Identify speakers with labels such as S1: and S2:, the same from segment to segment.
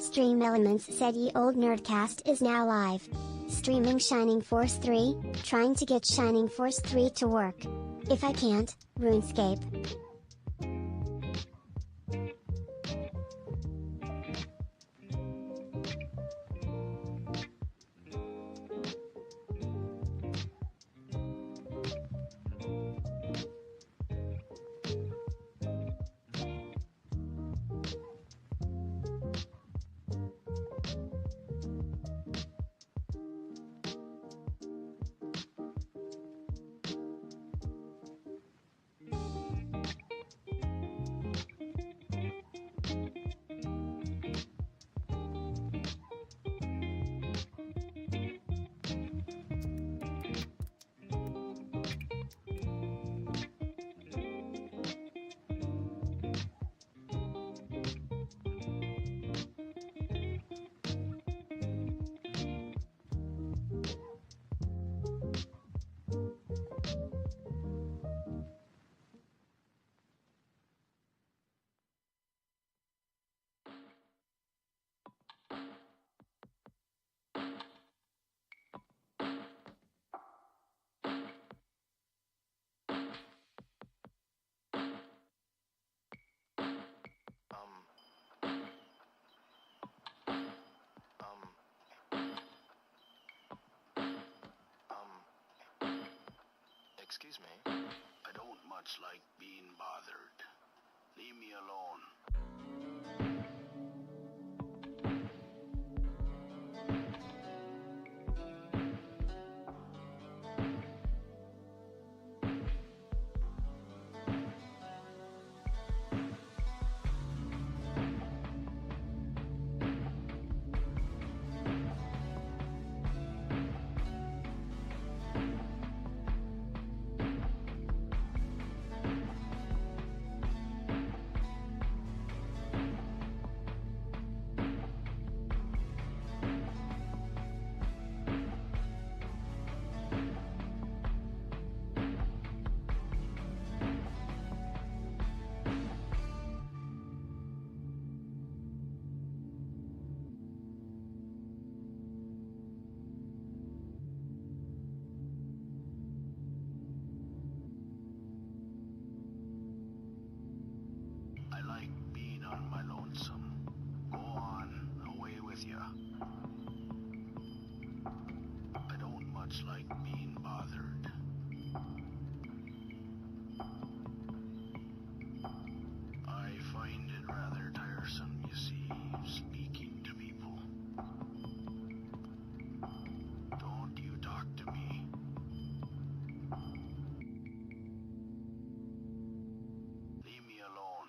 S1: Stream Elements said Ye Old Nerdcast is now live. Streaming Shining Force 3, trying to get Shining Force 3 to work. If I can't, RuneScape.
S2: Excuse me. I don't much like being bothered. Leave me alone. I like being on my lonesome. Go on, away with ya. I don't much like being bothered. I find it rather tiresome, you see, speaking to people. Don't you talk to me. Leave me alone.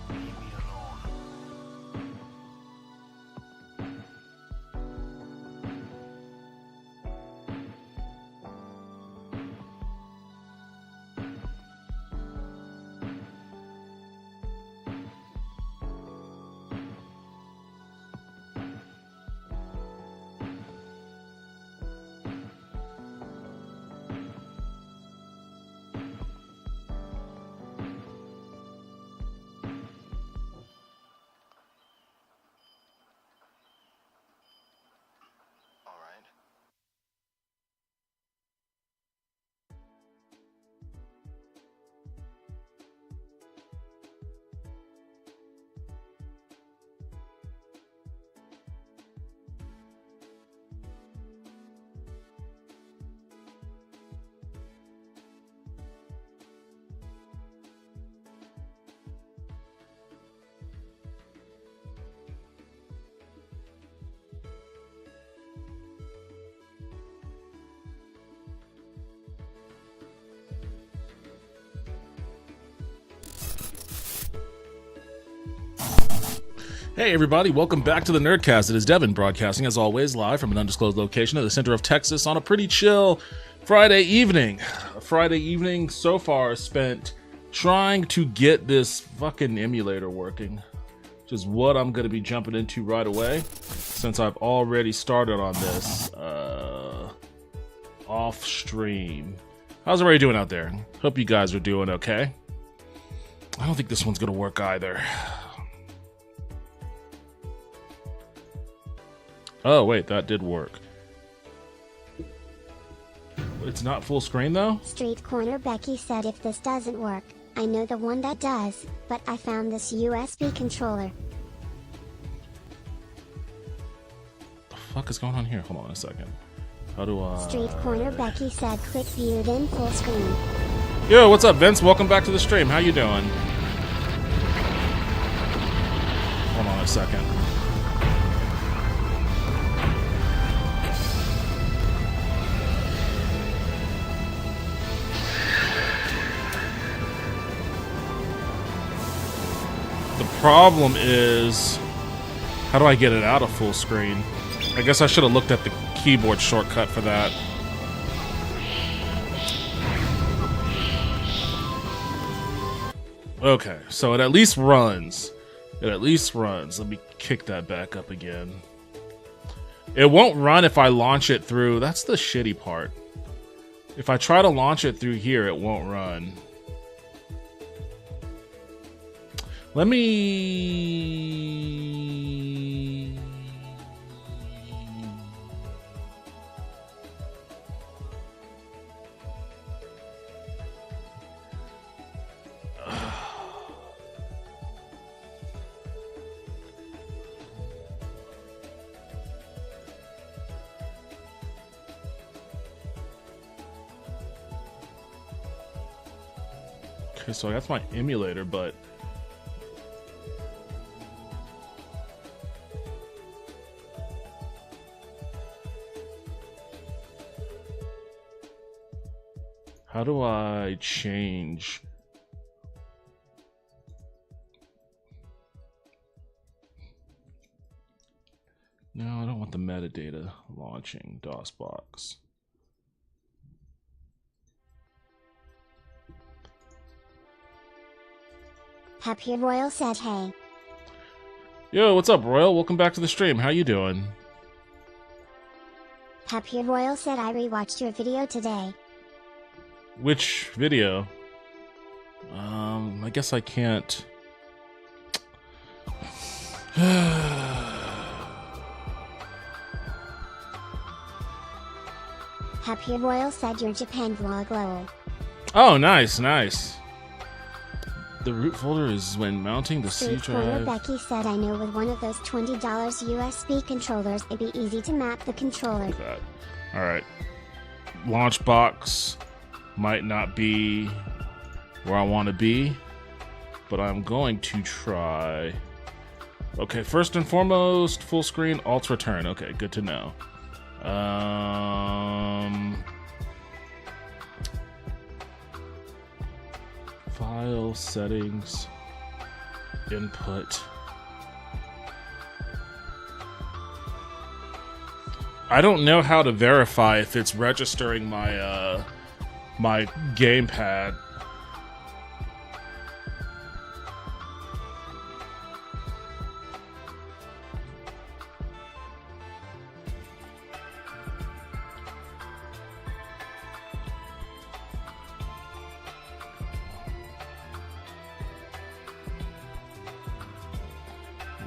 S2: Leave me alone.
S3: Hey everybody, welcome back to the Nerdcast. It is Devin broadcasting as always live from an undisclosed location at the center of Texas on a pretty chill Friday evening. A Friday evening so far spent trying to get this fucking emulator working, which is what I'm going to be jumping into right away since I've already started on this off stream. How's everybody doing out there? Hope you guys are doing okay. I don't think this one's going to work either. Oh, wait, that did work. It's not full screen, though?
S1: Street Corner Becky said if this doesn't work, I know the one that does, but I found this USB controller.
S3: The fuck is going on here? Hold on a second. How do I...
S1: Street Corner Becky said click view then full screen.
S3: Yo, what's up, Vince? Welcome back to the stream. How you doing? Hold on a second. The problem is, how do I get it out of full screen? I guess I should have looked at the keyboard shortcut for that. Okay, so it at least runs. It at least runs. Let me kick that back up again. It won't run if I launch it through. That's the shitty part. If I try to launch it through here, it won't run. Let me... Okay, so that's my emulator, but... How do I change? No, I don't want the metadata launching DOSBox.
S1: Happy Royal said hey.
S3: Yo, what's up, Royal? Welcome back to the stream. How you doing?
S1: Happy Royal said I rewatched your video today.
S3: Which video? I guess I can't.
S1: Happy Royal said your Japan vlog lol.
S3: Oh, nice, nice. The root folder is when mounting the C
S1: Street Corner
S3: drive.
S1: Becky said I know with one of those $20 USB controllers it'd be easy to map the controller.
S3: Like that. All right. Launch box might not be where I want to be, but I'm going to try. Okay, first and foremost, full screen, alt return. Okay, good to know. File settings, input. I don't know how to verify if it's registering my my gamepad.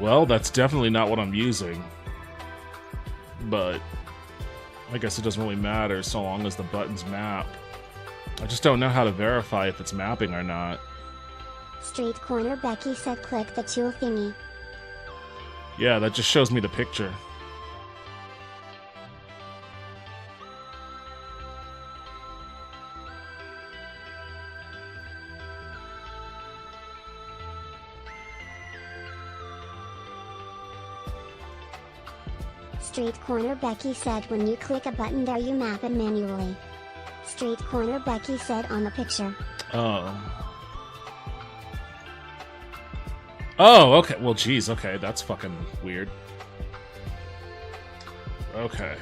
S3: Well, that's definitely not what I'm using. But I guess it doesn't really matter so long as the buttons map. I just don't know how to verify if it's mapping or not.
S1: Street Corner Becky said click the tool thingy.
S3: Yeah, that just shows me the picture.
S1: Street Corner Becky said when you click a button there you map it manually. Street Corner Becky said on the picture.
S3: Oh. Oh, okay. Well, geez. Okay, that's fucking weird. Okay.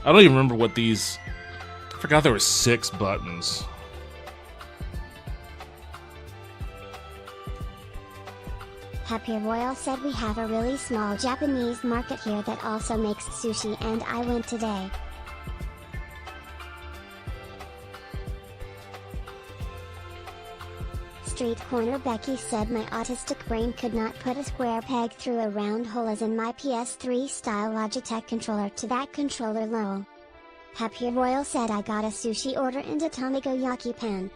S3: I don't even remember what these... I forgot there were 6 buttons.
S1: Happy Royal said we have a really small Japanese market here that also makes sushi, and I went today. Street Corner Becky said my autistic brain could not put a square peg through a round hole as in my PS3 style Logitech controller to that controller lol. Happy Royal said I got a sushi order in a Tamagoyaki pan.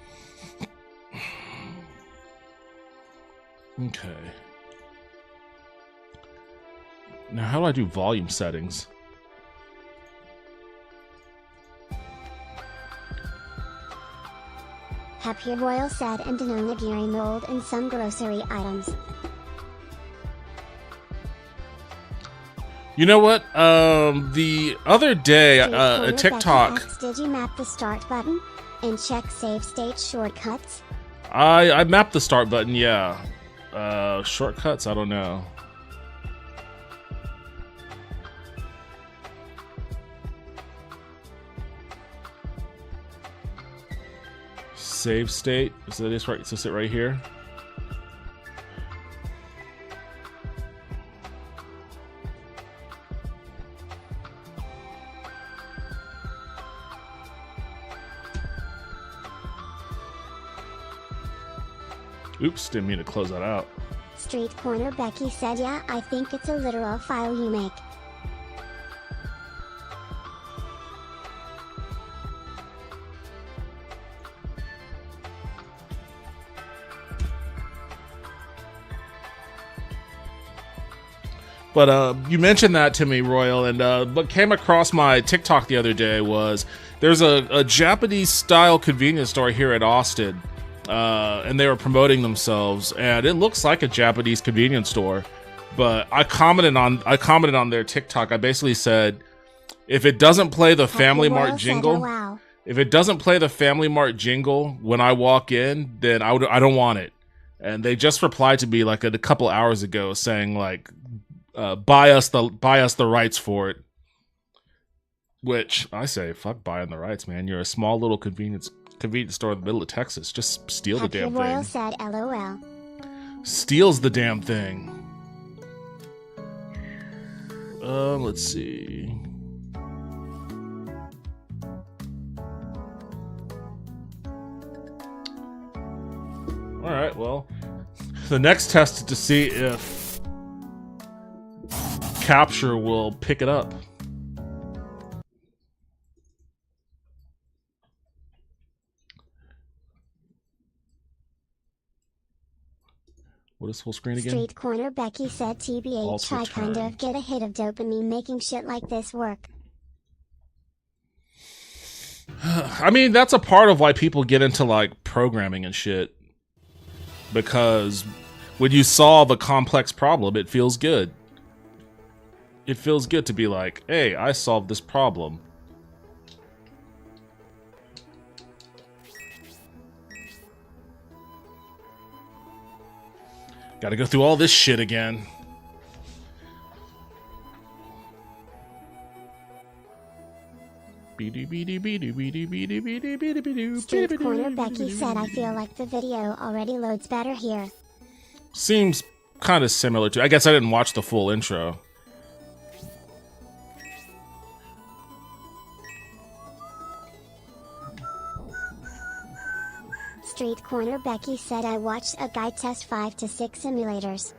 S3: Okay. Now how do I do volume settings?
S1: Happy Royal said and an onigiri mold and some grocery items.
S3: You know what? The other day, a TikTok...
S1: Asks, did you map the start button? And check save state shortcuts?
S3: I mapped the start button, yeah. Shortcuts? I don't know. Save state. So this right. So sit right here. Oops, didn't mean to close that out.
S1: Street Corner Becky said yeah, I think it's a literal file you make.
S3: But you mentioned that to me, Royal, and what came across my TikTok the other day was there's a Japanese-style convenience store here at Austin, and they were promoting themselves, and it looks like a Japanese convenience store. But I commented on their TikTok. I basically said, if it doesn't play the Family Mart jingle, if it doesn't play the Family Mart jingle when I walk in, then I don't want it. And they just replied to me like a couple hours ago saying like, buy us the rights for it. Which I say, fuck buying the rights, man. You're a small little convenience store in the middle of Texas. Just steal the damn thing.
S1: Royal said LOL.
S3: Steals the damn thing. Let's see. All right, well, the next test is to see if Capture will pick it up. What is full screen again?
S1: Street Corner Becky said TBH, try kind of get a hit of dopamine making shit like this work.
S3: I mean, that's a part of why people get into like programming and shit. Because when you solve a complex problem, it feels good. It feels good to be like, hey, I solved this problem. Gotta go through all this shit again.
S1: Street Corner Becky said I feel like the video already loads better here.
S3: Seems kind of similar to... I guess I didn't watch the full intro.
S1: Street Corner Becky said I watched a guy test 5 to 6 simulators.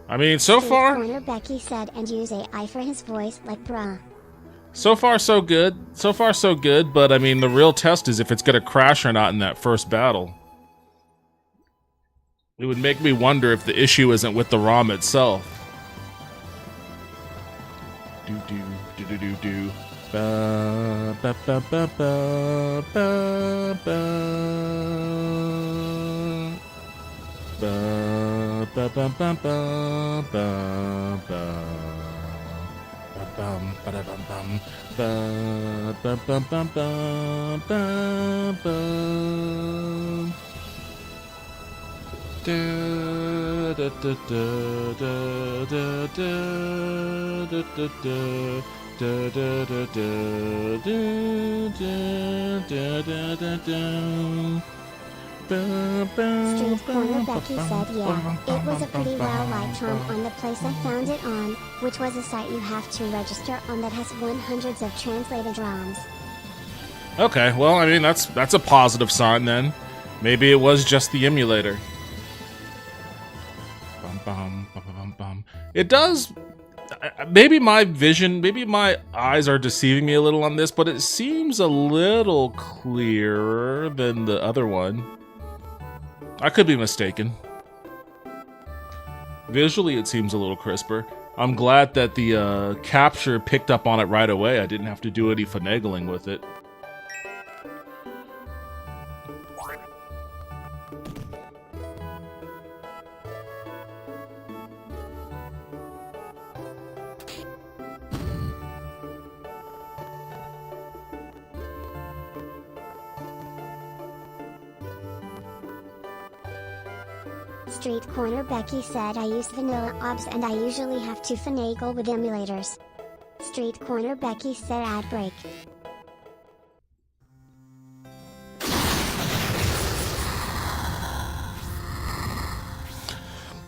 S3: I mean, so far...
S1: Street Corner Becky said and use AI for his voice like bruh.
S3: So far, so good. So far, so good, but I mean, the real test is if it's gonna crash or not in that first battle. It would make me wonder if the issue isn't with the ROM itself. Do. Ba, ba, ba, ba, ba, ba, ba. Ba, ba, ba, ba, ba, ba, ba. Ba-bum, ba-da-bum-bum. Ba, ba, ba, ba, ba, ba, ba. Da, da, da, da, da, da, da, da, da, da. Da, da, da, da, da, da, da, da, da.
S1: Street Corner Becky said yeah, it was a pretty wow Lightroom on the place I found it on, which was a site you have to register on that has hundreds of translated ROMs.
S3: Okay, well, I mean, that's a positive sign then. Maybe it was just the emulator. Bum, bum, bum, bum, bum. It does... Maybe my vision, maybe my eyes are deceiving me a little on this, but it seems a little clearer than the other one. I could be mistaken. Visually, it seems a little crisper. I'm glad that the capture picked up on it right away. I didn't have to do any finagling with it.
S1: Street Corner Becky said I use vanilla obs and I usually have to finagle with emulators. Street Corner Becky said ad break.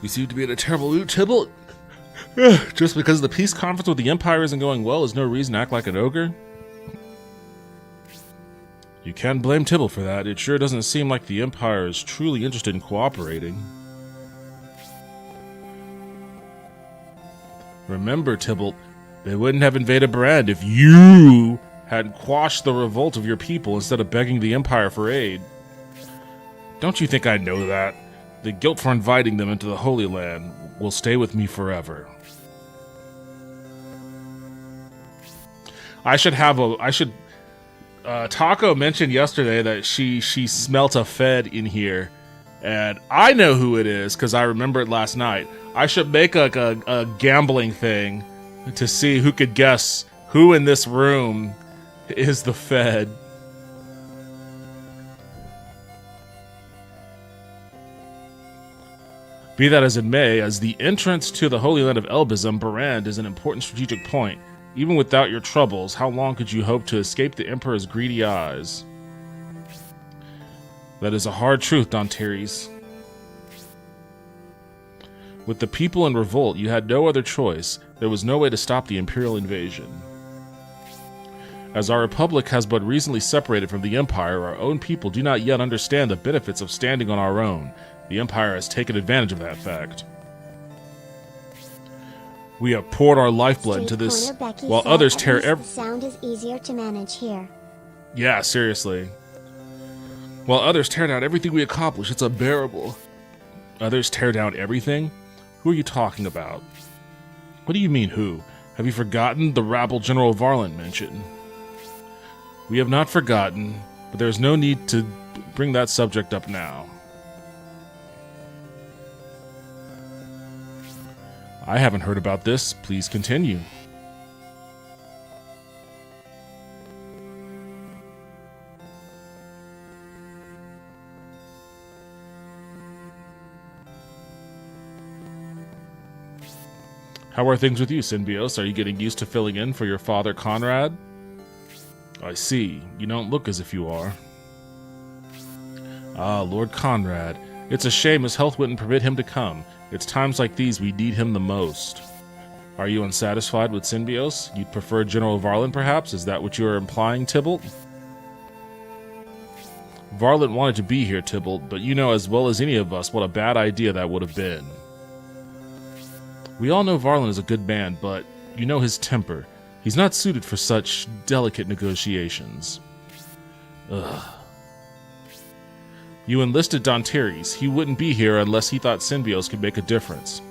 S3: You seem to be in a terrible mood, Tybalt. Just because the peace conference with the Empire isn't going well is no reason to act like an ogre. You can't blame Tybalt for that. It sure doesn't seem like the Empire is truly interested in cooperating. Remember, Tybalt, they wouldn't have invaded Brand if you hadn't quashed the revolt of your people instead of begging the Empire for aid. Don't you think I know that? The guilt for inviting them into the Holy Land will stay with me forever. Taco mentioned yesterday that she smelt a Fed in here, and I know who it is because I remember it last night. I should make a gambling thing to see who could guess who in this room is the Fed. Be that as it may, as the entrance to the Holy Land of Elbism, Barand is an important strategic point. Even without your troubles, how long could you hope to escape the Emperor's greedy eyes? That is a hard truth, Dontaries. With the people in revolt, you had no other choice. There was no way to stop the Imperial invasion. As our Republic has but recently separated from the Empire, our own people do not yet understand the benefits of standing on our own. The Empire has taken advantage of that fact. We have poured our lifeblood into this, while others tear every...
S1: Sound is easier to manage here.
S3: Yeah, seriously. While others tear down everything we accomplish, it's unbearable. Others tear down everything? Who are you talking about? What do you mean, who? Have you forgotten the rabble General Varlin mentioned? We have not forgotten, but there's no need to bring that subject up now. I haven't heard about this. Please continue. How are things with you, Synbios? Are you getting used to filling in for your father, Conrad? I see. You don't look as if you are. Ah, Lord Conrad. It's a shame his health wouldn't permit him to come. It's times like these we need him the most. Are you unsatisfied with Synbios? You'd prefer General Varlin, perhaps? Is that what you are implying, Tybalt? Varlin wanted to be here, Tybalt, but you know as well as any of us what a bad idea that would have been. We all know Varlin is a good man, but you know his temper. He's not suited for such delicate negotiations. Ugh. You enlisted Dontaries. He wouldn't be here unless he thought Synbios could make a difference.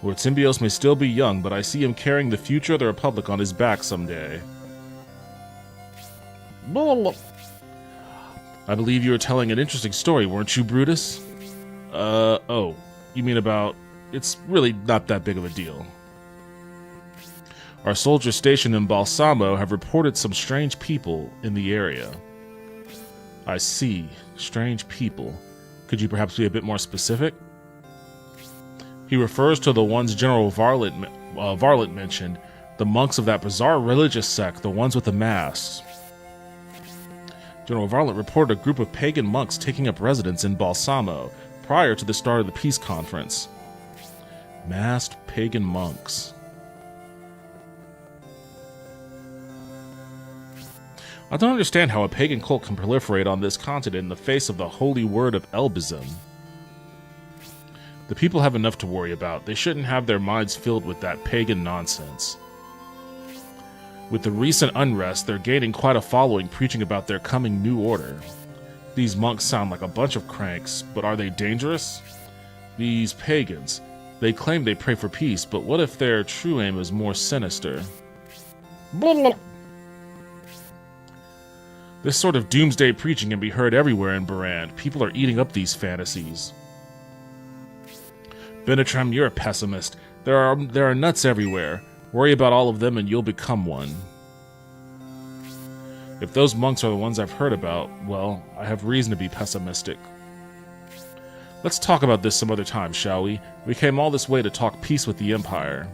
S3: Lord Symbios may still be young, but I see him carrying the future of the Republic on his back someday. I believe you were telling an interesting story, weren't you, Brutus? Oh, you mean about... It's really not that big of a deal. Our soldiers stationed in Balsamo have reported some strange people in the area. I see. Strange people. Could you perhaps be a bit more specific? He refers to the ones General Varlet mentioned, the monks of that bizarre religious sect, the ones with the masks. General Varlet reported a group of pagan monks taking up residence in Balsamo prior to the start of the peace conference. Masked pagan monks. I don't understand how a pagan cult can proliferate on this continent in the face of the holy word of Elbism. The people have enough to worry about. They shouldn't have their minds filled with that pagan nonsense. With the recent unrest, they're gaining quite a following preaching about their coming new order. These monks sound like a bunch of cranks, but are they dangerous? These pagans, they claim they pray for peace, but what if their true aim is more sinister? This sort of doomsday preaching can be heard everywhere in Barand. People are eating up these fantasies. Benetram, you're a pessimist. There are nuts everywhere. Worry about all of them and you'll become one. If those monks are the ones I've heard about, well, I have reason to be pessimistic. Let's talk about this some other time, shall we? We came all this way to talk peace with the Empire.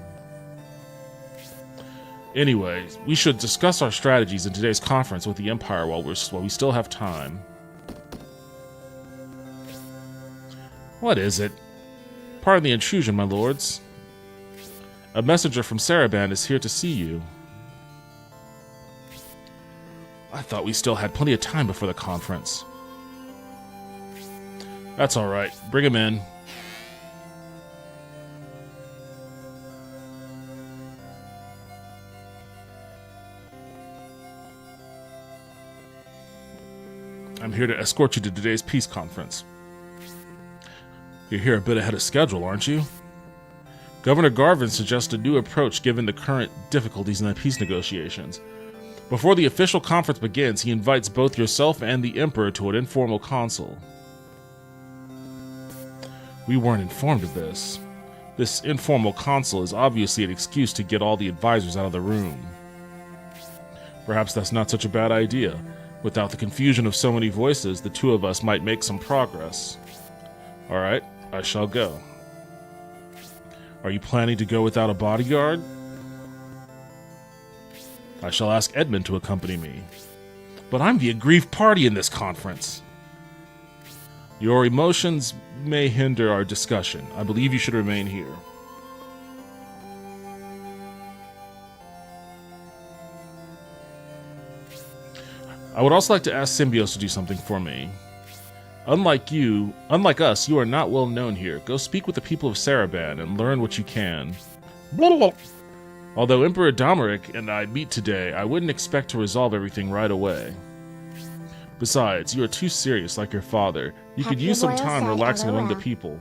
S3: Anyway, we should discuss our strategies in today's conference with the Empire while we still have time. What is it? Pardon the intrusion, my lords. A messenger from Saraban is here to see you. I thought we still had plenty of time before the conference. That's all right. Bring him in. I'm here to escort you to today's peace conference. You're here a bit ahead of schedule, aren't you? Governor Garvin suggests a new approach given the current difficulties in the peace negotiations. Before the official conference begins, he invites both yourself and the Emperor to an informal council. We weren't informed of this. This informal council is obviously an excuse to get all the advisors out of the room. Perhaps that's not such a bad idea. Without the confusion of so many voices, the two of us might make some progress. Alright, I shall go. Are you planning to go without a bodyguard? I shall ask Edmund to accompany me. But I'm the aggrieved party in this conference. Your emotions may hinder our discussion. I believe you should remain here. I would also like to ask Symbios to do something for me. Unlike us, you are not well known here. Go speak with the people of Saraban and learn what you can. Although Emperor Domeric and I meet today, I wouldn't expect to resolve everything right away. Besides, you are too serious like your father. You could use some time relaxing among the people.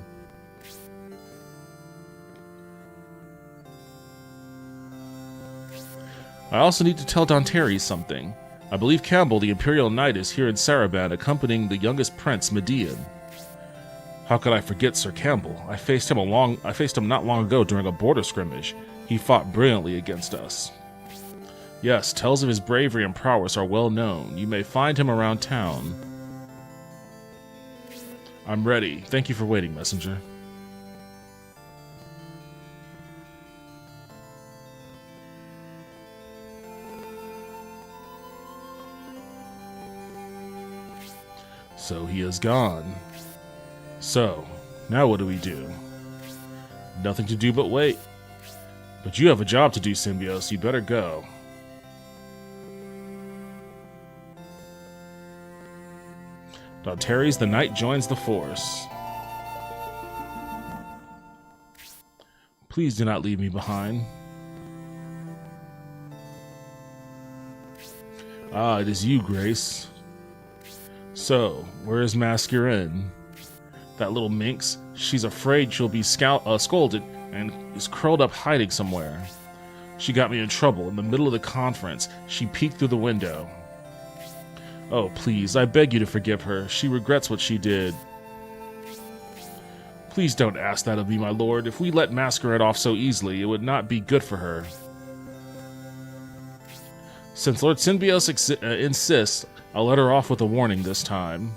S3: I also need to tell Dontaries something. I believe Campbell, the Imperial Knight, is here in Saraban accompanying the youngest prince, Median. How could I forget Sir Campbell? I faced him not long ago during a border scrimmage. He fought brilliantly against us. Yes, tales of his bravery and prowess are well known. You may find him around town. I'm ready. Thank you for waiting, messenger. So he is gone. So, now what do we do? Nothing to do but wait. But you have a job to do, Symbios. You better go. Dontaries the Knight joins the force. Please do not leave me behind. Ah, it is you, Grace. So, where is Mascurin? That little minx, she's afraid she'll be scolded, and is curled up hiding somewhere. She got me in trouble in the middle of the conference. She peeked through the window. Oh, please, I beg you to forgive her. She regrets what she did. Please don't ask that of me, my lord. If we let Masquerade off so easily, it would not be good for her. Since Lord Symbios insists, I'll let her off with a warning this time.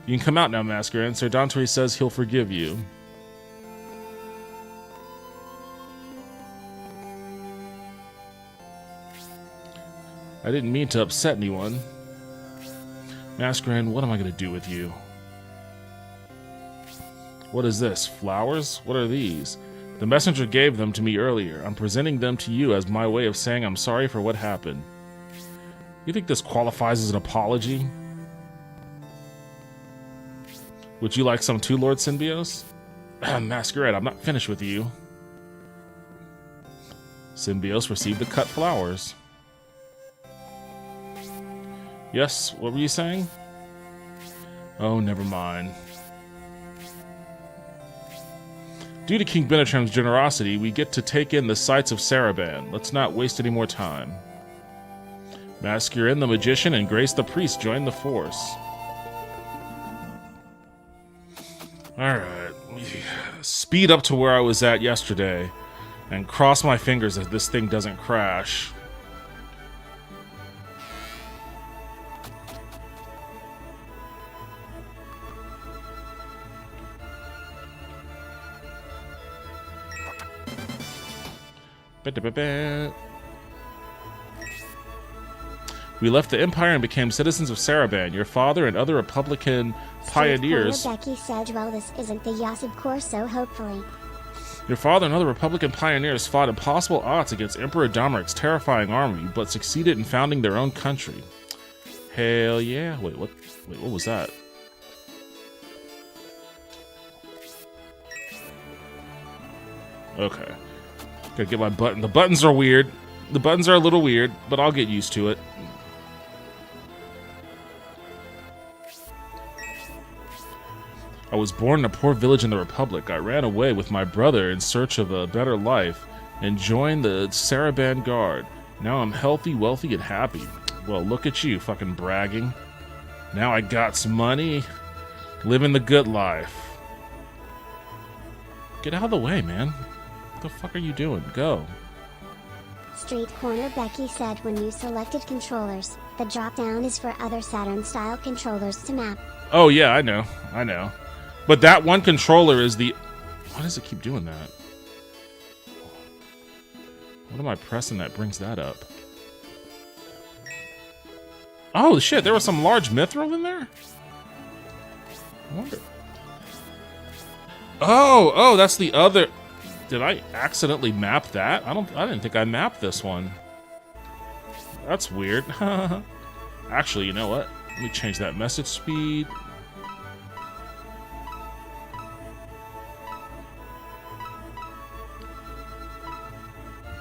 S3: You can come out now, Masquerade. Sir Dante says he'll forgive you. I didn't mean to upset anyone. Masquerade, what am I going to do with you? What is this? Flowers? What are these? The messenger gave them to me earlier. I'm presenting them to you as my way of saying I'm sorry for what happened. You think this qualifies as an apology? Would you like some too, Lord Symbios? Masquerade, I'm not finished with you. Symbios received the cut flowers. Yes, what were you saying? Oh, never mind. Due to King Benetram's generosity, we get to take in the sights of Saraban. Let's not waste any more time. Masquerade the magician and Grace the priest join the force. Alright, speed up to where I was at yesterday and cross my fingers that this thing doesn't crash. We left the Empire and became citizens of Saraban. Your father and other Republican pioneers...
S1: Becky said, well, this isn't the Yasib Corso, hopefully.
S3: Your father and other Republican pioneers fought impossible odds against Emperor Domeric's terrifying army, but succeeded in founding their own country. Hell yeah. Wait, what was that? Okay. Gotta get my button. The buttons are weird. The buttons are a little weird, but I'll get used to it. I was born in a poor village in the Republic. I ran away with my brother in search of a better life and joined the Saraban Guard. Now I'm healthy, wealthy, and happy. Well, look at you, fucking bragging. Now I got some money, living the good life. Get out of the way, man. What the fuck are you doing? Go.
S1: Street Corner Becky said when you selected controllers, the drop-down is for other Saturn-style controllers to map.
S3: Oh yeah, I know. But that one controller is the... Why does it keep doing that? What am I pressing that brings that up? Oh shit, there was some large mithril in there? I wonder... Oh, that's the other... Did I accidentally map that? I didn't think I mapped this one. That's weird. Actually, you know what? Let me change that message speed.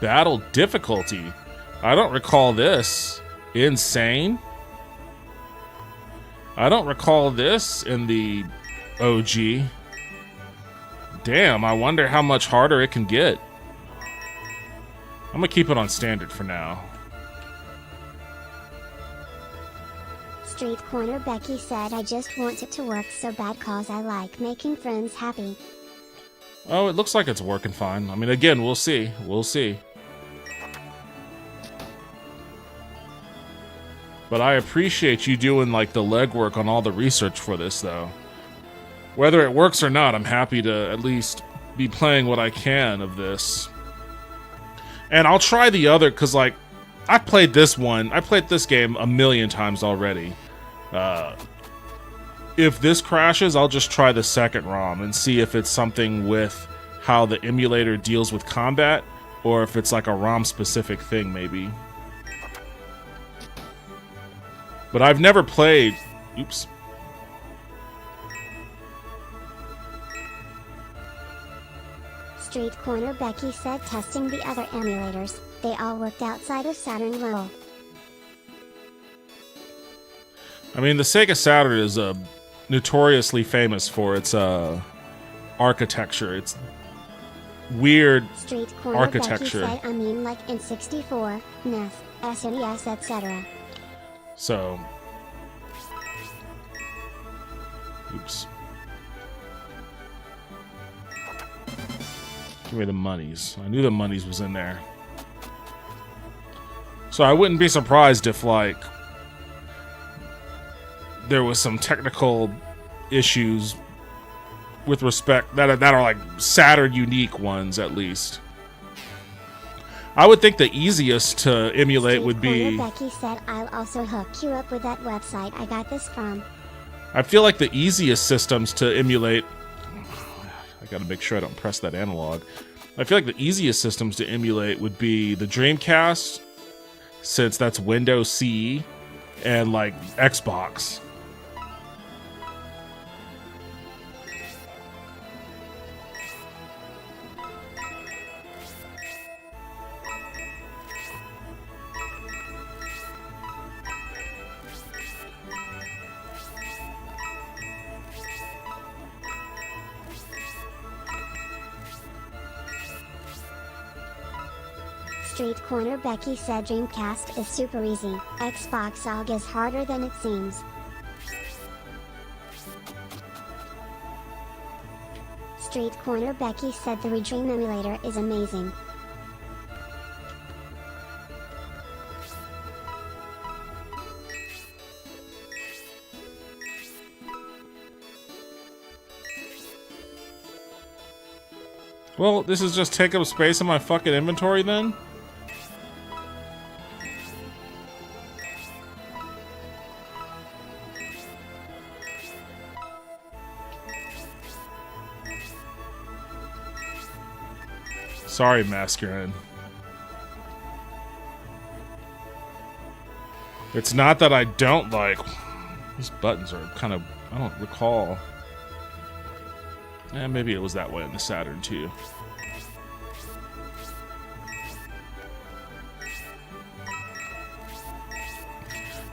S3: Battle difficulty. I don't recall this. Insane. I don't recall this in the OG. Damn, I wonder how much harder it can get. I'm gonna keep it on standard for now.
S1: Street Corner Becky said, I just want it to work so bad cause I like making friends happy.
S3: Oh, it looks like it's working fine. I mean, again, we'll see. We'll see. But I appreciate you doing, like, the legwork on all the research for this, though. Whether it works or not, I'm happy to at least be playing what I can of this. And I'll try the other, because, like, I played this game a million times already. If this crashes, I'll just try the second ROM and see if it's something with how the emulator deals with combat, or if it's like a ROM-specific thing, maybe. But I've never played... Oops.
S1: Street Corner Becky said testing the other emulators, they all worked outside of Saturn well.
S3: I mean, the Sega Saturn is notoriously famous for its architecture. It's weird
S1: Street corner
S3: architecture.
S1: Becky said, I mean like in 64, NES, SNES, etc.
S3: So, oops. Give me the monies. I knew the monies was in there. So I wouldn't be surprised if, like, there was some technical issues with respect that are like Saturn unique ones, at least. I would think the easiest to emulate would be.
S1: Becky said, I'll also hook you up with that website I got this from.
S3: I feel like the easiest systems to emulate. I gotta make sure I don't press that analog. I feel like the easiest systems to emulate would be the Dreamcast, since that's Windows CE, and like Xbox.
S1: Street corner Becky said Dreamcast is super easy, Xbox OG is harder than it seems. Street corner Becky said the Redream emulator is amazing.
S3: Well, this is just taking up space in my fucking inventory then? Sorry, Masculine. It's not that I don't like... These buttons are kind of... I don't recall. Maybe it was that way in the Saturn too.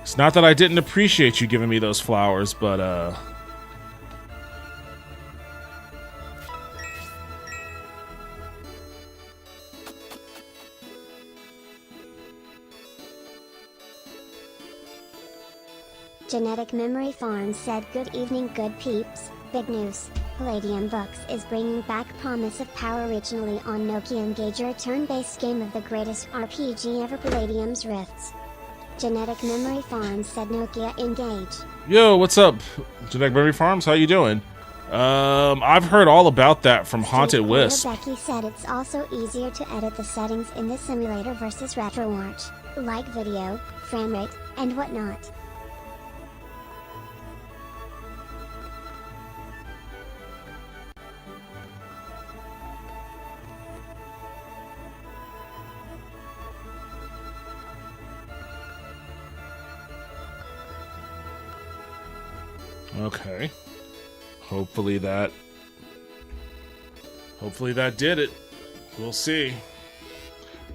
S3: It's not that I didn't appreciate you giving me those flowers, but
S1: Genetic Memory Farm said, good evening good peeps, big news, Palladium Books is bringing back Promise of Power originally on Nokia Engager, a turn-based game of the greatest RPG ever, Palladium's Rifts. Genetic Memory Farm said Nokia Engage.
S3: Yo, what's up, Genetic Memory Farms? How you doing? I've heard all about that from Haunted Wisp.
S1: Becky said it's also easier to edit the settings in the simulator versus RetroArch, like video, frame rate, and whatnot.
S3: Okay. Hopefully that did it. We'll see.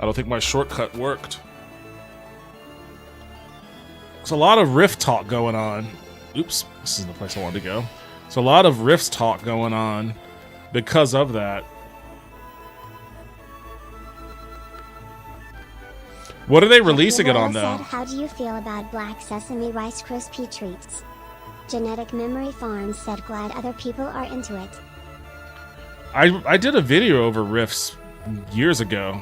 S3: I don't think my shortcut worked. There's a lot of Rift talk going on. Oops, this isn't the place I wanted to go. There's a lot of Rift talk going on because of that. What are they releasing it on, though?
S1: How do you feel about Black Sesame Rice Krispie Treats? Genetic Memory Farm said, glad other people are into it.
S3: I did a video over Rifts years ago.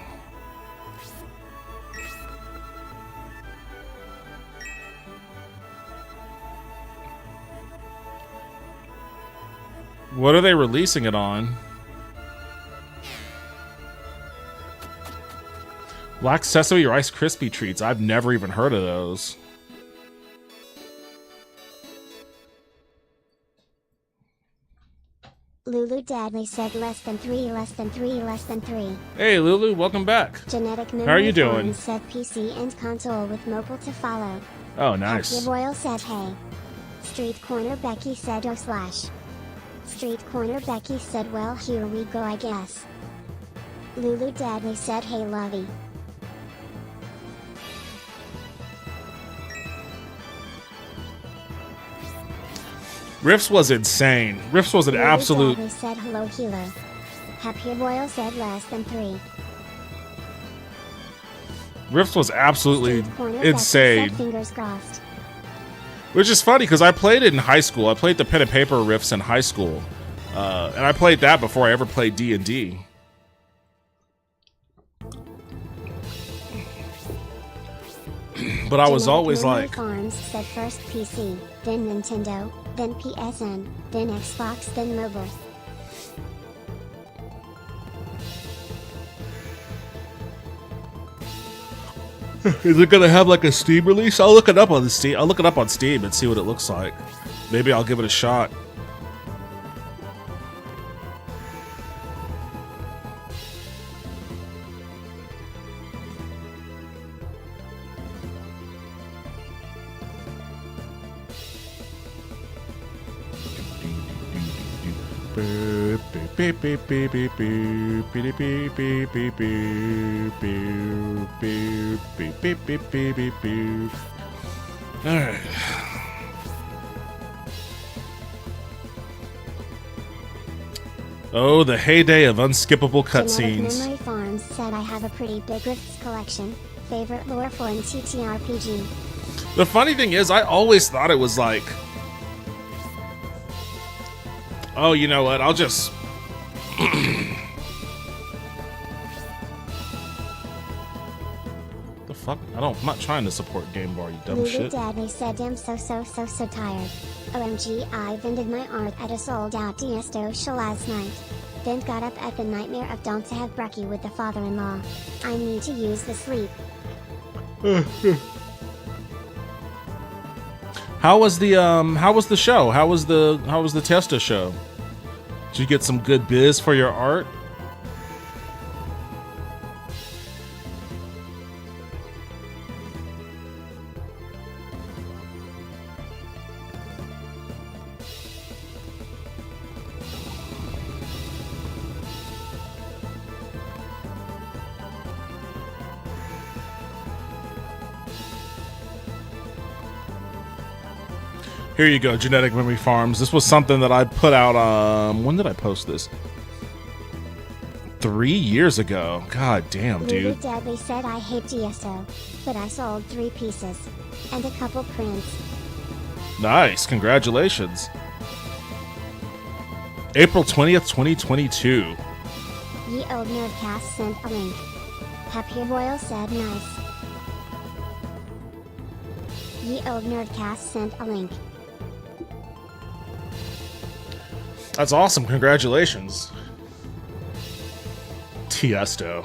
S3: What are they releasing it on? Black Sesame Rice Krispie Treats. I've never even heard of those.
S1: Lulu Dadley said less than 3, less than 3, less than 3.
S3: Hey Lulu, welcome back.
S1: Genetic Memory
S3: How are you doing?
S1: Farm said PC and console with mobile to follow.
S3: Oh, nice.
S1: Happy Royal said hey. Street Corner Becky said oh slash. Street Corner Becky said well here we go I guess. Lulu Dadley said hey lovey.
S3: Rifts was insane. Rifts was an absolute...
S1: Said hello healer. Happy Royal said less than 3.
S3: Rifts was absolutely
S1: Steve Corner Becky
S3: insane.
S1: said fingers crossed.
S3: Which is funny because I played it in high school. I played the pen and paper Rifts in high school. And I played that before I ever played D&D. But I was always
S1: Memory
S3: like...
S1: Farms said first PC, then Nintendo, then PSN, then Xbox, then mobile.
S3: Is it gonna have like a Steam release? I'll look it up on Steam. I'll look it up on Steam and see what it looks like. Maybe I'll give it a shot. Alright. Oh, the heyday of unskippable cutscenes.
S1: Memory Farms said I have a pretty big Rifts collection. Favorite lore for an TTRPG.
S3: The funny thing is, I always thought it was like, oh, you know what? I'll just... The fuck? I'm not trying to support Game Bar, you dumb
S1: Lulu
S3: shit.
S1: Daddy said I'm so tired. OMG, I vended my art at a sold out Tiesto show last night. Then got up at the nightmare of don't have brekkie with the father-in-law. I need to use the sleep.
S3: How was the show? How was the Testa show? Did you get some good biz for your art? Here you go, Genetic Memory Farms. This was something that I put out, when did I post this? 3 years ago. God damn, dude.
S1: Lulu Daddy said I hate Tiesto, but I sold 3 pieces. And a couple prints.
S3: Nice, congratulations. April 20th, 2022.
S1: Ye Old Nerdcast sent a link. Happy Royal said nice. Ye Old Nerdcast sent a link.
S3: That's awesome, congratulations. Tiesto.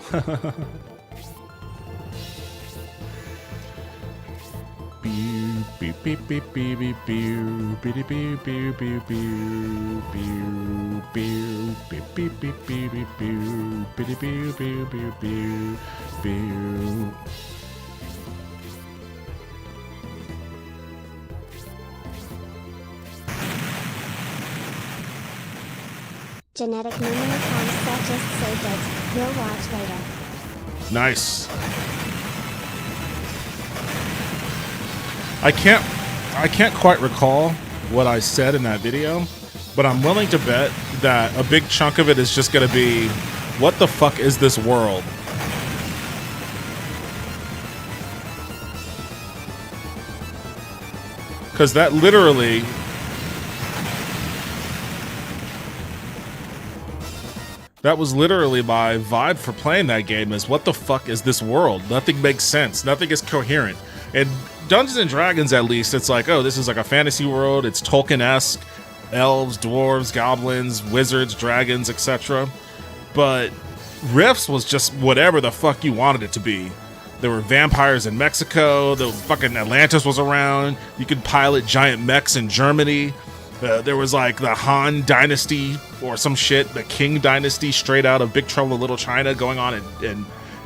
S1: Genetic memory comes that just saved it. We'll watch later.
S3: Nice. I can't quite recall what I said in that video, but I'm willing to bet that a big chunk of it is just gonna be, what the fuck is this world? Because that literally... That was literally my vibe for playing that game, is what the fuck is this world? Nothing makes sense. Nothing is coherent. And Dungeons and Dragons, at least, it's like, oh, this is like a fantasy world. It's Tolkien-esque. Elves, dwarves, goblins, wizards, dragons, etc. But Rifts was just whatever the fuck you wanted it to be. There were vampires in Mexico. The fucking Atlantis was around. You could pilot giant mechs in Germany. There was like the Han Dynasty or some shit, the Qing Dynasty straight out of Big Trouble in Little China going on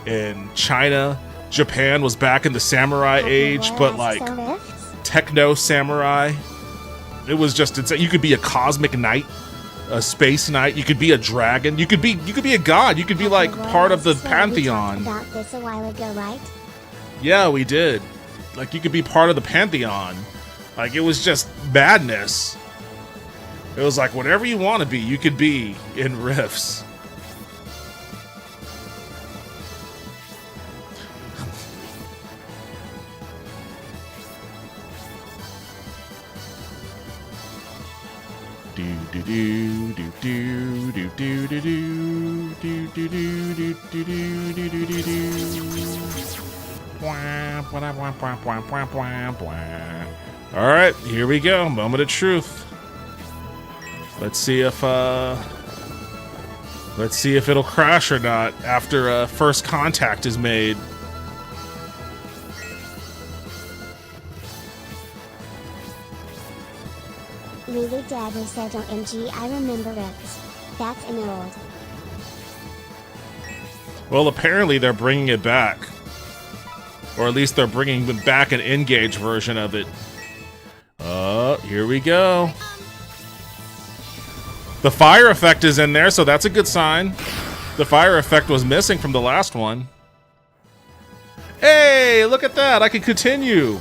S3: in China. Japan was back in the samurai age, but like techno samurai. It was just insane. You could be a cosmic knight, a space knight. You could be a dragon. You could be a god. You could be like part of the pantheon.
S1: We talked about this a while ago, right?
S3: Yeah, we did. Like you could be part of the pantheon. Like it was just madness. It was like whatever you want to be, you could be in Rifts. All right, here we go. Moment of truth. Let's see if it'll crash or not after first contact is made.
S1: Lulu Dagger said OMG I remember Rifts. That's an old.
S3: Well, apparently they're bringing it back. Or at least they're bringing back an N-Gage version of it. Here we go. The fire effect is in there, so that's a good sign. The fire effect was missing from the last one. Hey, look at that. I can continue.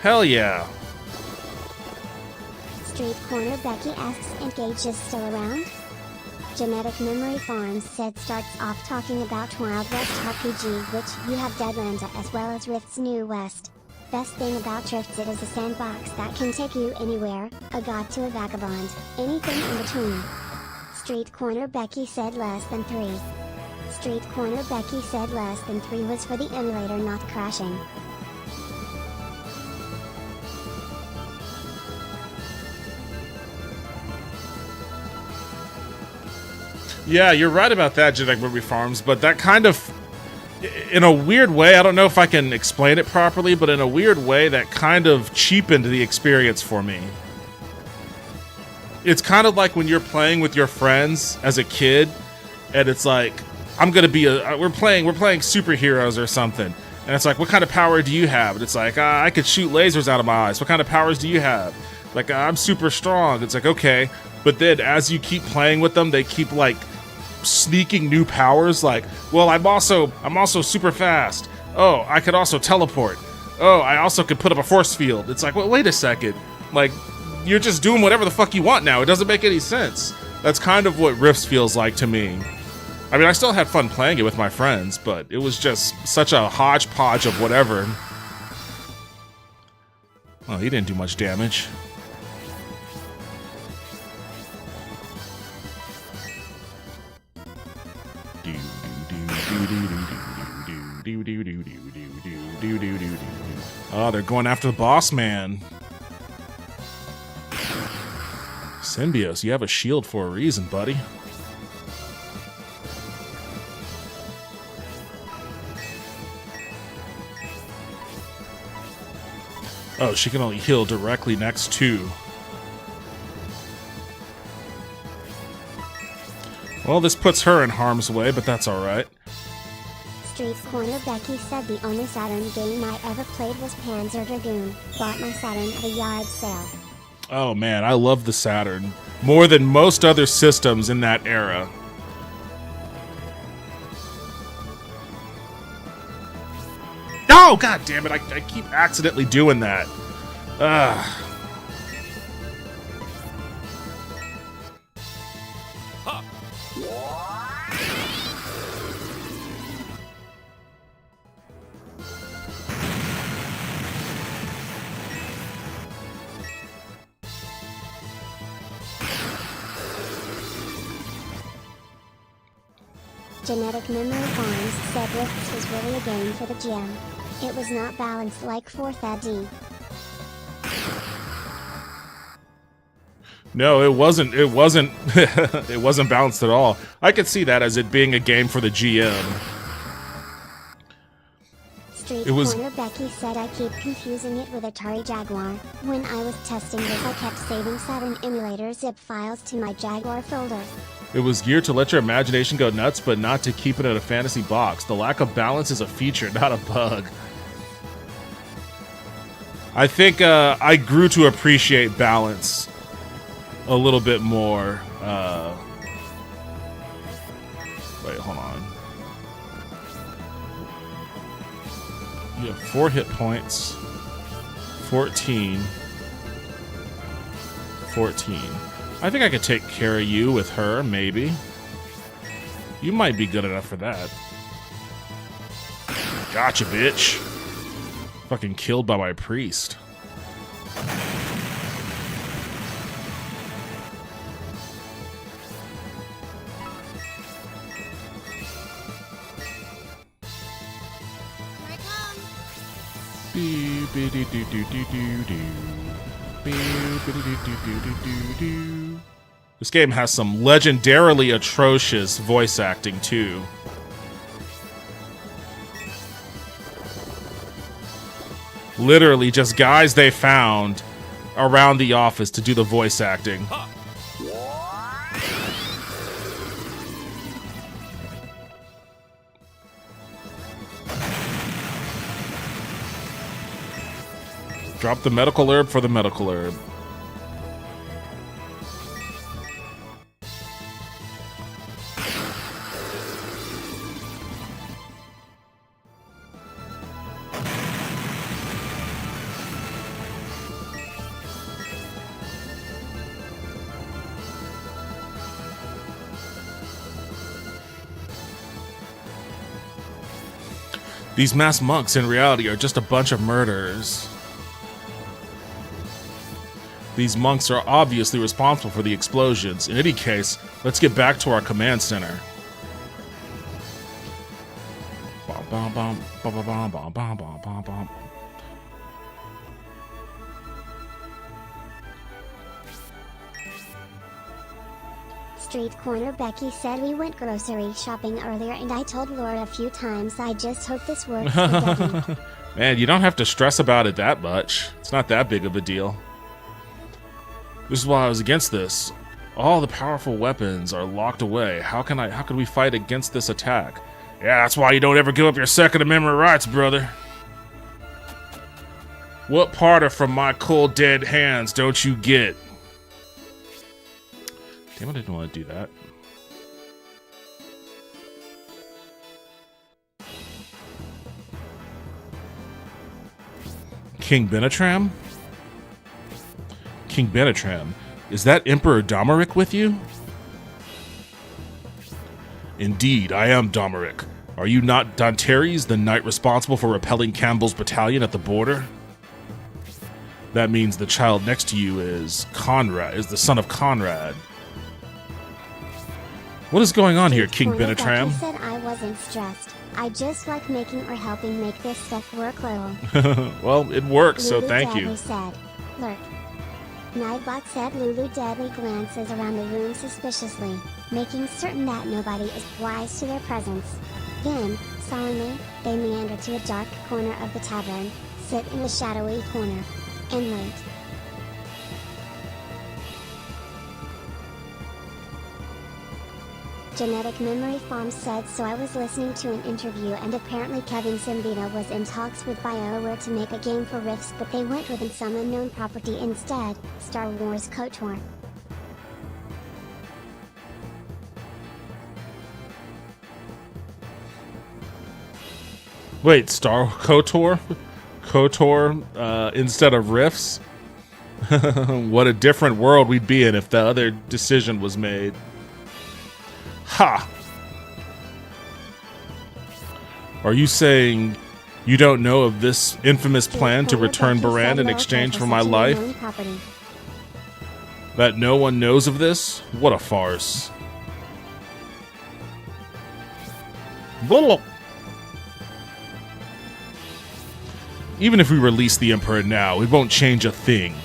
S3: Hell yeah.
S1: Street Corner Becky asks N-Gage is still around? Genetic Memory Farms said starts off talking about Wild West RPG, which you have Deadlands as well as Rift's New West. Best thing about Rifts, it is a sandbox that can take you anywhere, a god to a vagabond, anything in between. Street Corner Becky said less than 3. Street Corner Becky said less than 3 was for the emulator not crashing.
S3: Yeah, you're right about that, Genetic Memory Farms, but that kind of, in a weird way, I don't know if I can explain it properly, but in a weird way, that kind of cheapened the experience for me. It's kind of like when you're playing with your friends as a kid, and it's like, we're playing superheroes or something, and it's like, what kind of power do you have? And it's like, I could shoot lasers out of my eyes. What kind of powers do you have? Like, I'm super strong. It's like, okay, but then as you keep playing with them, they keep like sneaking new powers, like, well, I'm also super fast. Oh, I could also teleport. Oh, I also could put up a force field. It's like, well, wait a second. Like, you're just doing whatever the fuck you want now. It doesn't make any sense. That's kind of what Rifts feels like to me. I mean, I still had fun playing it with my friends, but it was just such a hodgepodge of whatever. Well, he didn't do much damage. Oh, they're going after the boss man. Symbios, you have a shield for a reason, buddy. Oh, she can only heal directly next to. Well, this puts her in harm's way, but that's alright.
S1: Street Corner Becky said the only Saturn game I ever played was Panzer Dragoon. Bought my Saturn at a yard sale.
S3: Oh man, I love the Saturn. More than most other systems in that era. Oh, god damn it, I keep accidentally doing that. Ugh.
S1: Genetic Memory Farms said Rifts was really a game for the GM. It was not balanced like 4th AD.
S3: No, it wasn't. It wasn't. It wasn't balanced at all. I could see that as it being a game for the GM.
S1: Street Corner Becky said I keep confusing it with Atari Jaguar. When I was testing this, I kept saving Saturn emulator zip files to my Jaguar folder.
S3: It was geared to let your imagination go nuts, but not to keep it in a fantasy box. The lack of balance is a feature, not a bug. I think I grew to appreciate balance a little bit more. Wait, hold on. You have 4 hit points. 14. 14. I think I could take care of you with her, maybe. You might be good enough for that. Gotcha, bitch. Fucking killed by my priest. This game has some legendarily atrocious voice acting too. Literally just guys they found around the office to do the voice acting. Drop the medical herb for the medical herb. These masked monks in reality are just a bunch of murderers. These monks are obviously responsible for the explosions. In any case, let's get back to our command center.
S1: Street corner Becky said we went grocery shopping earlier and I told Laura a few times I just hope this works for Devin.
S3: Man, you don't have to stress about it that much. It's not that big of a deal. This is why I was against this. All the powerful weapons are locked away. How could we fight against this attack? Yeah, that's why you don't ever give up your Second Amendment rights, brother. What part of from my cold dead hands don't you get? Damn, I didn't want to do that. King Benetram? King Benetram, is that Emperor Domeric with you? Indeed, I am Domeric. Are you not Danteres, the knight responsible for repelling Campbell's battalion at the border? That means the child next to you is Conrad, is the son of Conrad. What is going on here, King Benetram?
S1: Becky said I wasn't stressed. I just like making or helping make this stuff work, Lowell.
S3: Well, it works, so
S1: Lulu
S3: thank
S1: Deadly
S3: you.
S1: said, lurk. Nightbot said Lulu Deadly glances around the room suspiciously, making certain that nobody is wise to their presence. Then, solemnly, they meander to a dark corner of the tavern, sit in the shadowy corner, and wait. Genetic Memory Farm said so I was listening to an interview and apparently Kevin Simbita was in talks with BioWare to make a game for Rifts but they went with some unknown property instead, Star Wars KOTOR.
S3: Wait, Star KOTOR? KOTOR instead of Rifts? What a different world we'd be in if the other decision was made. Ha! Are you saying you don't know of this infamous plan to return Baran in exchange for my life? That no one knows of this? What a farce. Blah. Even if we release the Emperor now, it won't change a thing.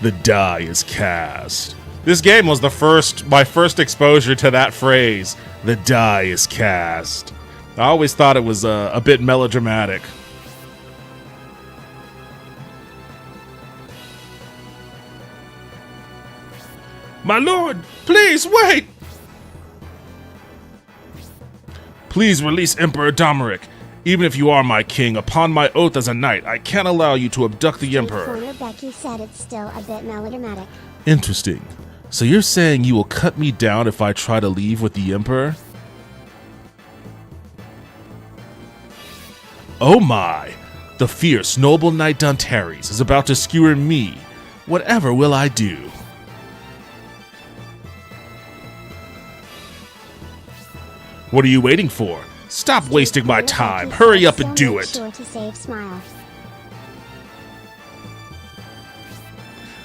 S3: The die is cast. This game was my first exposure to that phrase. The die is cast. I always thought it was a bit melodramatic. My lord, please wait! Please release Emperor Domeric. Even if you are my king, upon my oath as a knight, I can't allow you to abduct the Emperor.
S1: Corner Becky said it's still a bit melodramatic.
S3: Interesting. So you're saying you will cut me down if I try to leave with the Emperor? Oh my! The fierce, noble knight Danteres is about to skewer me. Whatever will I do? What are you waiting for? Stop wasting my time. Hurry up and do it.
S1: Sure to save smile.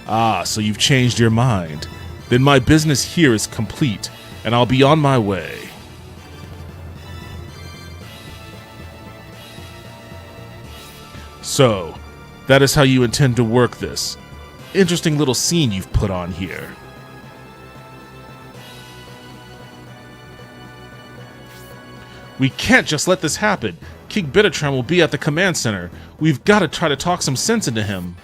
S3: Ah, so you've changed your mind. Then my business here is complete, and I'll be on my way. So, That is how you intend to work this. Interesting little scene you've put on here. We can't just let this happen. King Bittertram will be at the command center. We've got to try to talk some sense into him.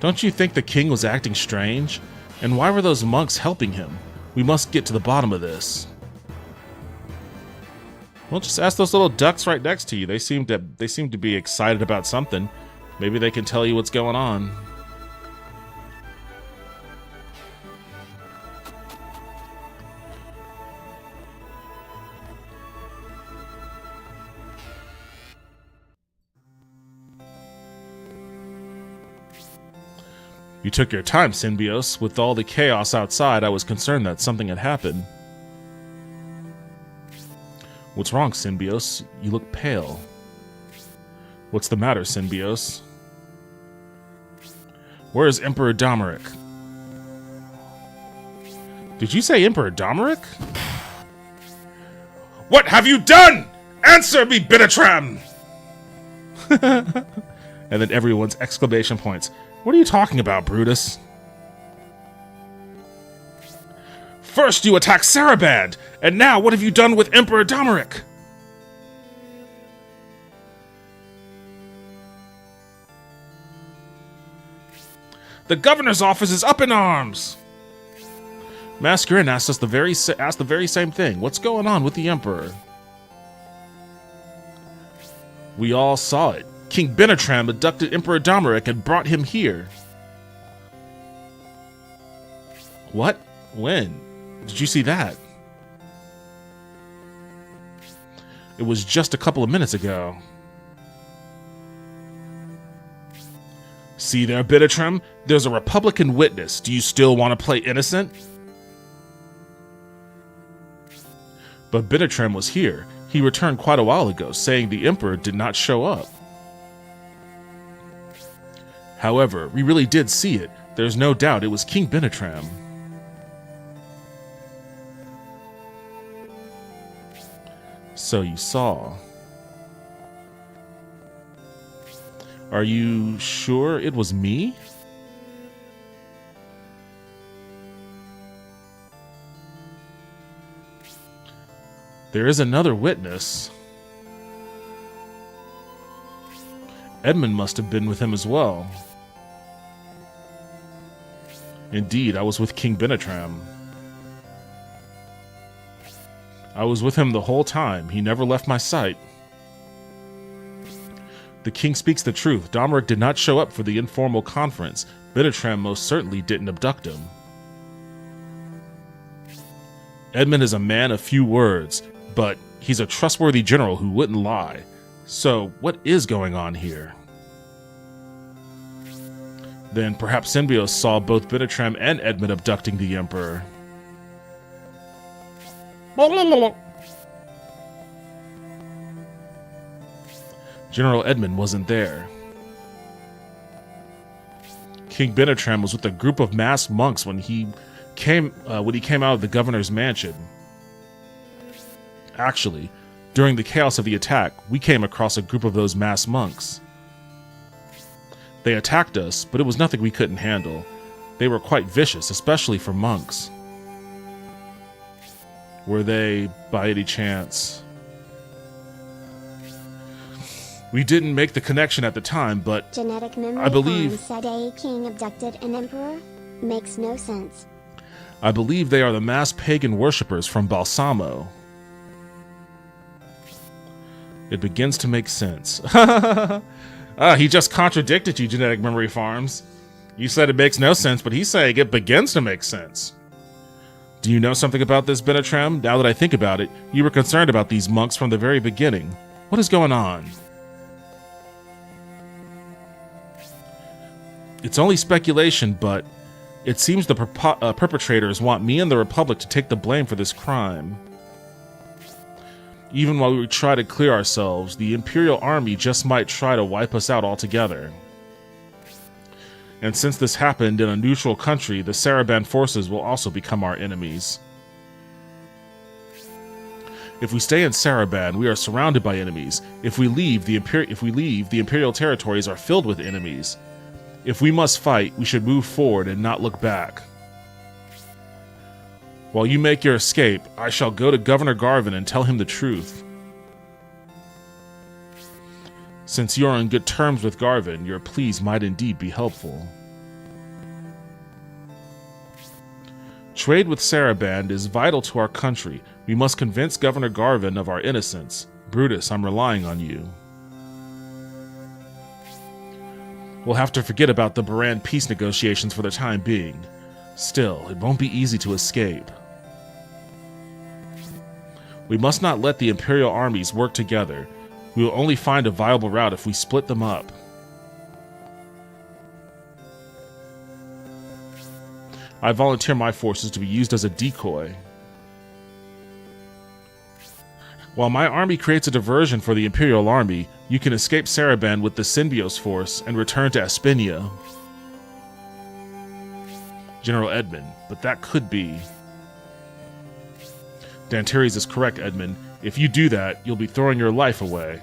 S3: Don't you think the king was acting strange? And why were those monks helping him? We must get to the bottom of this. Well, just ask those little ducks right next to you. They seem to be excited about something. Maybe they can tell you what's going on. You took your time, Synbios. With all the chaos outside, I was concerned that something had happened. What's wrong, Synbios? You look pale. What's the matter, Synbios? Where is Emperor Domeric? Did you say Emperor Domeric? What have you done? Answer me, Bittertram! And then everyone's exclamation points. What are you talking about, Brutus? First you attack Saraband, and now what have you done with Emperor Domeric? The governor's office is up in arms! Mascarin asked the very same thing. What's going on with the Emperor? We all saw it. King Bittertram abducted Emperor Domeric and brought him here. What? When? Did you see that? It was just a couple of minutes ago. See there, Bittertram? There's a Republican witness. Do you still want to play innocent? But Bittertram was here. He returned quite a while ago, saying the Emperor did not show up. However, we really did see it. There's no doubt it was King Bittertram. So you saw. Are you sure it was me? There is another witness. Edmund must have been with him as well. Indeed, I was with King Bittertram. I was with him the whole time. He never left my sight. The king speaks the truth. Domeric did not show up for the informal conference. Bittertram most certainly didn't abduct him. Edmund is a man of few words, but he's a trustworthy general who wouldn't lie. So, what is going on here? Then perhaps Synbios saw both Bittertram and Edmund abducting the Emperor. General Edmund wasn't there. King Bittertram was with a group of masked monks when he came out of the governor's mansion. Actually, during the chaos of the attack, we came across a group of those masked monks. They attacked us, but it was nothing we couldn't handle. They were quite vicious, especially for monks. Were they, by any chance... We didn't make the connection at the time, but
S1: Genetic memory
S3: I believe
S1: said a king abducted an emperor? Makes no sense.
S3: I believe they are the masked pagan worshippers from Balsamo. It begins to make sense. He just contradicted you, Genetic Memory Farms. You said it makes no sense, but he's saying it begins to make sense. Do you know something about this, Bittertram? Now that I think about it, you were concerned about these monks from the very beginning. What is going on? It's only speculation, but it seems the perpetrators want me and the Republic to take the blame for this crime. Even while we try to clear ourselves, the Imperial Army just might try to wipe us out altogether. And since this happened in a neutral country, the Saraband forces will also become our enemies. If we stay in Saraban, we are surrounded by enemies. If we leave, the Imperial territories are filled with enemies. If we must fight, we should move forward and not look back. While you make your escape, I shall go to Governor Garvin and tell him the truth. Since you are on good terms with Garvin, your pleas might indeed be helpful. Trade with Saraban is vital to our country. We must convince Governor Garvin of our innocence. Brutus, I'm relying on you. We'll have to forget about the Baran peace negotiations for the time being. Still, it won't be easy to escape. We must not let the Imperial armies work together. We will only find a viable route if we split them up. I volunteer my forces to be used as a decoy. While my army creates a diversion for the Imperial army, you can escape Saraban with the Synbios force and return to Aspinia. General Edmund, but that could be... Dantares is correct, Edmund. If you do that, you'll be throwing your life away.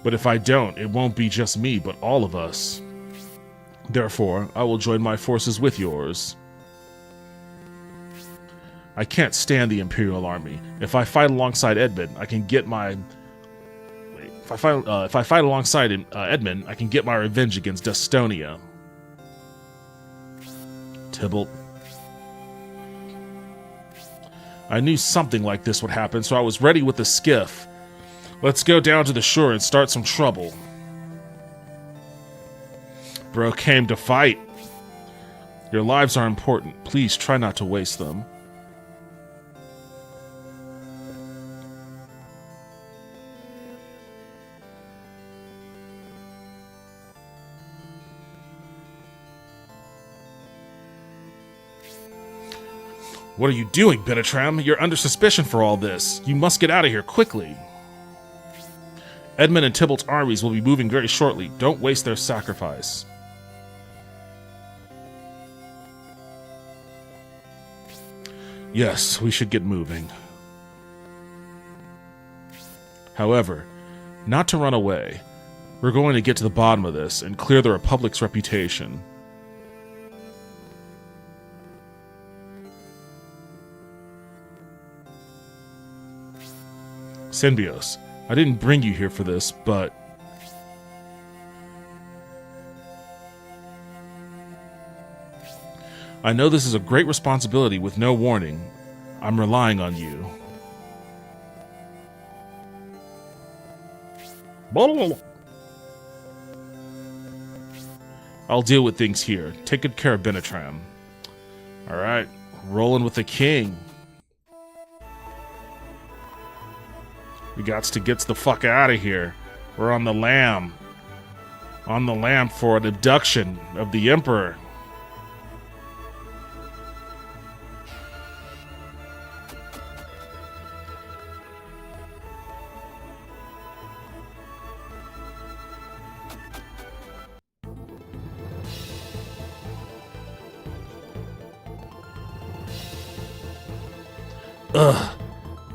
S3: But if I don't, it won't be just me, but all of us. Therefore, I will join my forces with yours. I can't stand the Imperial army. If I fight alongside Edmund, I can get my... If I fight alongside Edmund, I can get my revenge against Destonia. Tybalt. I knew something like this would happen, so I was ready with the skiff. Let's go down to the shore and start some trouble. Bro came to fight. Your lives are important. Please try not to waste them. What are you doing, Benetram? You're under suspicion for all this. You must get out of here quickly. Edmund and Tybalt's armies will be moving very shortly. Don't waste their sacrifice. Yes, we should get moving. However, not to run away. We're going to get to the bottom of this and clear the Republic's reputation. Synbios, I didn't bring you here for this, but... I know this is a great responsibility with no warning. I'm relying on you. I'll deal with things here. Take good care of Benetram. Alright, rolling with the king. We gots to get the fuck out of here. We're on the lam. On the lam for an abduction of the Emperor. Ugh.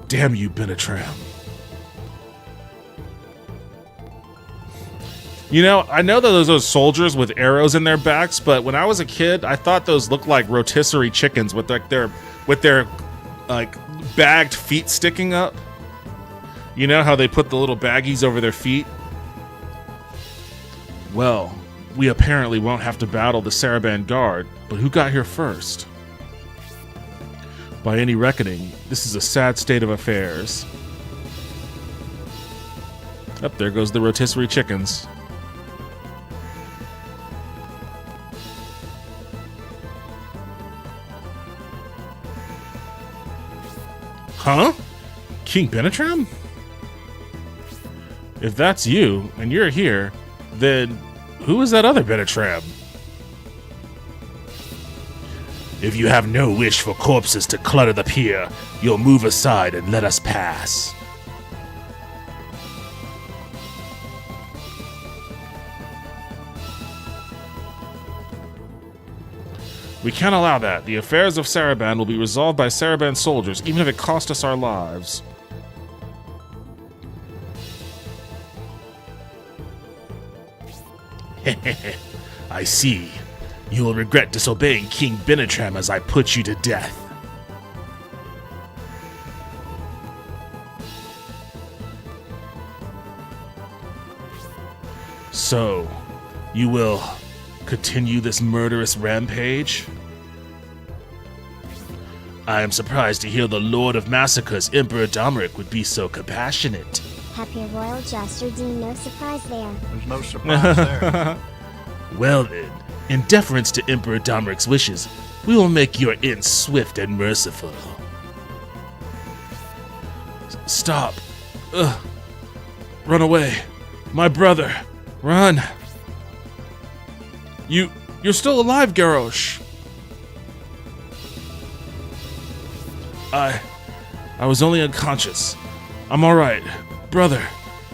S3: Damn you, Benetram. You know, I know that those are soldiers with arrows in their backs, but when I was a kid, I thought those looked like rotisserie chickens with their bagged feet sticking up. You know how they put the little baggies over their feet? Well, we apparently won't have to battle the Saraban Guard, but who got here first? By any reckoning, this is a sad state of affairs. Up there goes the rotisserie chickens. Huh? King Benetram? If that's you, and you're here, then who is that other Benetram? If you have no wish for corpses to clutter the pier, you'll move aside and let us pass. We can't allow that. The affairs of Saraban will be resolved by Saraban soldiers, even if it costs us our lives. I see. You will regret disobeying King Benetram as I put you to death. So, you will continue this murderous rampage? I am surprised to hear the Lord of Massacres, Emperor Domeric, would be so compassionate.
S1: Happy Royal Jester Dean, no surprise there.
S2: There's no surprise there.
S3: Well then, in deference to Emperor Domeric's wishes, we will make your end swift and merciful. Stop. Ugh. Run away. My brother. Run. You're still alive, Garrosh. I was only unconscious. I'm alright. Brother,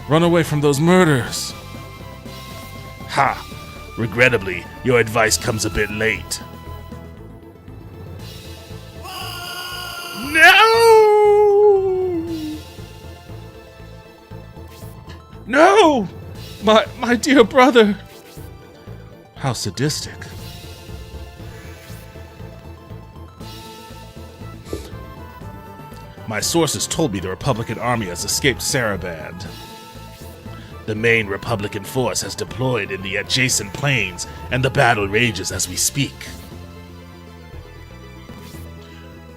S3: run away from those murders. Ha! Regrettably, your advice comes a bit late. No! No! My dear brother! How sadistic. My sources told me the Republican army has escaped Saraband. The main Republican force has deployed in the adjacent plains, and the battle rages as we speak.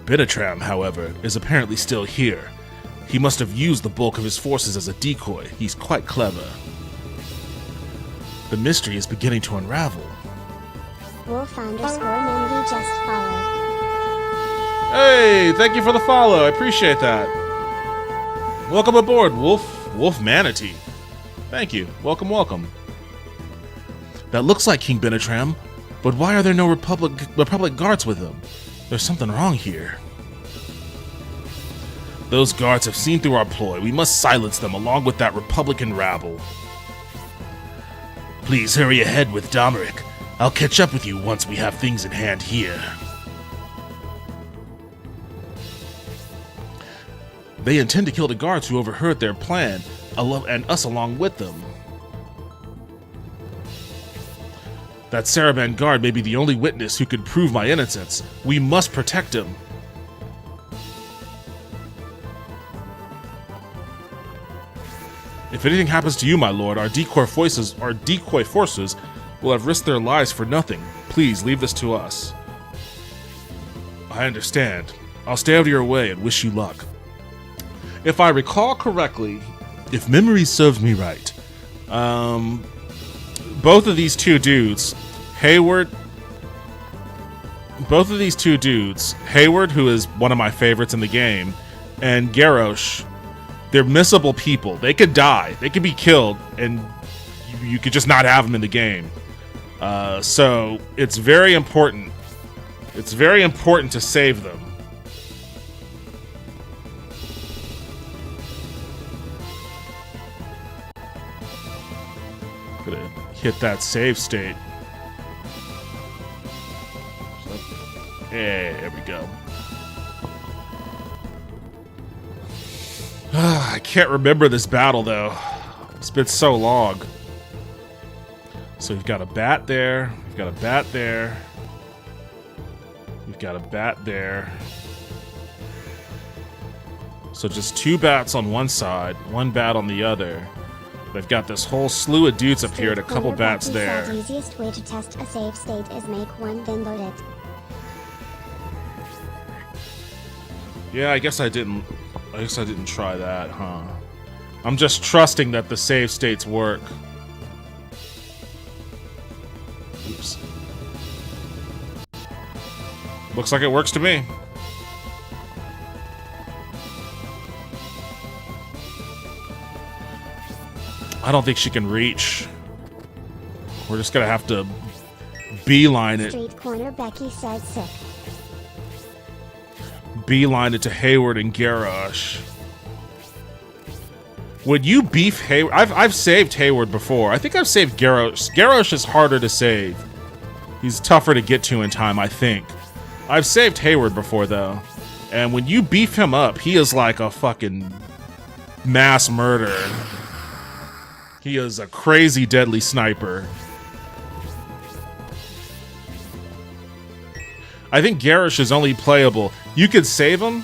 S3: Benetram, however, is apparently still here. He must have used the bulk of his forces as a decoy. He's quite clever. The mystery is beginning to unravel.
S1: Wolf_Mandy just followed.
S3: Hey, thank you for the follow. I appreciate that. Welcome aboard, Wolf Manatee. Thank you. Welcome, welcome. That looks like King Benetram, but why are there no Republic guards with him? There's something wrong here. Those guards have seen through our ploy. We must silence them along with that Republican rabble. Please hurry ahead with Domeric. I'll catch up with you once we have things in hand here. They intend to kill the guards who overheard their plan, and us along with them. That Saraband guard may be the only witness who could prove my innocence. We must protect him. If anything happens to you, my lord, our decoy forces will have risked their lives for nothing. Please leave this to us. I understand. I'll stay out of your way and wish you luck. If I recall correctly, if memory serves me right, both of these two dudes, Hayward, who is one of my favorites in the game, and Garrosh, they're missable people. They could die. They could be killed, and you could just not have them in the game. So it's very important. It's very important to save them. Gonna hit that save state. There we go. I can't remember this battle though. It's been so long. So we've got a bat there. We've got a bat there. We've got a bat there. So just two bats on one side, one bat on the other. They've got this whole slew of dudes up here and a couple bats there.
S1: The easiest way to test a save state is make one, then load it.
S3: Yeah, I guess I didn't try that, huh? I'm just trusting that the save states work. Oops. Looks like it works to me. I don't think she can reach. We're just gonna have to beeline it.
S1: Street corner Becky said sick.
S3: Beeline it to Hayward and Garrosh. Would you beef Hayward? I've saved Hayward before. I think I've saved Garrosh. Garrosh is harder to save. He's tougher to get to in time, I think. I've saved Hayward before, though. And when you beef him up, he is like a fucking mass murderer. He is a crazy deadly sniper. I think Garish is only playable. You could save him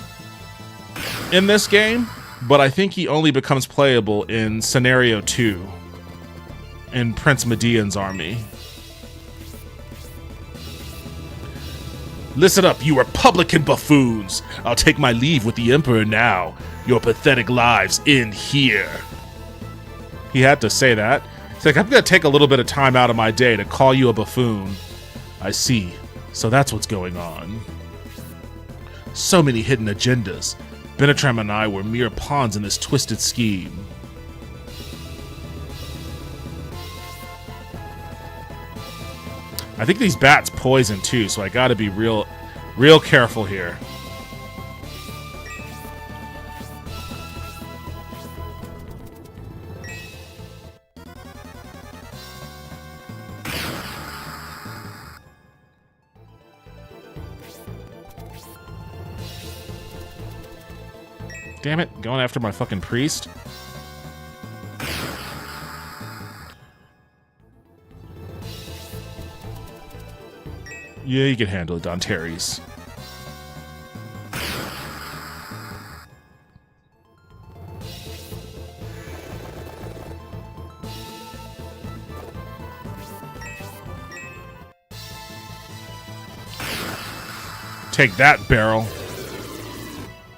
S3: in this game, but I think he only becomes playable in Scenario 2 in Prince Median's army. Listen up, you Republican buffoons! I'll take my leave with the Emperor now. Your pathetic lives end here. He had to say that. It's like, I'm gonna take a little bit of time out of my day to call you a buffoon. I see. So that's what's going on. So many hidden agendas. Benetram and I were mere pawns in this twisted scheme. I think these bats poison too, so I gotta be real careful here. Damn it, going after my fucking priest. Yeah, you can handle it, Don Terry's. Take that, barrel.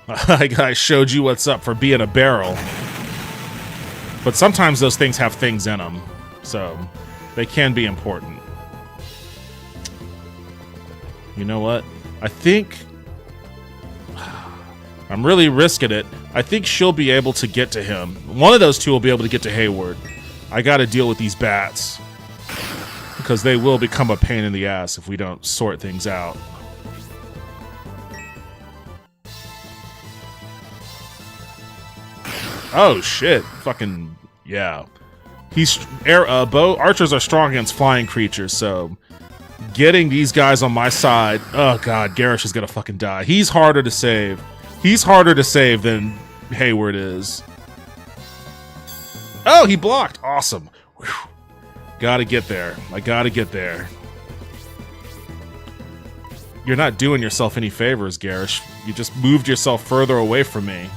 S3: I showed you what's up for being a barrel. But sometimes those things have things in them, so they can be important. You know what? I think I'm really risking it. I think she'll be able to get to him. One of those two will be able to get to Hayward. I gotta deal with these bats, because they will become a pain in the ass if we don't sort things out. Oh shit! Fucking yeah. Archers are strong against flying creatures, so getting these guys on my side. Oh god, Garish is gonna fucking die. He's harder to save. He's harder to save than Hayward is. Oh, he blocked. Awesome. Whew. Gotta get there. I gotta get there. You're not doing yourself any favors, Garish. You just moved yourself further away from me.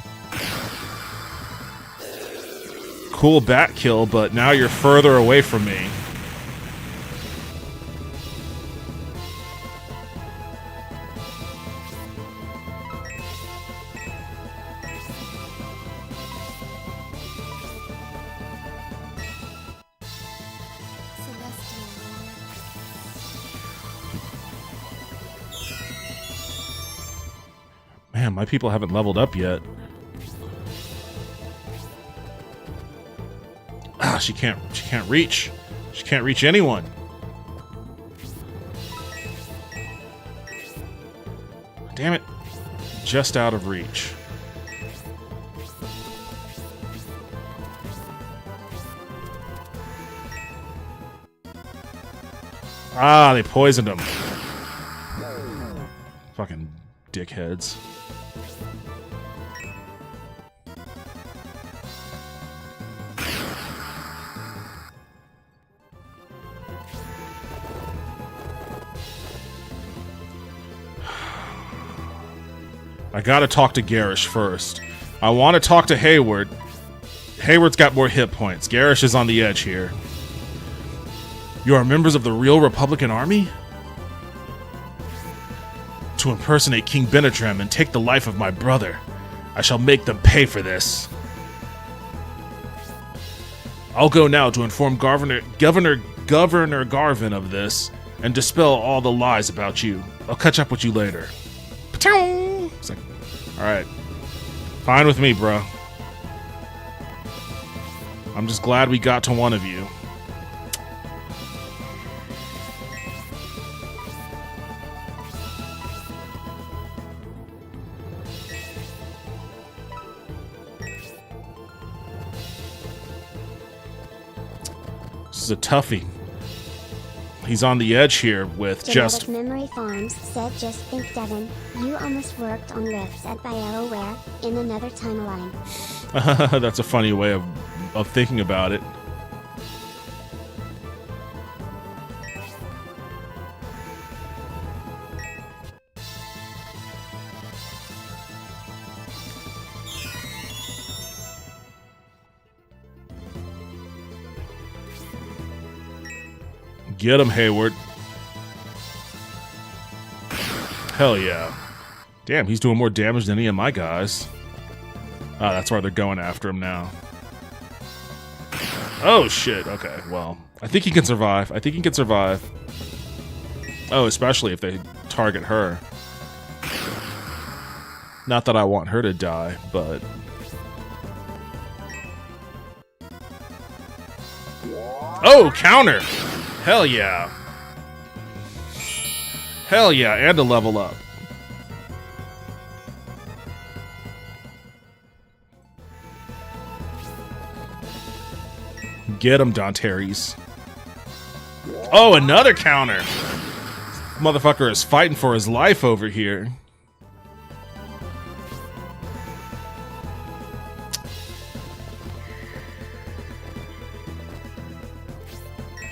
S3: Cool bat kill, but now you're further away from me. Man, my people haven't leveled up yet. Ah, she can't reach. She can't reach anyone. Damn it. Just out of reach. Ah, they poisoned him. Fucking dickheads. I gotta talk to Garish first. I want to talk to Hayward. Hayward's got more hit points. Garish is on the edge here. You are members of the real Republican Army? To impersonate King Benetram and take the life of my brother. I shall make them pay for this. I'll go now to inform Governor Garvin of this and dispel all the lies about you. I'll catch up with you later. It's like, alright. Fine with me, bro. I'm just glad we got to one of you. This is a toughie. He's on the edge here with
S1: Genetic Memory Farms said, just think, Devin, you almost worked on riffs at BioWare in another timeline.
S3: That's a funny way of thinking about it. Get him, Hayward. Hell yeah. Damn, he's doing more damage than any of my guys. Oh, that's why they're going after him now. Oh, shit. Okay, well, I think he can survive. I think he can survive. Oh, especially if they target her. Not that I want her to die, but... Oh, counter! Hell yeah. Hell yeah, and a level up. Get him, Dontaries. Oh, another counter! Motherfucker is fighting for his life over here.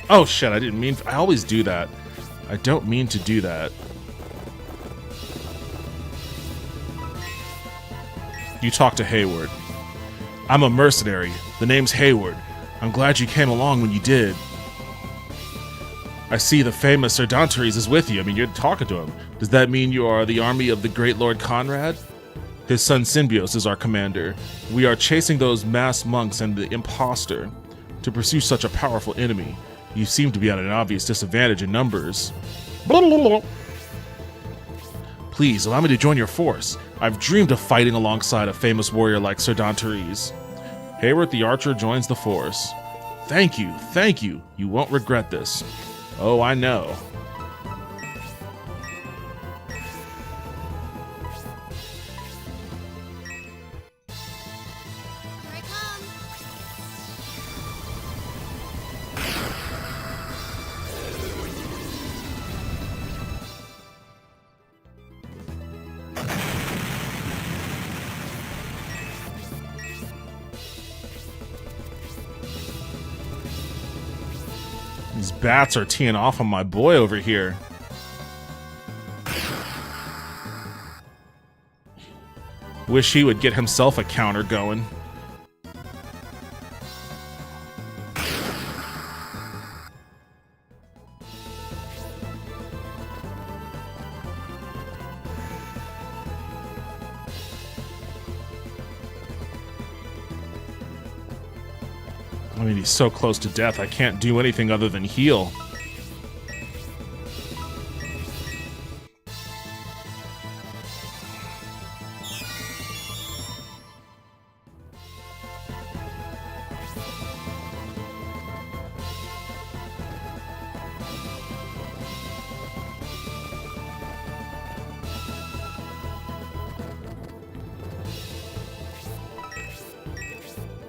S3: Oh shit, I didn't mean... I always do that. I don't mean to do that. You talk to Hayward. I'm a mercenary. The name's Hayward. I'm glad you came along when you did. I see the famous Sir Dontaries is with you. I mean, you're talking to him. Does that mean you are the army of the great Lord Conrad? His son Symbios is our commander. We are chasing those masked monks and the imposter. To pursue such a powerful enemy, you seem to be at an obvious disadvantage in numbers. Please, allow me to join your force. I've dreamed of fighting alongside a famous warrior like Sir Dontaries. Hayward the Archer joins the force. Thank you, thank you. You won't regret this. Oh, I know. These bats are teeing off on my boy over here. Wish he would get himself a counter going. I mean, he's so close to death, I can't do anything other than heal.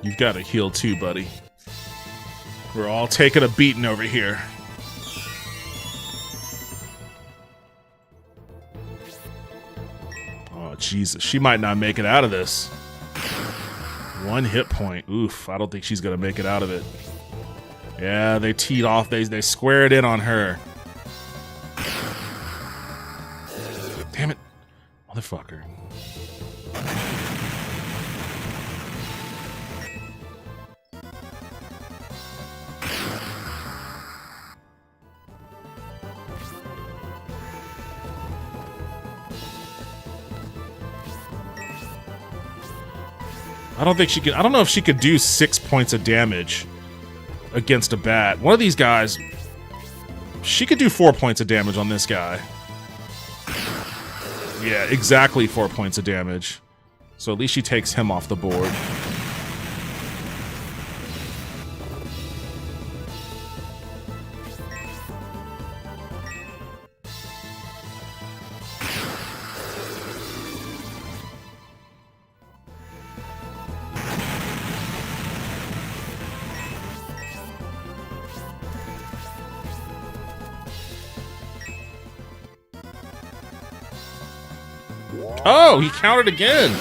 S3: You've got to heal too, buddy. We're all taking a beating over here. Oh, Jesus. She might not make it out of this. 1 hit point. Oof. I don't think she's going to make it out of it. Yeah, they teed off. They squared in on her. Damn it. Motherfucker. I don't think she can. I don't know if she could do 6 points of damage against a bat. One of these guys, she could do 4 points of damage on this guy. Yeah, exactly 4 points of damage. So at least she takes him off the board. Oh, he countered again.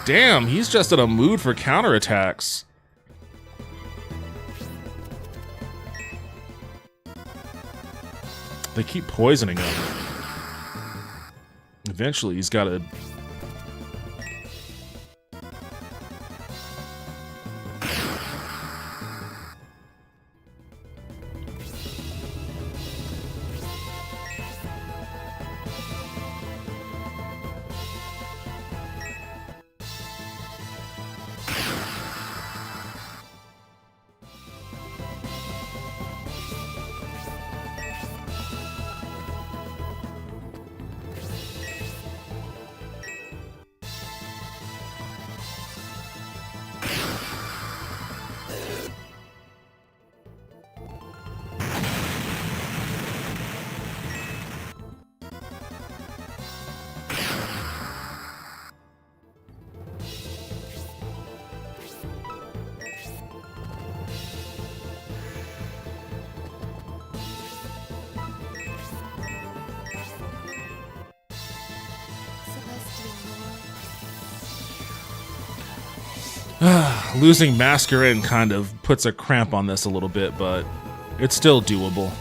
S3: Damn, he's just in a mood for counterattacks. They keep poisoning him. Eventually, he's got to... Losing Masquerin kind of puts a cramp on this a little bit, but it's still doable.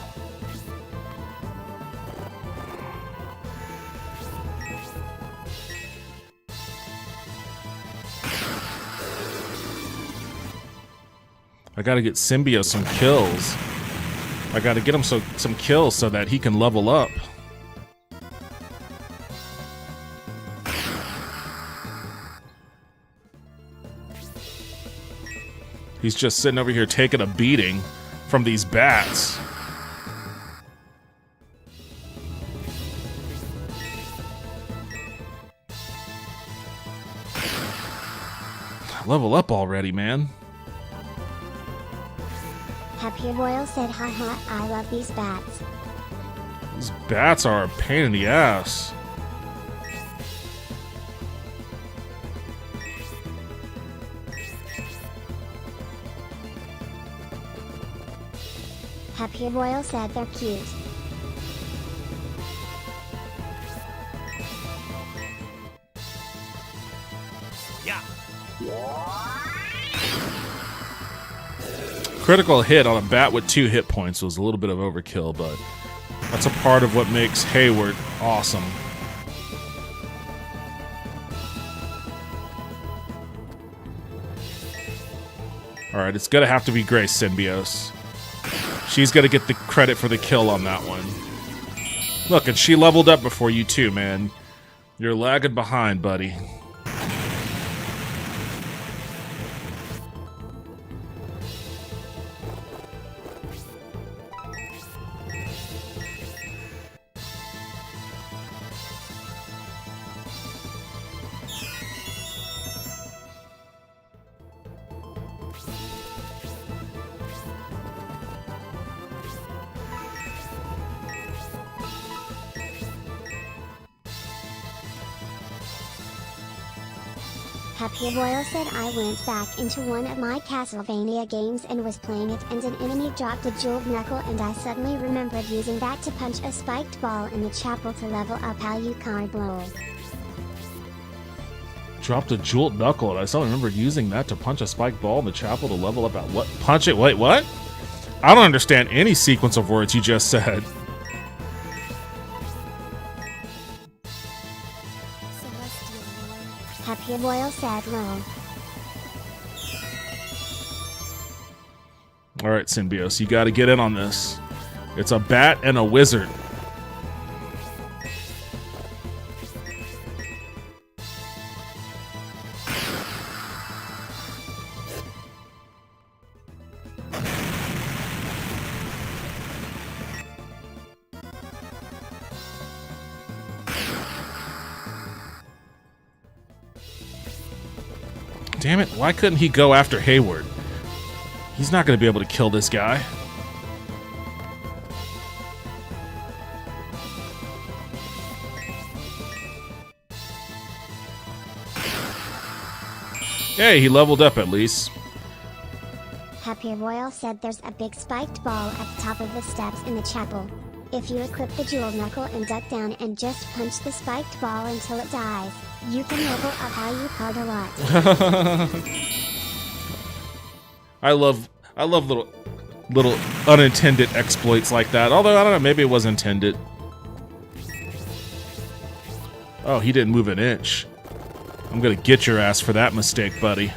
S3: I gotta get Symbio some kills. I gotta get him some kills so that he can level up. He's just sitting over here taking a beating from these bats. Level up already, man.
S1: Happy Royal said, haha, I love these bats.
S3: These bats are a pain in the ass.
S1: Happy Royal said they're cute.
S4: Yeah.
S3: Critical hit on a bat with 2 hit points was a little bit of overkill, but that's a part of what makes Hayward awesome. Alright, it's gonna have to be Grace Symbios. She's gonna get the credit for the kill on that one. Look, and she leveled up before you too, man. You're lagging behind, buddy.
S1: Happy Royal said I went back into one of my Castlevania games and was playing it and an enemy dropped a jeweled knuckle and I suddenly remembered using that to punch a spiked ball in the chapel to level up Alucard lol.
S3: Dropped a jeweled knuckle and I suddenly remembered using that to punch a spiked ball in the chapel to level up at what? Punch it? Wait, what? I don't understand any sequence of words you just said.
S1: Happy Royal said lol.
S3: Alright, Symbios, you gotta get in on this. It's a bat and a wizard. Damn it, why couldn't he go after Hayward? He's not going to be able to kill this guy. Hey, he leveled up at least.
S1: Happy Royal said there's a big spiked ball at the top of the steps in the chapel. If you equip the jeweled knuckle and duck down and just punch the spiked ball until it dies, you can level up Alucard a lot.
S3: I love little unintended exploits like that. Although I don't know, maybe it was intended. Oh, he didn't move an inch. I'm gonna get your ass for that mistake, buddy.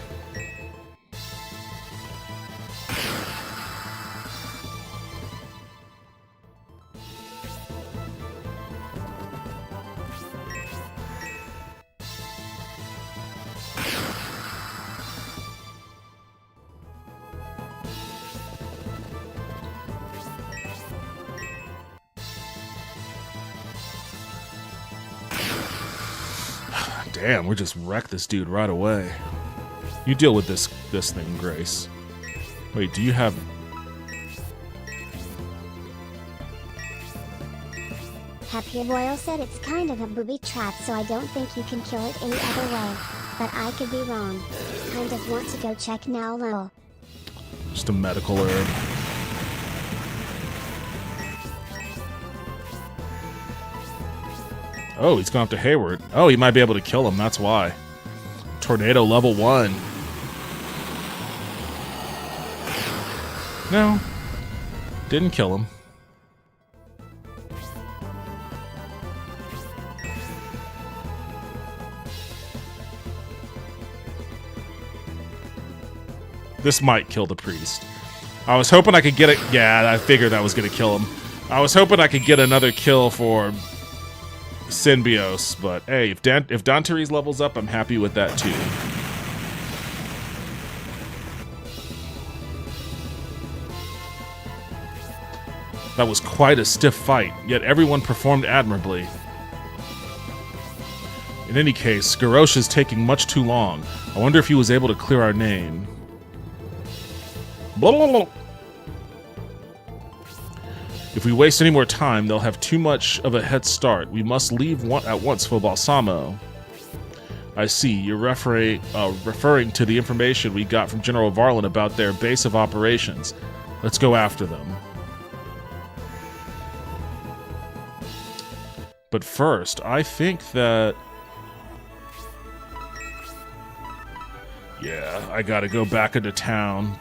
S3: Damn, we just wrecked this dude right away. You deal with this thing, Grace. Wait, do you have...
S1: Happy Royal said it's kind of a booby trap, so I don't think you can kill it any other way. But I could be wrong. Kind of want to go check now lol.
S3: Just a medical herb. Oh, he's gone up to Hayward. Oh, he might be able to kill him, that's why. Tornado level 1. No. Didn't kill him. This might kill the priest. I was hoping I could get it. Yeah, I figured that was going to kill him. I was hoping I could get another kill for Synbios, but hey, if Dantares levels up, I'm happy with that too. That was quite a stiff fight, yet everyone performed admirably. In any case, Garrosh is taking much too long. I wonder if he was able to clear our name. Blah, blah, blah. If we waste any more time, they'll have too much of a head start. We must leave at once for Balsamo. I see. You're referring to the information we got from General Varlin about their base of operations. Let's go after them. But first, I think that... yeah, I gotta go back into town.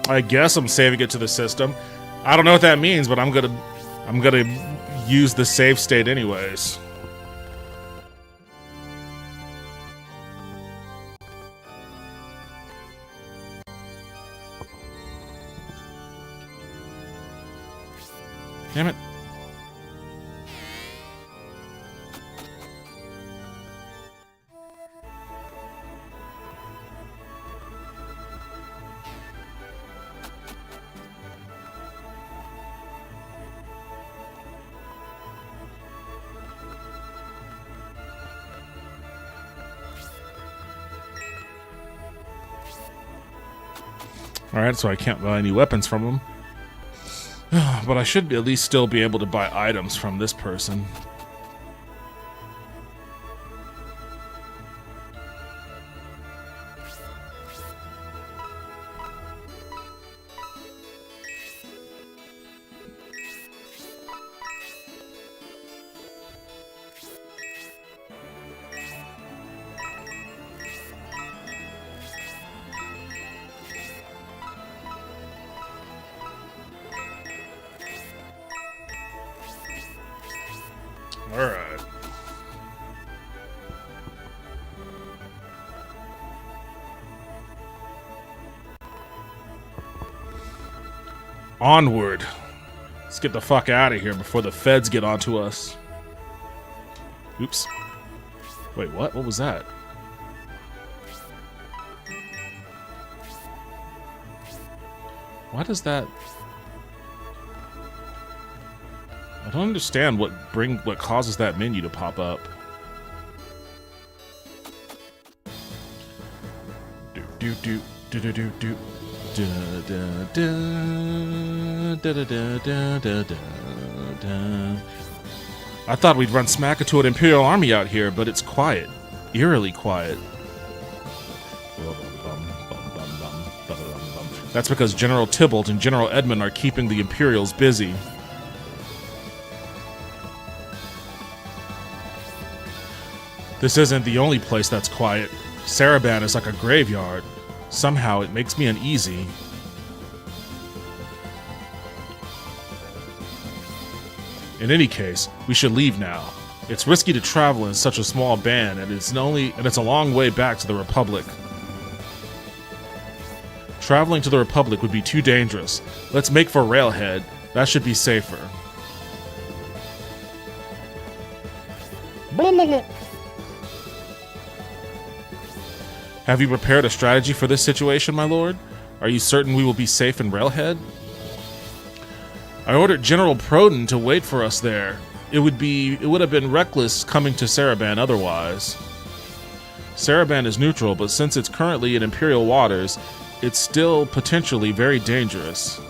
S3: I guess I'm saving it to the system. I don't know what that means, but I'm gonna use the save state anyways. Damn it. Alright, so I can't buy any weapons from him. But I should at least still be able to buy items from this person. Alright. Onward. Let's get the fuck out of here before the feds get onto us. Oops. Wait, what? What was that? Why does that... I don't understand what causes that menu to pop up. I thought we'd run smack into an Imperial army out here, but it's quiet. Eerily quiet. That's because General Tybalt and General Edmund are keeping the Imperials busy. This isn't the only place that's quiet. Saraban is like a graveyard. Somehow it makes me uneasy. In any case, we should leave now. It's risky to travel in such a small band, and it's a long way back to the Republic. Traveling to the Republic would be too dangerous. Let's make for Railhead. That should be safer. Have you prepared a strategy for this situation, my lord? Are you certain we will be safe in Railhead? I ordered General Proden to wait for us there. It would have been reckless coming to Saraban otherwise. Saraban is neutral, but since it's currently in Imperial waters, it's still potentially very dangerous.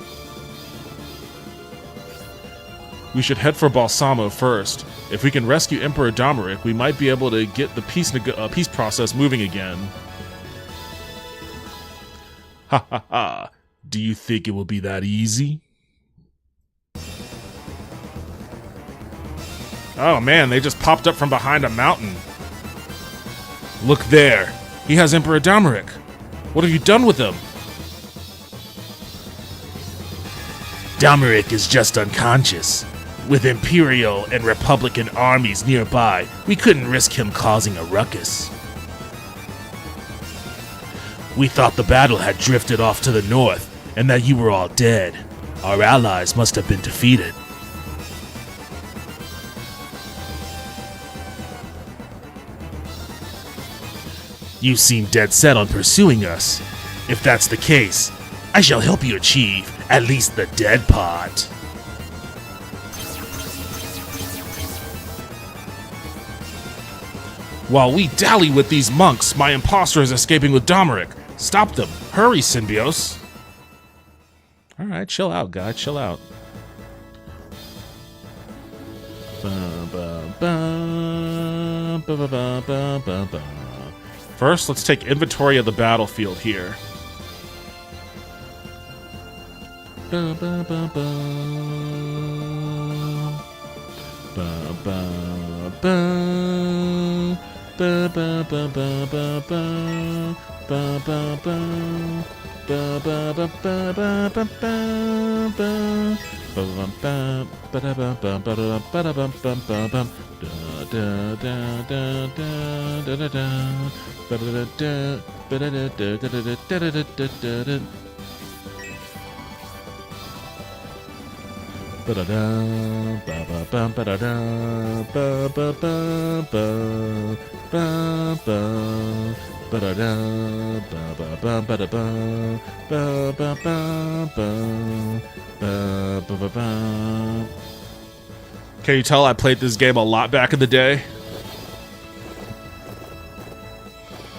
S3: We should head for Balsamo first. If we can rescue Emperor Domeric, we might be able to get the peace process moving again. Ha ha ha. Do you think it will be that easy? Oh man, they just popped up from behind a mountain. Look there. He has Emperor Domeric. What have you done with him? Domeric is just unconscious. With Imperial and Republican armies nearby, we couldn't risk him causing a ruckus. We thought the battle had drifted off to the north, and that you were all dead. Our allies must have been defeated. You seem dead set on pursuing us. If that's the case, I shall help you achieve at least the dead part. While we dally with these monks, my imposter is escaping with Domeric. Stop them. Hurry, Symbios. Alright, chill out, guy. Chill out. First, let's take inventory of the battlefield here. Can you tell I played this game a lot back in the day?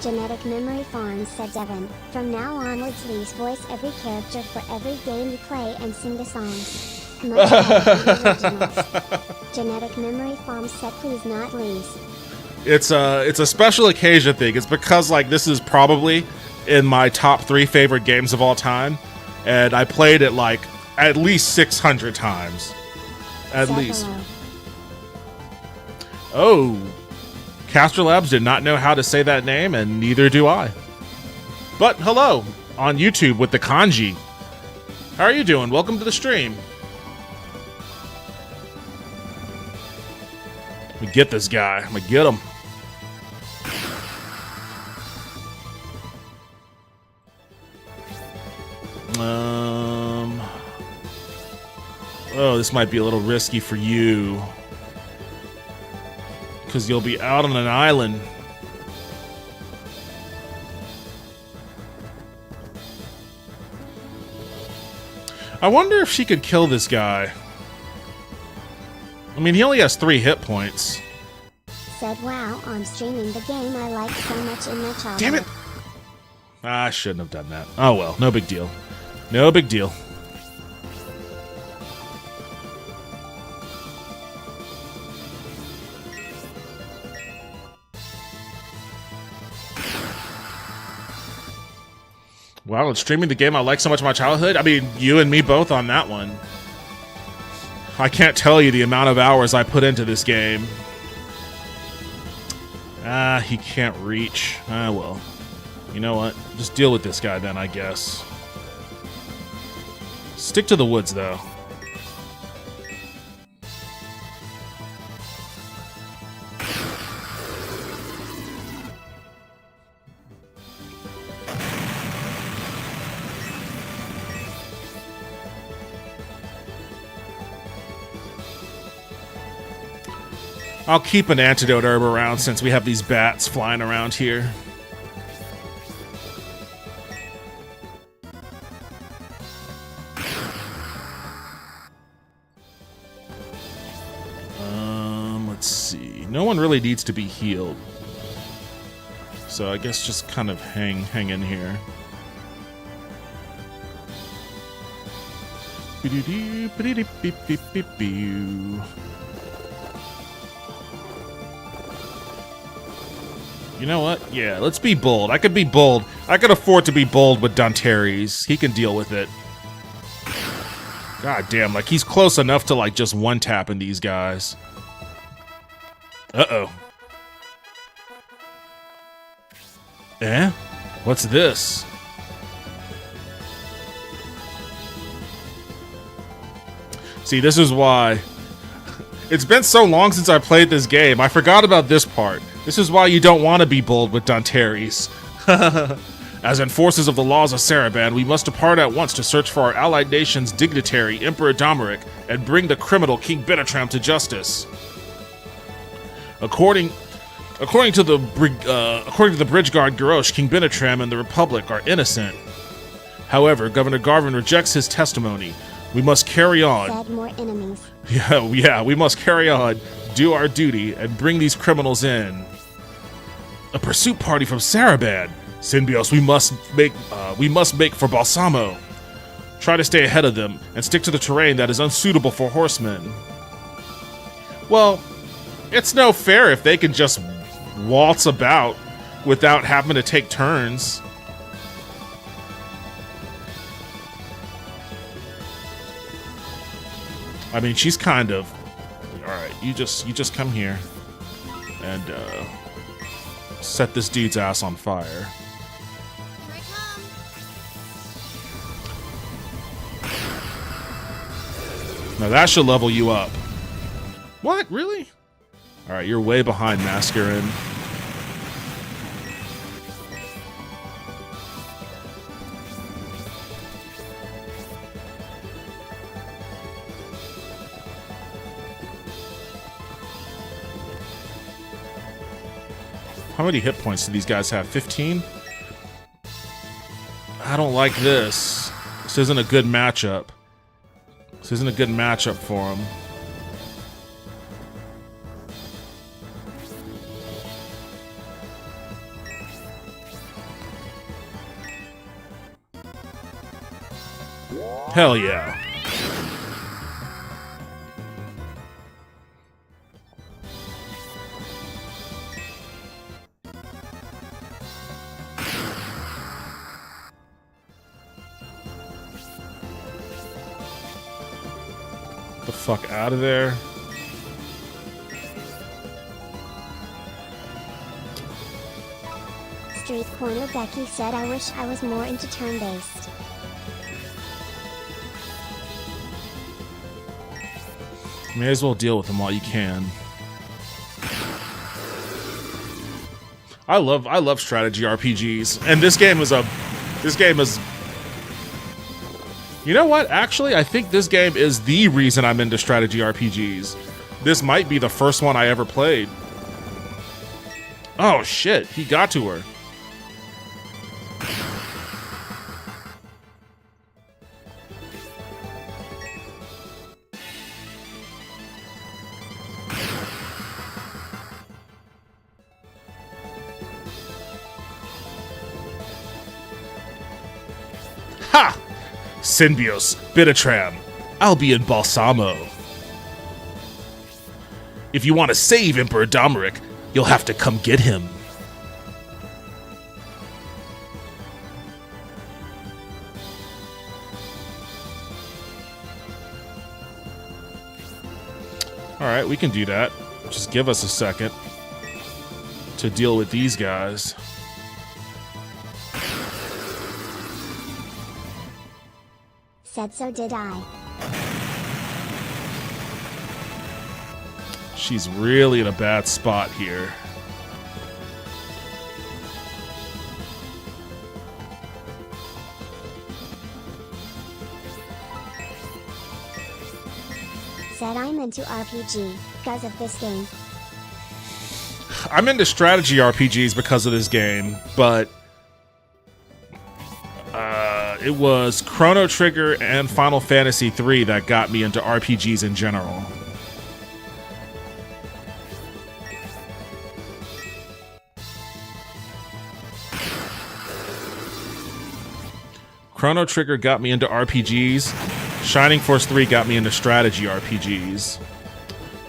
S1: Genetic Memory Farms, said Devin. From now onwards, Lee's voice every character for every game you play and sing the songs. Much better than the originals. Genetic Memory Farms said please not Lee's.
S3: It's a special occasion thing. It's because like this is probably in my top 3 favorite games of all time, and I played it like at least 600 times. At least.
S1: Hello.
S3: Oh, Castor Labs did not know how to say that name, and neither do I. But hello, on YouTube with the kanji. How are you doing? Welcome to the stream. Let me get this guy. I'm gonna get him. Oh, this might be a little risky for you. Because you'll be out on an island. I wonder if she could kill this guy. I mean, he only has 3 hit points.
S1: Said wow, I'm streaming the game I liked so much in my childhood.
S3: Damn it! I shouldn't have done that. Oh well, no big deal. No big deal. Wow, it's streaming the game I like so much in my childhood? I mean, you and me both on that one. I can't tell you the amount of hours I put into this game. Ah, he can't reach. Ah, well. You know what? Just deal with this guy then, I guess. Stick to the woods, though. I'll keep an antidote herb around since we have these bats flying around here. Let's see. No one really needs to be healed. So I guess just kind of hang in here. You know what? Yeah, let's be bold. I could be bold. I could afford to be bold with Dantares. He can deal with it. God damn, like he's close enough to like just one tapping these guys. Uh-oh. Eh? What's this? See, this is why it's been so long since I played this game. I forgot about this part. This is why you don't want to be bold with Dantares. As enforcers of the laws of Saraban, we must depart at once to search for our allied nation's dignitary, Emperor Domeric, and bring the criminal King Benetram to justice. According to the bridge guard Garrosh, King Benetram and the Republic are innocent. However, Governor Garvin rejects his testimony. We must carry on.
S1: Said more enemies.
S3: Yeah, we must carry on, do our duty, and bring these criminals in. A pursuit party from Saraban. Synbios, we must make for Balsamo. Try to stay ahead of them and stick to the terrain that is unsuitable for horsemen. Well, it's no fair if they can just waltz about without having to take turns. I mean, she's kind of... Alright, you just come here and set this dude's ass on fire. Now that should level you up. What? Really? Alright, you're way behind, Mascarin. How many hit points do these guys have? 15? I don't like this. This isn't a good matchup. This isn't a good matchup for him. Hell yeah. The fuck out of there.
S1: Street Corner Becky said, I wish I was more into turn-based.
S3: May as well deal with them while you can. I love strategy RPGs, and this game is you know what? Actually, I think this game is the reason I'm into strategy RPGs. This might be the first one I ever played. Oh shit, he got to her. Ha! Synbios, Benetram, I'll be in Balsamo. If you want to save Emperor Domeric, you'll have to come get him. Alright, we can do that. Just give us a second to deal with these guys.
S1: Said so did I.
S3: She's really in a bad spot here.
S1: Said I'm into RPG because of this game.
S3: I'm into strategy RPGs because of this game, but it was Chrono Trigger and Final Fantasy III that got me into RPGs in general. Chrono Trigger got me into RPGs. Shining Force 3 got me into strategy RPGs.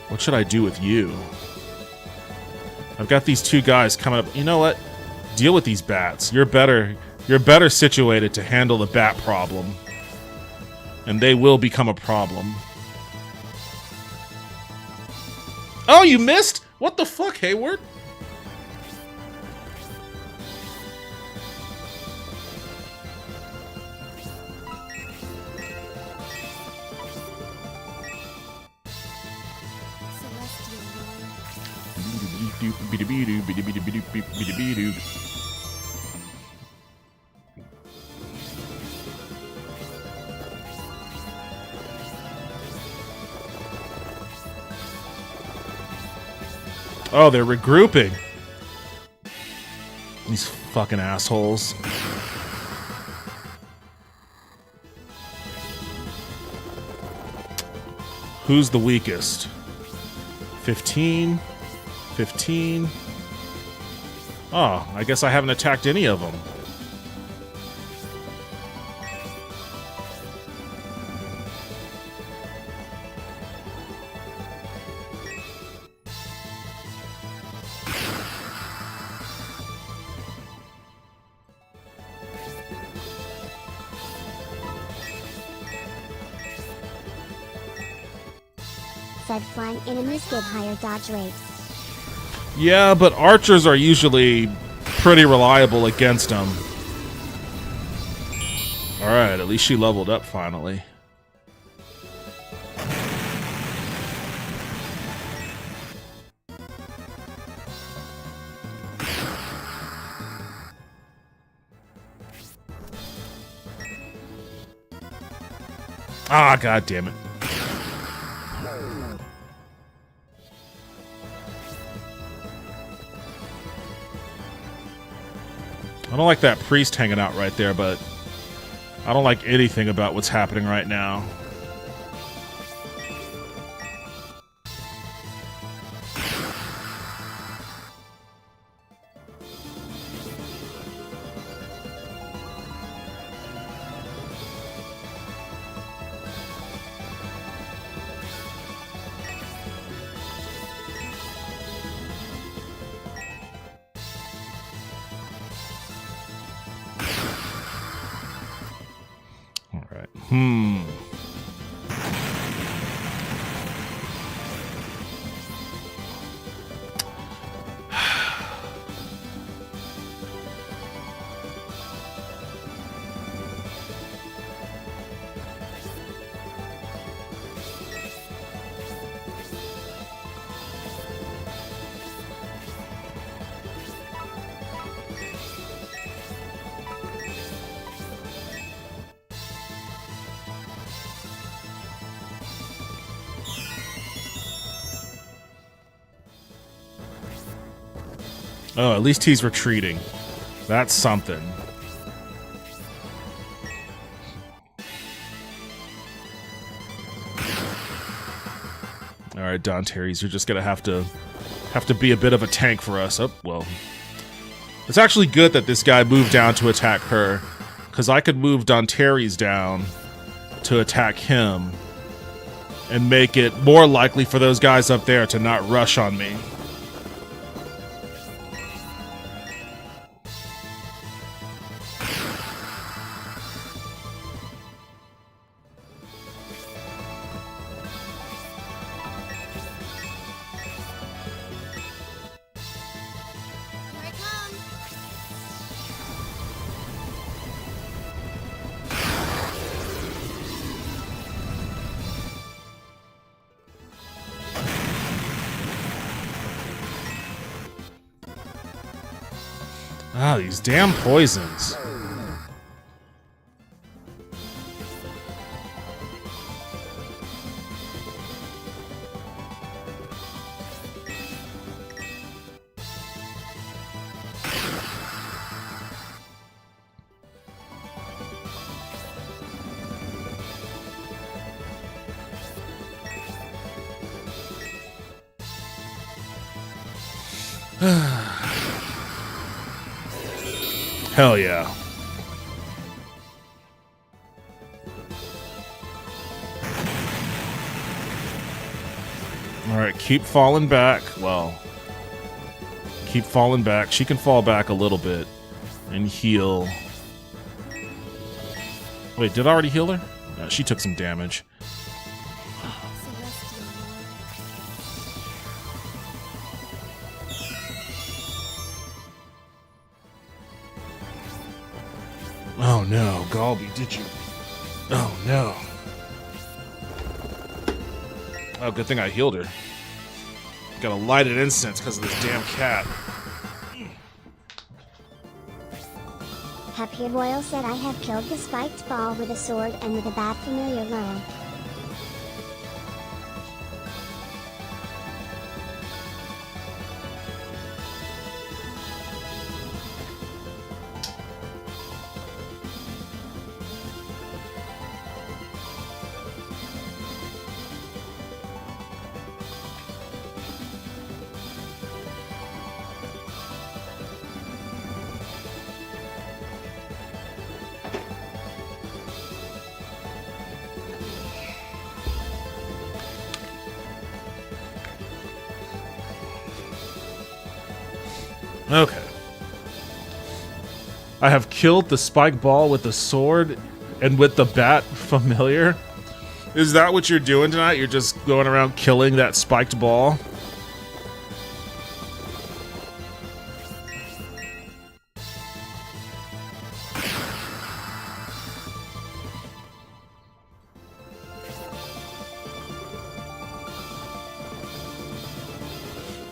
S3: What should I do with you? I've got these two guys coming up. You know what? Deal with these bats. You're better situated to handle the bat problem. And they will become a problem. Oh, you missed? What the fuck, Hayward? Oh, they're regrouping. These fucking assholes. Who's the weakest? 15. 15. Oh, I guess I haven't attacked any of them.
S1: Said flying enemies give higher dodge rates.
S3: Yeah, but archers are usually pretty reliable against them. Alright, at least she leveled up finally. Ah, god damn it. I don't like that priest hanging out right there, but I don't like anything about what's happening right now. Oh, at least he's retreating. That's something. All right, Don Terry's, you're just gonna have to be a bit of a tank for us. Oh, well. It's actually good that this guy moved down to attack her, because I could move Don Terry's down to attack him and make it more likely for those guys up there to not rush on me. Ah, these damn poisons. Hell yeah. keep falling back. Well, keep falling back. She can fall back a little bit and heal. Wait, did I already heal her? No, she took some damage. Oh no, Galby, did you? Oh no. Oh, good thing I healed her. Gotta light an incense because of this damn cat.
S1: Happy Royal said I have killed the spiked ball with a sword and with a bad familiar lure.
S3: Okay. I have killed the spike ball with the sword and with the bat familiar. Is that what you're doing tonight? You're just going around killing that spiked ball?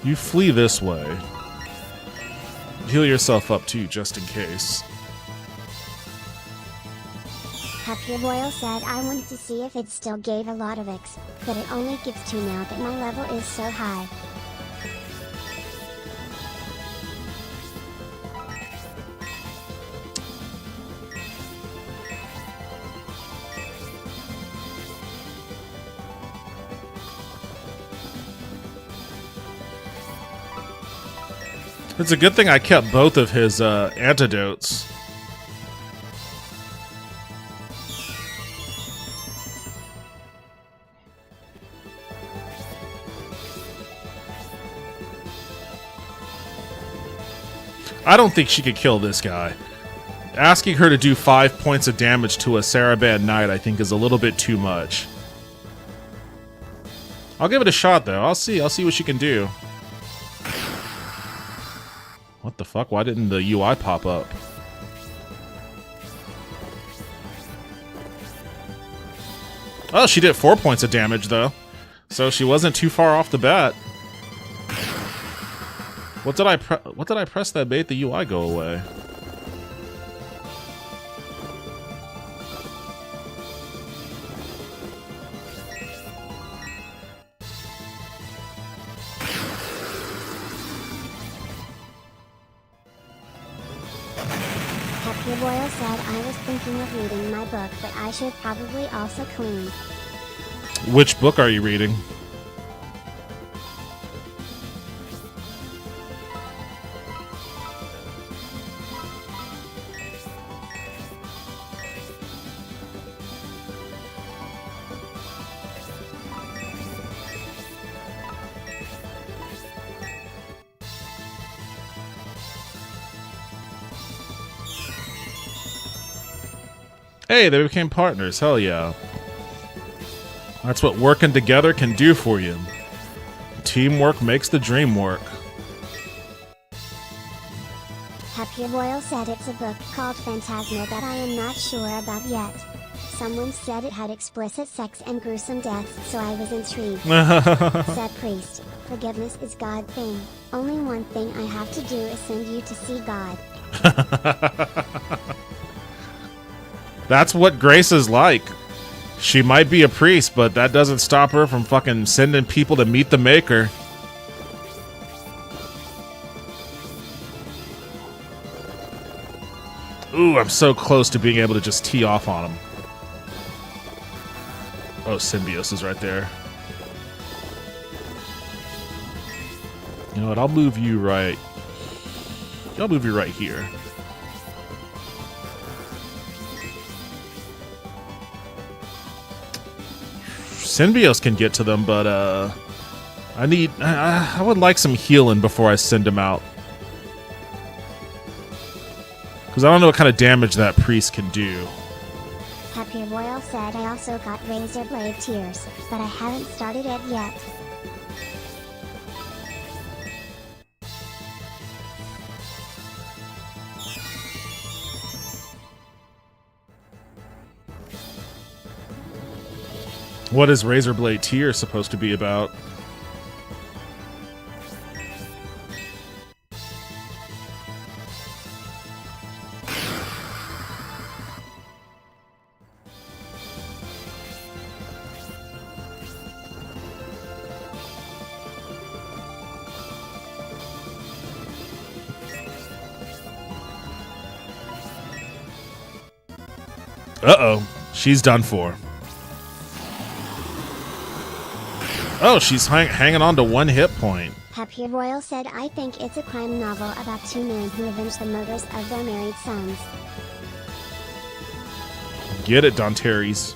S3: You flee this way. Heal yourself up too, just in case.
S1: Happy Royal said I wanted to see if it still gave a lot of X, but it only gives 2 now that my level is so high.
S3: It's a good thing I kept both of his antidotes. I don't think she could kill this guy. Asking her to do 5 points of damage to a Saraban Knight, I think, is a little bit too much. I'll give it a shot, though. I'll see what she can do. What the fuck? Why didn't the UI pop up? Oh, she did 4 points of damage, though. So she wasn't too far off the bat. What did I press that made the UI go away?
S1: Happy Royal said I was thinking of reading my book, but I should probably also clean.
S3: Which book are you reading? Hey, they became partners. Hell yeah. That's what working together can do for you. Teamwork makes the dream work.
S1: Happy Royal said it's a book called Phantasma that I am not sure about yet. Someone said it had explicit sex and gruesome deaths, so I was intrigued. Said Priest, forgiveness is God thing. Only one thing I have to do is send you to see God.
S3: That's what Grace is like. She might be a priest, but that doesn't stop her from fucking sending people to meet the Maker. Ooh, I'm so close to being able to just tee off on him. Oh, Symbios is right there. You know what? I'll move you right here. Symbios can get to them, but I would like some healing before I send him out. Because I don't know what kind of damage that priest can do.
S1: Happy Royal said I also got Razor Blade Tears, but I haven't started it yet.
S3: What is Razor Blade Tears supposed to be about? Uh-oh. She's done for. Oh, she's hanging on to 1 hit point.
S1: Happy Royal said I think it's a crime novel about 2 men who avenge the murders of their married sons.
S3: Get it, Dontaries.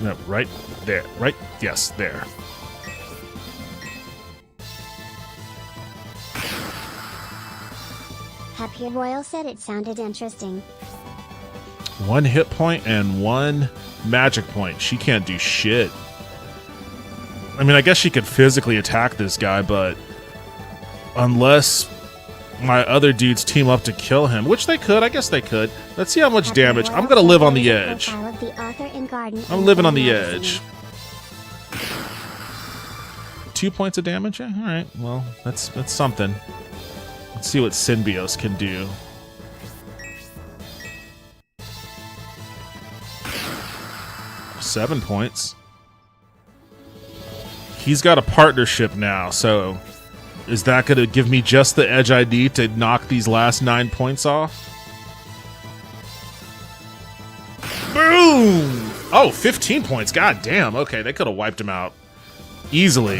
S3: No, right there. Right? Yes, there.
S1: Happy Royal said it sounded interesting.
S3: 1 hit point and 1 magic point. She can't do shit. I mean, I guess she could physically attack this guy, but unless my other dudes team up to kill him, which they could, I guess they could. Let's see how much damage. I'm gonna live on the edge. I'm living on the edge. 2 points of damage? Yeah, alright, well, that's something. Let's see what Synbios can do. Seven points. He's got a partnership now, so is that going to give me just the edge I need to knock these last 9 points off? Boom! Oh, 15 points. God damn. Okay, they could have wiped him out easily.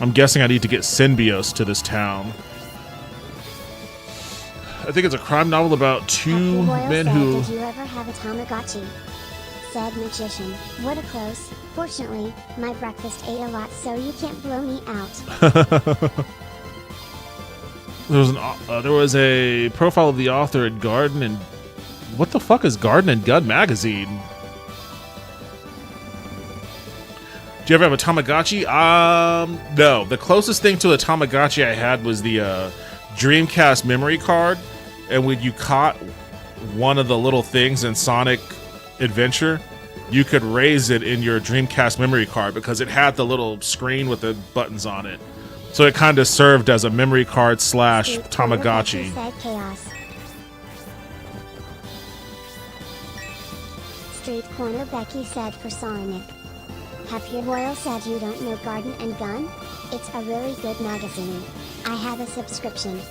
S3: I'm guessing I need to get Synbios to this town. I think it's a crime novel about 2 men who...
S1: Did you ever have a Tamagotchi? Said Magician. What a close. Fortunately, my breakfast ate a lot, so you can't blow me out.
S3: There was a profile of the author in Garden and... What the fuck is Garden and Gun magazine? Do you ever have a Tamagotchi? No. The closest thing to a Tamagotchi I had was the Dreamcast memory card. And when you caught one of the little things in Sonic Adventure, you could raise it in your Dreamcast memory card because it had the little screen with the buttons on it. So it kind of served as a memory card / Tamagotchi.
S1: Street Corner Becky said for Sonic. Happy Royal said you don't know Garden and Gun? It's a really good magazine. I have a subscription.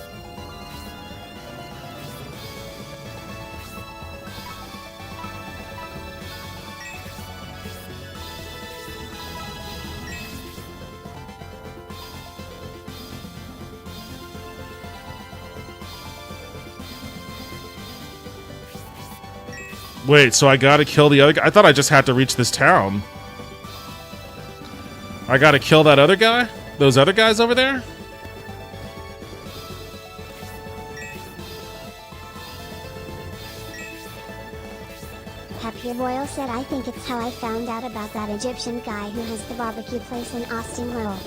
S3: Wait, so I gotta kill the other guy? I thought I just had to reach this town. I gotta kill that other guy? Those other guys over there?
S1: Happy Royal said I think it's how I found out about that Egyptian guy who has the barbecue place in Austin Lowell.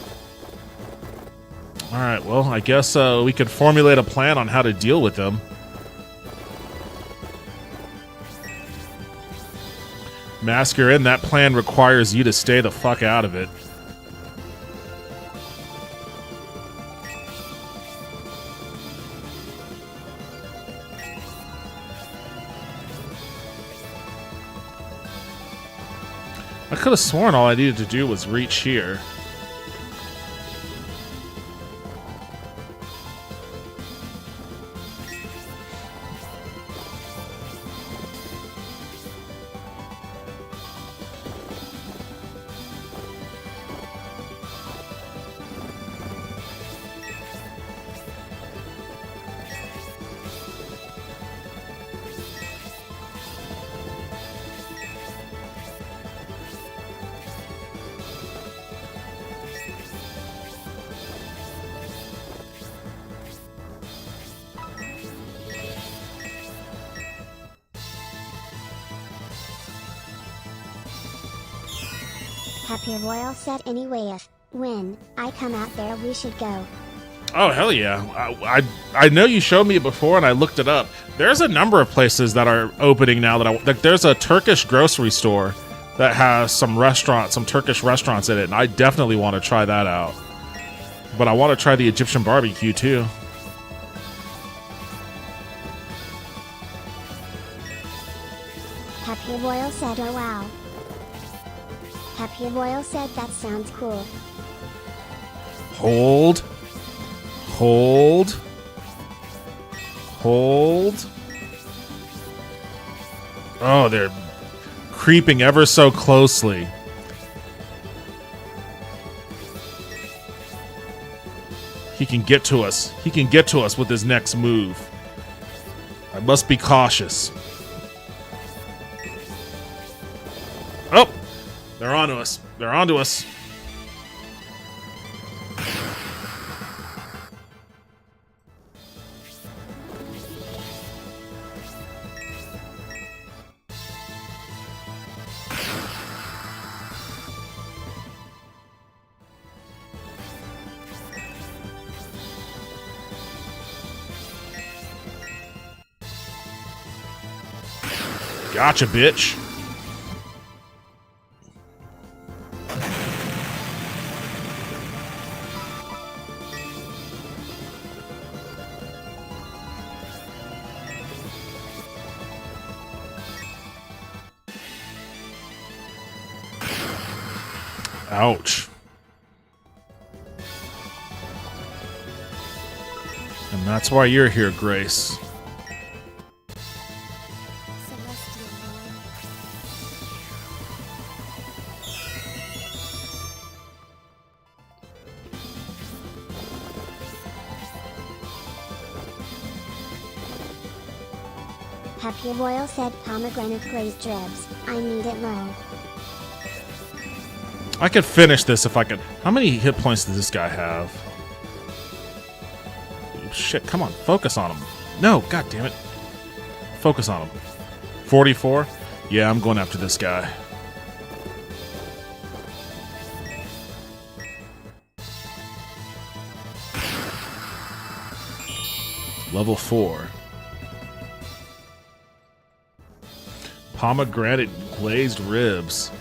S3: Alright, well, I guess we could formulate a plan on how to deal with them. Masquerin, that plan requires you to stay the fuck out of it. I could have sworn all I needed to do was reach here.
S1: Happy Royal said anyway when I come out there we should go.
S3: Oh, hell yeah. I know you showed me it before and I looked it up. There's a number of places that are opening now like there's a Turkish grocery store that has some Turkish restaurants in it, and I definitely want to try that out. But I want to try the Egyptian barbecue too.
S1: Happy Royal said oh wow. Happy Royal said that sounds cool.
S3: Hold. Oh, they're creeping ever so closely. He can get to us. He can get to us with his next move. I must be cautious. Oh! They're onto us. They're onto us. Gotcha, bitch. Ouch. And that's why you're here, Grace.
S1: Happy Royal said pomegranate glazed ribs. I need it low.
S3: I could finish this if I could. How many hit points does this guy have? Shit, come on. Focus on him. No, god damn it. Focus on him. 44? Yeah, I'm going after this guy. Level 4. Pomegranate glazed ribs.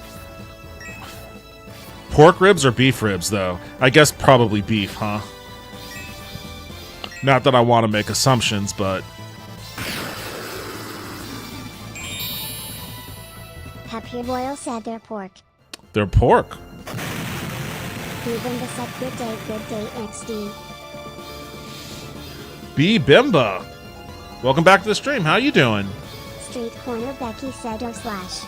S3: Pork ribs or beef ribs, though? I guess probably beef, huh? Not that I want to make assumptions, but...
S1: Happy Royal said they're pork.
S3: They're pork.
S1: Bimba said good day XD.
S3: B Bimba. Welcome back to the stream. How you doing?
S1: Street Corner Becky said oh slash.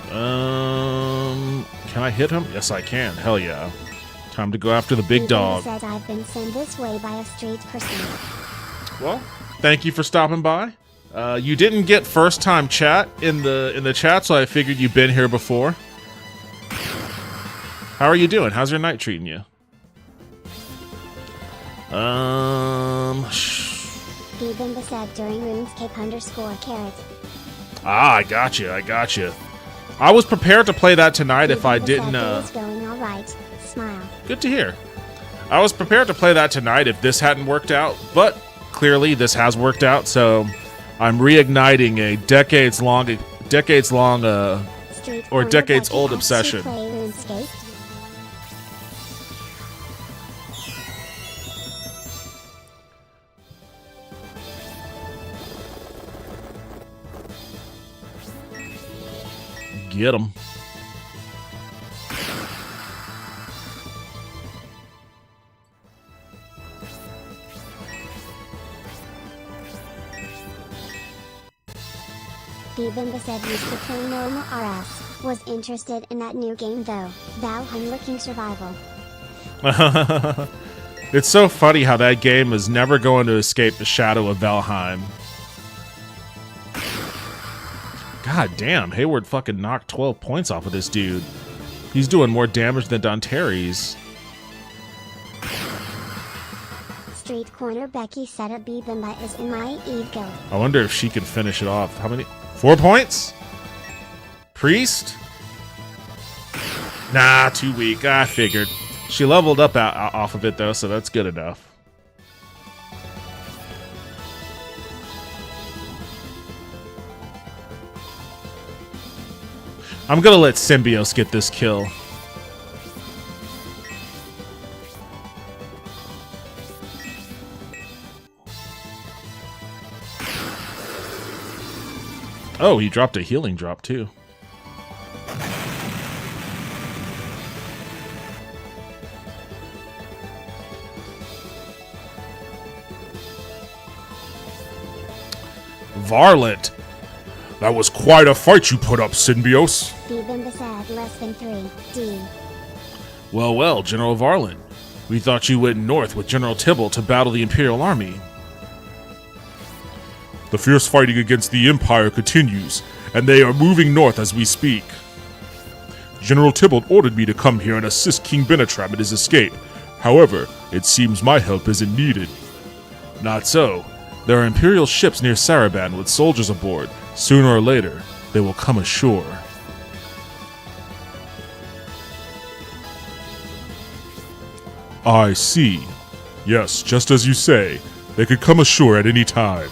S3: Can I hit him? Yes, I can. Hell yeah. Time to go after the big dog.
S1: Said I've been sent this way by a street person.
S3: Well, thank you for stopping by. You didn't get first time chat in the chat, so I figured you've been here before. How are you doing? How's your night treating you?
S1: Bimba said during runescape_carrot.
S3: Ah, I got you. I was prepared to play that tonight if I didn't.
S1: It's going all right. Smile.
S3: Good to hear. I was prepared to play that tonight if this hadn't worked out, but clearly this has worked out. So I'm reigniting a decades long or decades old obsession. Get him.
S1: Bimba said used to play normal RS. Was interested in that new game though. Valheim looking survival.
S3: It's so funny how that game is never going to escape the shadow of Valheim. God damn, Hayward fucking knocked 12 points off of this dude. He's doing more damage than Dontaries.
S1: Street Corner Becky said a Bimba is in my Eve guild.
S3: I wonder if she can finish it off. How many? 4 points? Priest? Nah, too weak. I figured. She leveled up off of it, though, so that's good enough. I'm gonna let Symbios get this kill. Oh, he dropped a healing drop, too. Varlet. That was quite a fight you put up, Symbios.
S1: less than 3, D.
S3: Well, well, General Varlet. We thought you went north with General Tibble to battle the Imperial Army. The fierce fighting against the Empire continues, and they are moving north as we speak. General Tybalt ordered me to come here and assist King Benetram in his escape. However, it seems my help isn't needed. Not so. There are Imperial ships near Saraban with soldiers aboard. Sooner or later, they will come ashore. I see. Yes, just as you say. They could come ashore at any time.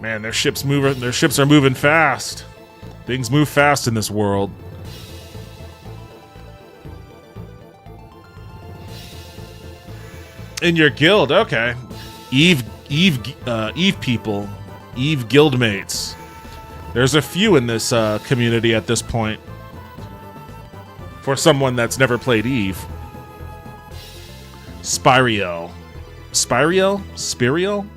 S3: Man, their ships are moving fast. Things move fast in this world. In your guild, okay. Eve people. Eve guildmates. There's a few in this community at this point. For someone that's never played Eve. Spiriel. Spiriel? Spiriel?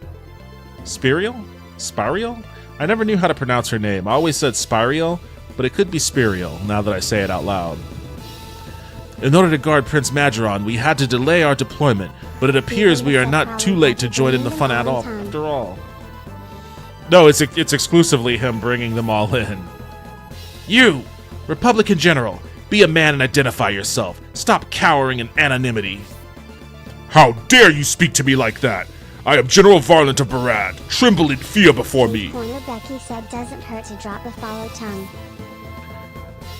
S3: Spiriel? Spiriel? I never knew how to pronounce her name. I always said Spiriel, but it could be Spiriel, now that I say it out loud. In order to guard Prince Majoron, we had to delay our deployment, but it appears we are not too late to join in the fun at all, after all. No, it's exclusively him bringing them all in. You, Republican General, be a man and identify yourself. Stop cowering in anonymity. How dare you speak to me like that? I am General Varlant of Barad. Tremble in fear before me.
S1: Corner Becky said doesn't hurt to drop a follow tongue.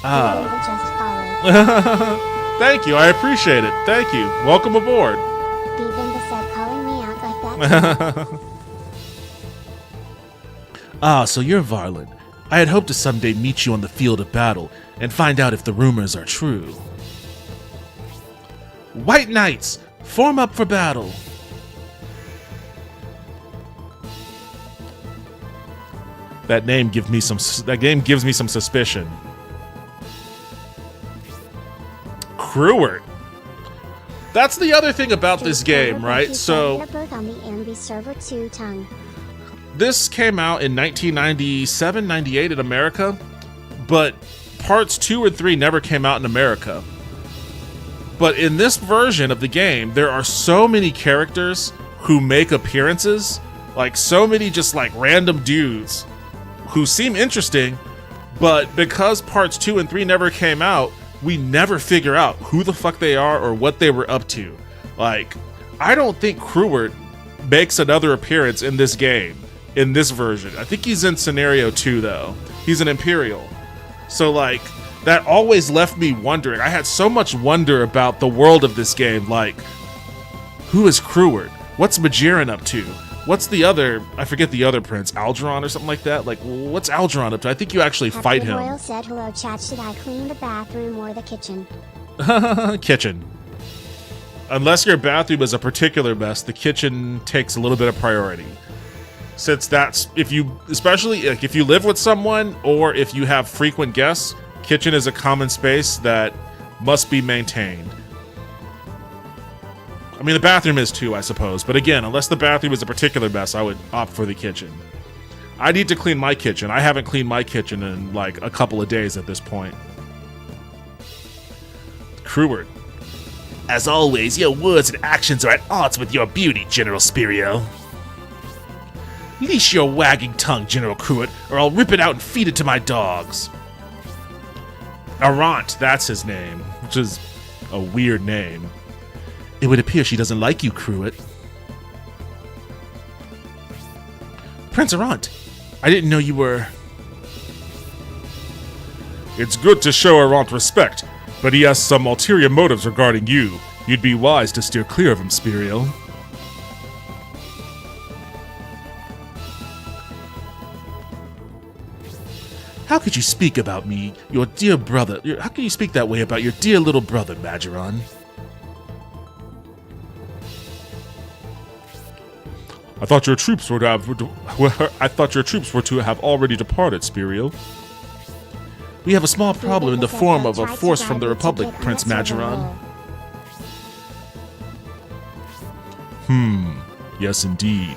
S1: Just follow.
S3: Thank you, I appreciate it. Thank you. Welcome aboard.
S1: Beavinda said calling me out like that.
S3: Ah, so you're Varlant. I had hoped to someday meet you on the field of battle and find out if the rumors are true. White Knights, form up for battle. That name gives me some suspicion. Crewert. That's the other thing about this game, right? So
S1: on the Ambi server 2 tongue.
S3: This came out in 1997, 98 in America, but parts 2 and 3 never came out in America. But in this version of the game, there are so many characters who make appearances, like so many just like random dudes who seem interesting, but because parts 2 and 3 never came out, we never figure out who the fuck they are or what they were up to. Like, I don't think Crewert makes another appearance in this game, in this version. I think he's in Scenario 2, though. He's an Imperial. So, like, that always left me wondering. I had so much wonder about the world of this game. Like, who is Crewert? What's Majiran up to? What's the other, I forget the other prince, Algeron or something like that? Like, what's Algeron up to? I think you actually fight him.
S1: Royal said, hello chat, should I clean the bathroom or the kitchen?
S3: Kitchen. Unless your bathroom is a particular mess, the kitchen takes a little bit of priority. Since that's, especially if you live with someone or if you have frequent guests, kitchen is a common space that must be maintained. I mean, the bathroom is too, I suppose. But again, unless the bathroom is a particular mess, I would opt for the kitchen. I need to clean my kitchen. I haven't cleaned my kitchen in, like, a couple of days at this point. Crewert. As always, your words and actions are at odds with your beauty, General Spirio. Leash your wagging tongue, General Crewert, or I'll rip it out and feed it to my dogs. Arant, that's his name, which is a weird name. It would appear she doesn't like you, Crewet. Prince Arant, I didn't know you were... It's good to show Arant respect, but he has some ulterior motives regarding you. You'd be wise to steer clear of him, Spiriel. How could you speak about me, your dear brother? How can you speak that way about your dear little brother, Majoran? I thought your troops were to have already departed, Spiriel. We have a small problem in the form of a force from the Republic, Prince Majoran. Yes, indeed.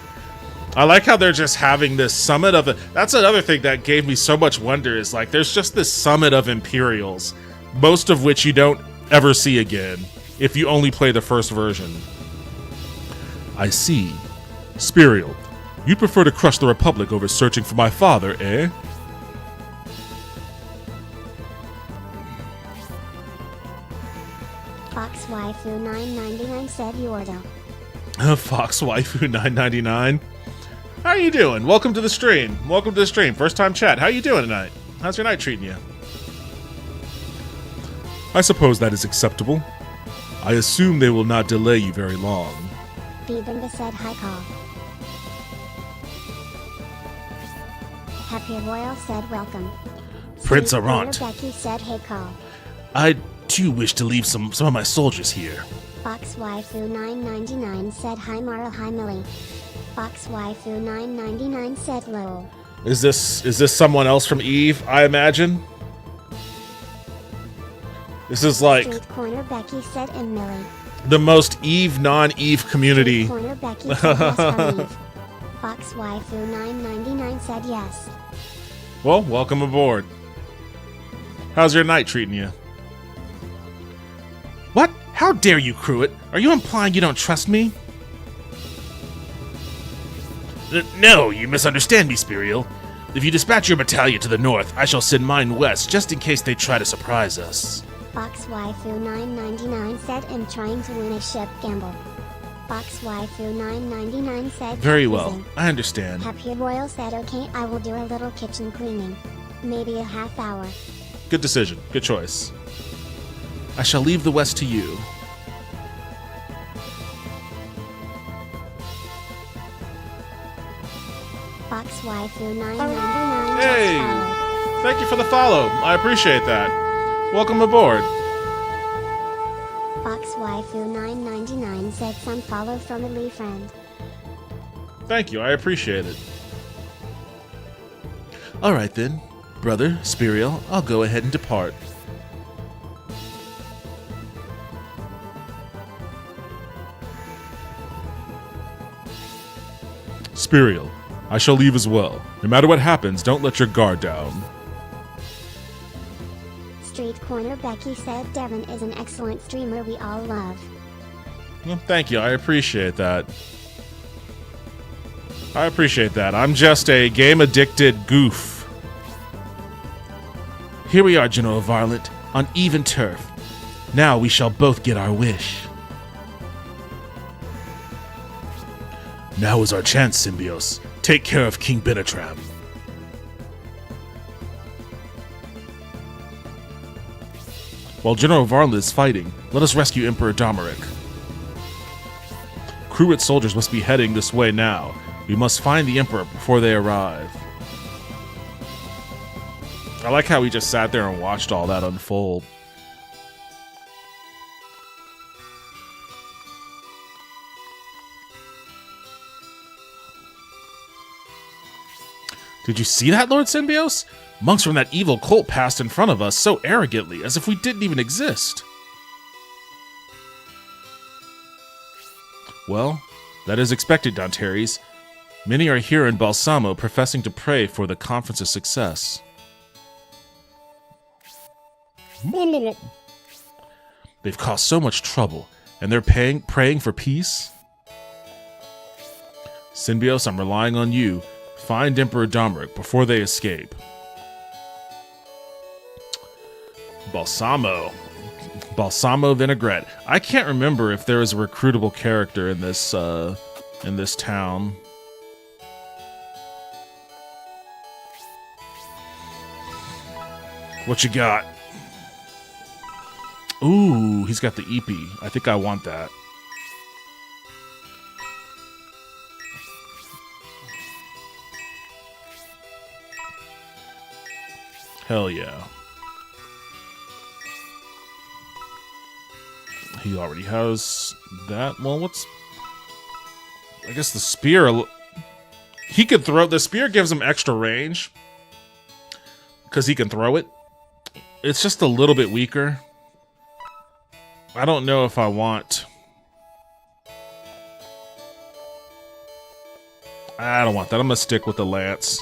S3: I like how they're just having this summit of that's another thing that gave me so much wonder is like there's just this summit of Imperials, most of which you don't ever see again if you only play the first version. I see. Spiriel, you'd prefer to crush the Republic over searching for my father, eh?
S1: Fox Waifu 999 said Yordo.
S3: Fox Waifu 999. How are you doing? Welcome to the stream. Welcome to the stream. First time chat. How you doing tonight? How's your night treating you? I suppose that is acceptable. I assume they will not delay you very long.
S1: Bebinga said hi call. Happy Royal said welcome.
S3: Prince
S1: Steve
S3: Arant.
S1: Becky said hey call.
S3: I too wish to leave some of my soldiers here.
S1: Fox Waifu 999 said hi Mara hi Millie. Fox Waifu 999 said lol.
S3: Is this someone else from Eve, I imagine? This is like
S1: Street Corner Becky said and Millie.
S3: the most Eve non-Eve community.
S1: Street Corner Becky said yes from Eve. Fox Waifu 999 said yes.
S3: Well, welcome aboard. How's your night treating you? What? How dare you, Cruet? Are you implying you don't trust me? No, you misunderstand me, Spiriel. If you dispatch your battalion to the north, I shall send mine west, just in case they try to surprise us.
S1: Fox Waifu 999 said I'm trying to win a ship gamble. Fox Waifu 999 said
S3: Very well,
S1: confusing.
S3: I understand.
S1: Happy Royal said okay, I will do a little kitchen cleaning. Maybe a half hour.
S3: Good decision, good choice. I shall leave the west to you.
S1: Fox Waifu 999
S3: Hey!
S1: just followed.
S3: Thank you for the follow. I appreciate that. Welcome aboard.
S1: Fox Waifu 999 said some follow from a Lee friend.
S3: Thank you, I appreciate it. Alright then, brother, Spiriel, I'll go ahead and depart. Spiriel, I shall leave as well. No matter what happens, don't let your guard down.
S1: Street Corner Becky said Devin is an excellent streamer we all love.
S3: Well, thank you, I appreciate that. I appreciate that. I'm just a game-addicted goof. Here we are, General Varlet, on even turf. Now we shall both get our wish. Now is our chance, Symbios. Take care of King Benetram. While General Varlet is fighting, let us rescue Emperor Domeric. Cruet soldiers must be heading this way now. We must find the Emperor before they arrive. I like how we just sat there and watched all that unfold. Did you see that, Lord Symbios? Monks from that evil cult passed in front of us so arrogantly, as if we didn't even exist. Well, that is expected, Dantares. Many are here in Balsamo professing to pray for the conference's success. They've caused so much trouble, and they're praying for peace? Symbios, I'm relying on you. Find Emperor Domeric before they escape. Balsamo vinaigrette. I can't remember if there is a recruitable character in this town. What you got? Ooh, he's got the EP. I think I want that. Hell yeah. He already has that. Well, what's... I guess the spear... He could throw... The spear gives him extra range. Because he can throw it. It's just a little bit weaker. I don't know if I want... I don't want that. I'm going to stick with the lance.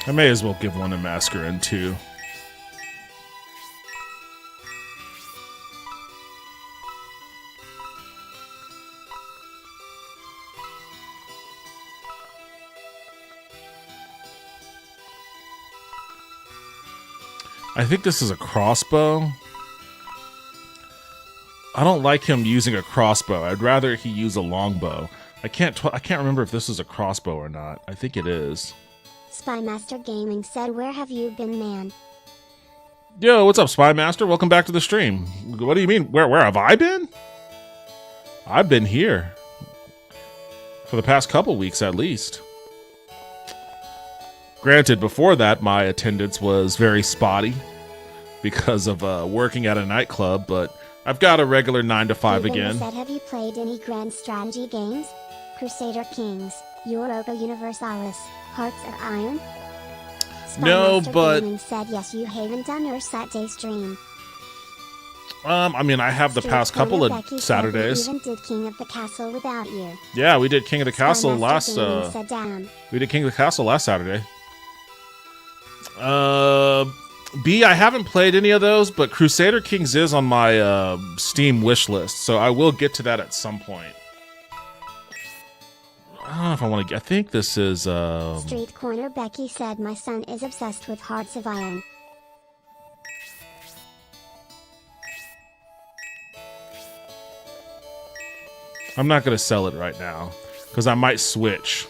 S3: I may as well give one to Masquerade too. I think this is a crossbow. I don't like him using a crossbow. I'd rather he use a longbow. I can't remember if this is a crossbow or not. I think it is.
S1: Spymaster Gaming said, "Where have you been, man?"
S3: Yo, what's up, Spymaster? Welcome back to the stream. What do you mean? Where have I been? I've been here. For the past couple weeks, at least. Granted, before that, my attendance was very spotty because of working at a nightclub, but I've got a regular 9 to 5 again.
S1: Said, "Have you played any grand strategy games? Crusader Kings, Europa Universalis, Hearts of Iron?"
S3: No,
S1: Spymaster
S3: but
S1: Gaming said, "Yes, you haven't done your Saturday stream."
S3: I mean, I have the past couple of Saturdays.
S1: We even did King of the Castle without you.
S3: Yeah, we did King of the Castle last.
S1: Said, "Damn."
S3: We did King of the Castle last Saturday. B, I haven't played any of those, but Crusader Kings is on my Steam wish list, so I will get to that at some point. I don't know if I want to. I think this is.
S1: Street Corner Becky said, "My son is obsessed with Hearts of Iron."
S3: I'm not going to sell it right now because I might switch.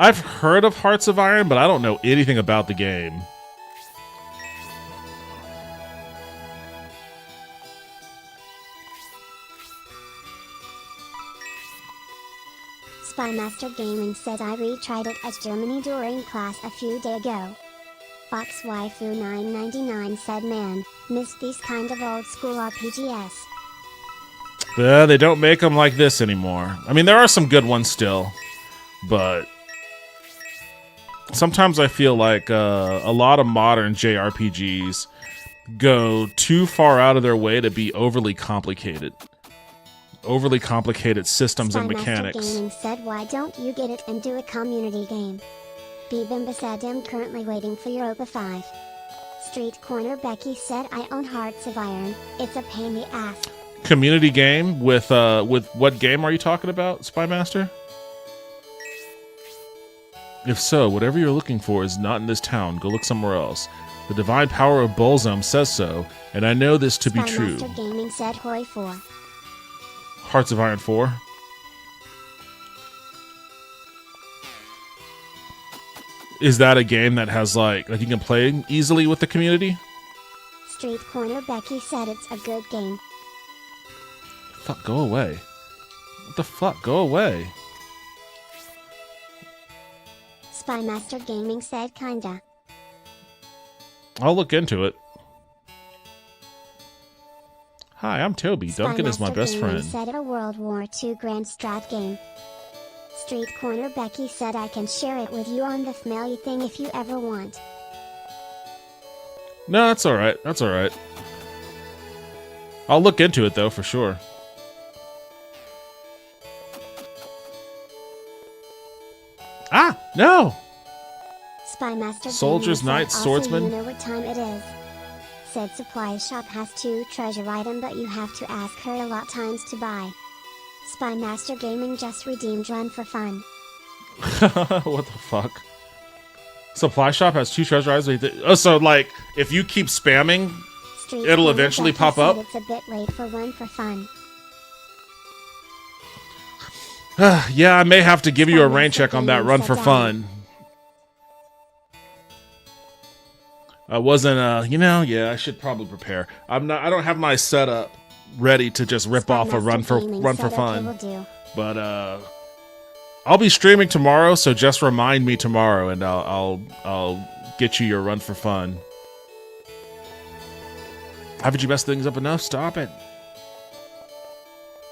S3: I've heard of Hearts of Iron, but I don't know anything about the game.
S1: Spymaster Gaming said, "I retried it at Germany during class a few days ago." Fox Waifu 999 said, "Man, miss these kind of old school RPGs."
S3: They don't make them like this anymore. I mean, there are some good ones still, but sometimes I feel like a lot of modern JRPGs go too far out of their way to be overly complicated. Overly complicated systems and mechanics.
S1: Spymaster Gaming said, "Why don't you get it and do a community game?" Bibimba said, "I'm currently waiting for Europa 5. Street Corner Becky said, "I own Hearts of Iron. It's a pain in the ass."
S3: Community game with what game are you talking about, Spymaster? If so, whatever you're looking for is not in this town. Go look somewhere else. The divine power of Bolzum says so, and I know this to be true.
S1: Spymaster Gaming said, "Hoi 4.
S3: Hearts of Iron 4. Is that a game that has like you can play easily with the community?
S1: Street Corner Becky said, "It's a good game."
S3: Fuck, go away. What the fuck? Go away.
S1: Spymaster Gaming said, "Kinda."
S3: I'll look into it. Hi, I'm Toby. Duncan is my best friend.
S1: Said, "A World War II Grand Strat game." Street Corner Becky said, "I can share it with you on the Family thing if you ever want."
S3: No, that's alright. That's alright. I'll look into it though, for sure. Ah! No!
S1: Spymaster
S3: Soldiers,
S1: Gaming
S3: Knights,
S1: said,
S3: Swordsman.
S1: "Also, you know what time it is. said supply shop has 2 treasure item, but you have to ask her a lot times to buy. Spy Master Gaming just redeemed run for fun.
S3: What the fuck? Supply shop has 2 treasure items. Oh, so like if you keep spamming, it'll eventually pop up.
S1: It's a bit late for run for fun.
S3: Yeah, I may have to give you a rain check on that run for fun. I wasn't, yeah, I should probably prepare. I don't have my setup ready to just rip off a run for fun. But I'll be streaming tomorrow, so just remind me tomorrow, and I'll get you your run for fun. Haven't you messed things up enough? Stop it.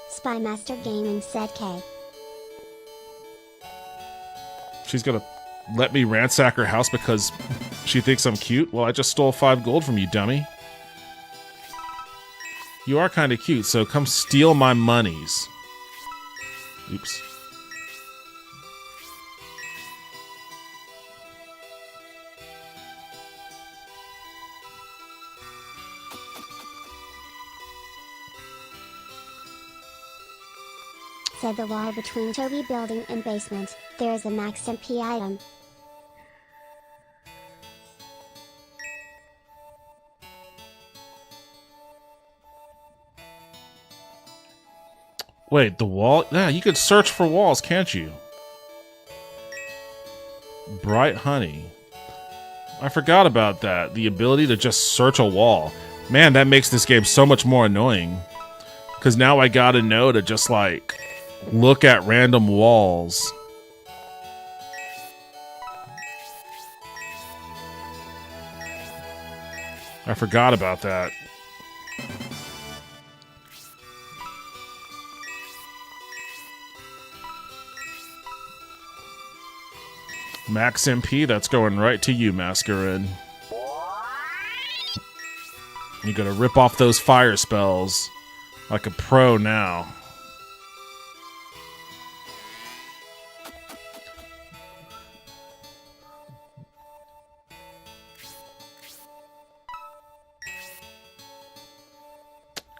S1: Spy Master Gaming said K.
S3: She's gonna let me ransack her house because she thinks I'm cute? Well, I just stole 5 gold from you, dummy. You are kind of cute, so come steal my monies. Oops.
S1: Said the wall between Toby building and basement, there is a max MP item.
S3: Wait, the wall? Yeah, you could search for walls, can't you? Bright honey. I forgot about that. The ability to just search a wall. Man, that makes this game so much more annoying. Because now I gotta know to just, like, look at random walls. I forgot about that. Max MP, that's going right to you, Masquerade. You gotta rip off those fire spells like a pro now.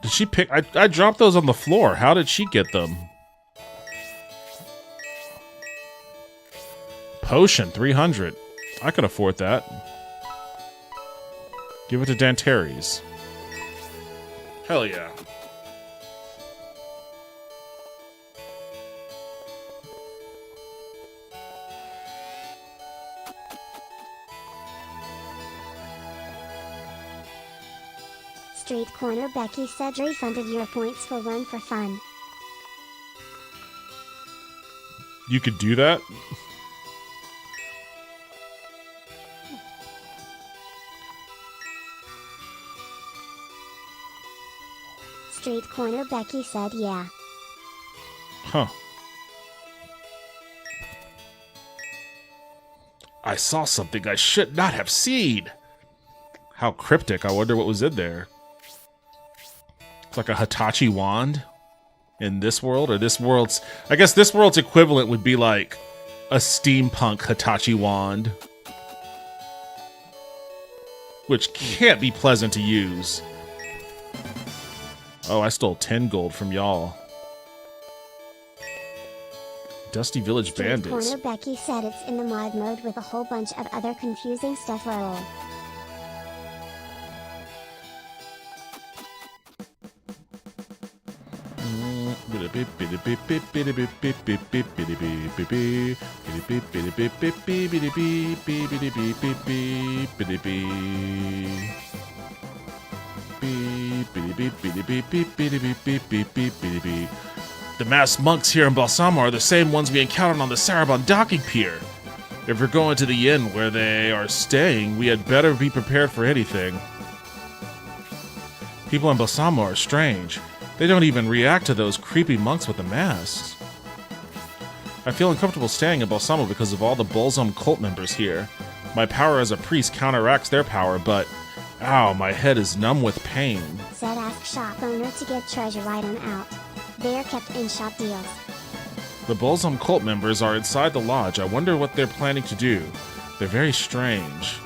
S3: Did she pick? I dropped those on the floor. How did she get them? Potion, 300. I could afford that. Give it to Dantares. Hell yeah.
S1: Street Corner Becky said refunded your points for run for fun.
S3: You could do that?
S1: Street Corner Becky said yeah.
S3: Huh. I saw something I should not have seen. How cryptic. I wonder what was in there. It's like a Hitachi wand in this world, or this world's... I guess this world's equivalent would be like a steampunk Hitachi wand. Which can't be pleasant to use. Oh, I stole 10 gold from y'all. Dusty Village Bandits.
S1: Corner Becky said it's in the mod mode with a whole bunch of other confusing stuff. Lol.
S3: The masked monks here in Balsamo are the same ones we encountered on the Sarabon docking pier. If we're going to the inn where they are staying, we had better be prepared for anything. People in Balsamo are strange. They don't even react to those creepy monks with the masks. I feel uncomfortable staying in Balsamo because of all the Balsam cult members here. My power as a priest counteracts their power, but... Ow, my head is numb with pain.
S1: Said ask shop owner to get treasure item out. They are kept in shop deals.
S3: The Balsam cult members are inside the lodge. I wonder what they're planning to do. They're very strange.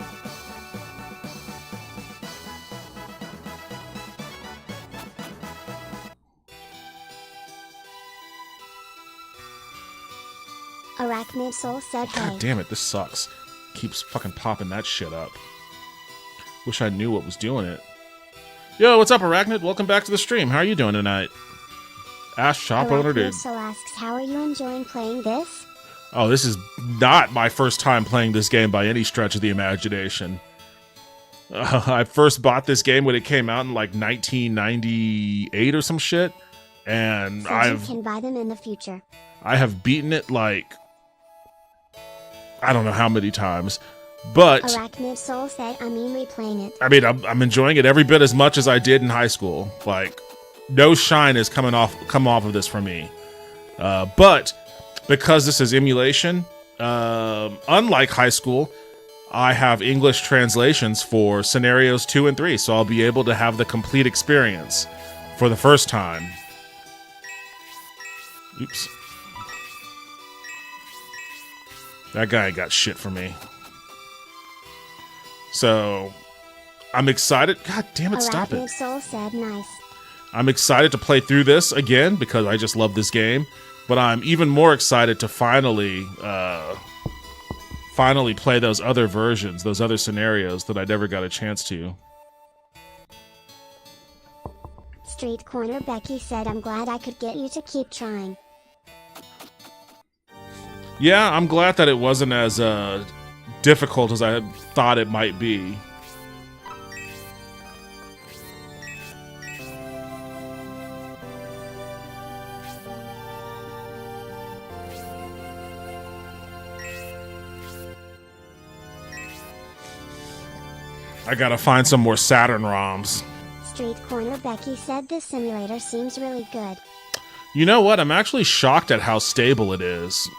S1: Arachnid Soul said hey.
S3: God damn it, this sucks. Keeps fucking popping that shit up. Wish I knew what was doing it. Yo, what's up, Arachnid? Welcome back to the stream. How are you doing tonight? Ash Shop Owner Dude.
S1: Soul asks, how are you enjoying playing this?
S3: Oh, this is not my first time playing this game by any stretch of the imagination. I first bought this game when it came out in like 1998 or some shit, and
S1: So
S3: you
S1: can buy them in the future.
S3: I have beaten it like I don't know how many times, but
S1: Arachnid Soul said, I'm replaying it.
S3: I mean, I'm enjoying it every bit as much as I did in high school. Like, no shine has come off of this for me. But because this is emulation, unlike high school, I have English translations for scenarios 2 and 3, so I'll be able to have the complete experience for the first time. Oops. That guy got shit for me. So, I'm excited. God damn it, stop
S1: Arachnid
S3: it.
S1: Soul said, nice.
S3: I'm excited to play through this again because I just love this game. But I'm even more excited to finally play those other versions, those other scenarios that I never got a chance to.
S1: Street Corner Becky said, I'm glad I could get you to keep trying.
S3: Yeah, I'm glad that it wasn't as difficult as I thought it might be. I gotta find some more Saturn ROMs.
S1: Street Corner Becky said, this simulator seems really good.
S3: You know what? I'm actually shocked at how stable it is.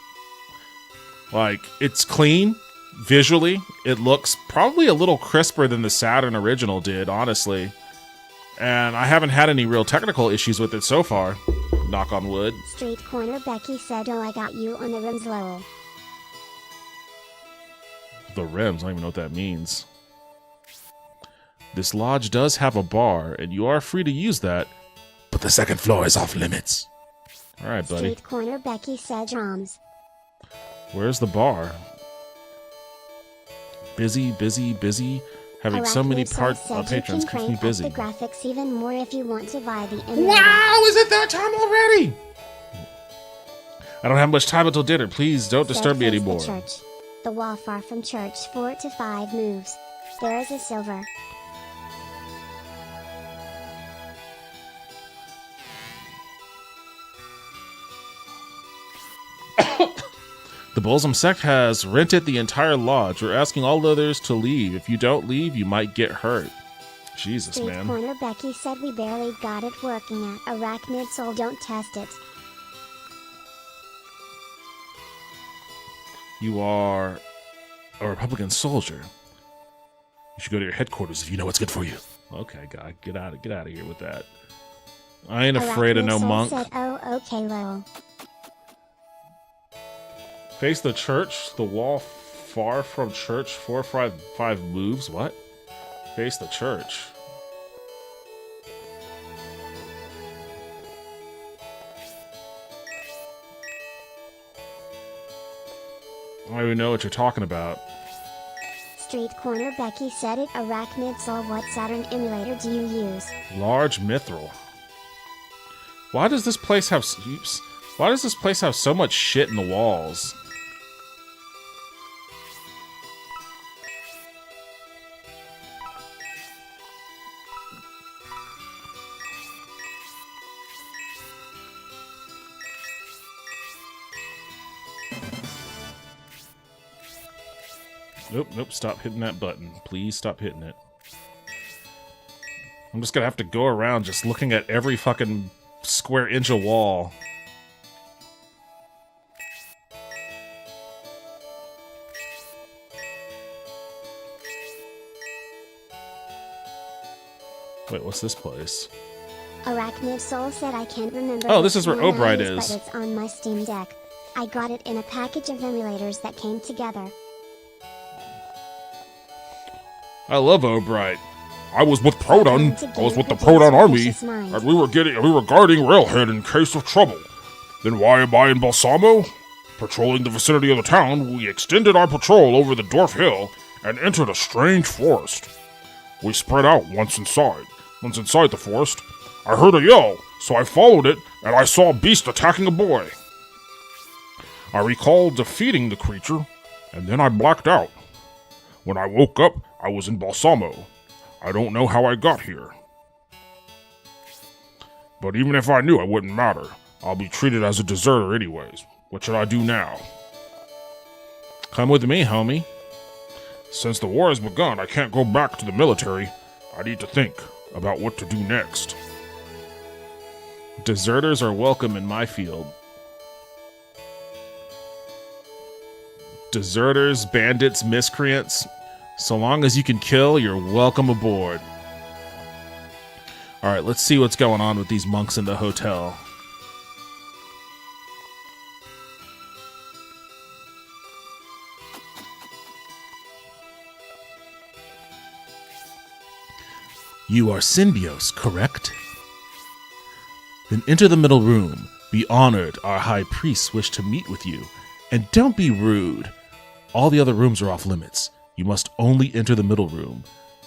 S3: Like, it's clean. Visually, it looks probably a little crisper than the Saturn original did, honestly. And I haven't had any real technical issues with it so far. Knock on wood.
S1: Street Corner Becky said, oh, I got you on the rims, Lowell.
S3: The rims, I don't even know what that means. This lodge does have a bar, and you are free to use that, but the second floor is off limits. Alright, buddy.
S1: Street Corner Becky said, drums.
S3: Where's the bar? Busy, busy, busy. Having so many patrons keeps me busy.
S1: You can crank up the graphics even more if you want to buy the emulator.
S3: Wow, is it that time already? I don't have much time until dinner. Please don't disturb me anymore.
S1: The church. The wall far from church, 4 to 5 moves. There is a silver.
S3: The Bolsum sect has rented the entire lodge. We're asking all others to leave. If you don't leave, you might get hurt. Jesus,
S1: Street
S3: man.
S1: Corner Becky said we barely got it working at Arachnid Soul. Don't test it.
S3: You are a Republican soldier. You should go to your headquarters if you know what's good for you. Okay, guy, get out of here with that. I ain't afraid of no monk.
S1: Said, oh, okay, Lowell.
S3: Face the church, the wall far from church, 4 or 5 moves. What? Face the church. I don't even know what you're talking about.
S1: Street Corner Becky said it. Arachnid Soul, what Saturn emulator do you use?
S3: Large mithril. Why does this place have so much shit in the walls? Nope, stop hitting that button. Please stop hitting it. I'm just gonna have to go around just looking at every fucking square inch of wall. Wait, what's this place?
S1: Arachnid Soul said I can't remember.
S3: Oh, this is where
S1: which one
S3: Obright
S1: it
S3: is.
S1: But it's on my Steam Deck. I got it in a package of emulators that came together.
S3: I love Obright. I was with Proton. I was with the Proton army, and we were guarding Railhead in case of trouble. Then why am I in Balsamo?
S4: Patrolling the vicinity of the town, we extended our patrol over the dwarf hill and entered a strange forest. We spread out once inside. Once inside the forest, I heard a yell, so I followed it and I saw a beast attacking a boy. I recall defeating the creature, and then I blacked out. When I woke up, I was in Balsamo. I don't know how I got here. But even if I knew, it wouldn't matter. I'll be treated as a deserter anyways. What should I do now?
S3: Come with me, homie.
S4: Since the war has begun, I can't go back to the military. I need to think about what to do next.
S3: Deserters are welcome in my field. Deserters, bandits, miscreants. So long as you can kill, you're welcome aboard. Alright, let's see what's going on with these monks in the hotel. You are Symbios, correct? Then enter the middle room. Be honored, our high priests wish to meet with you. And don't be rude. All the other rooms are off limits. You must only enter the middle room.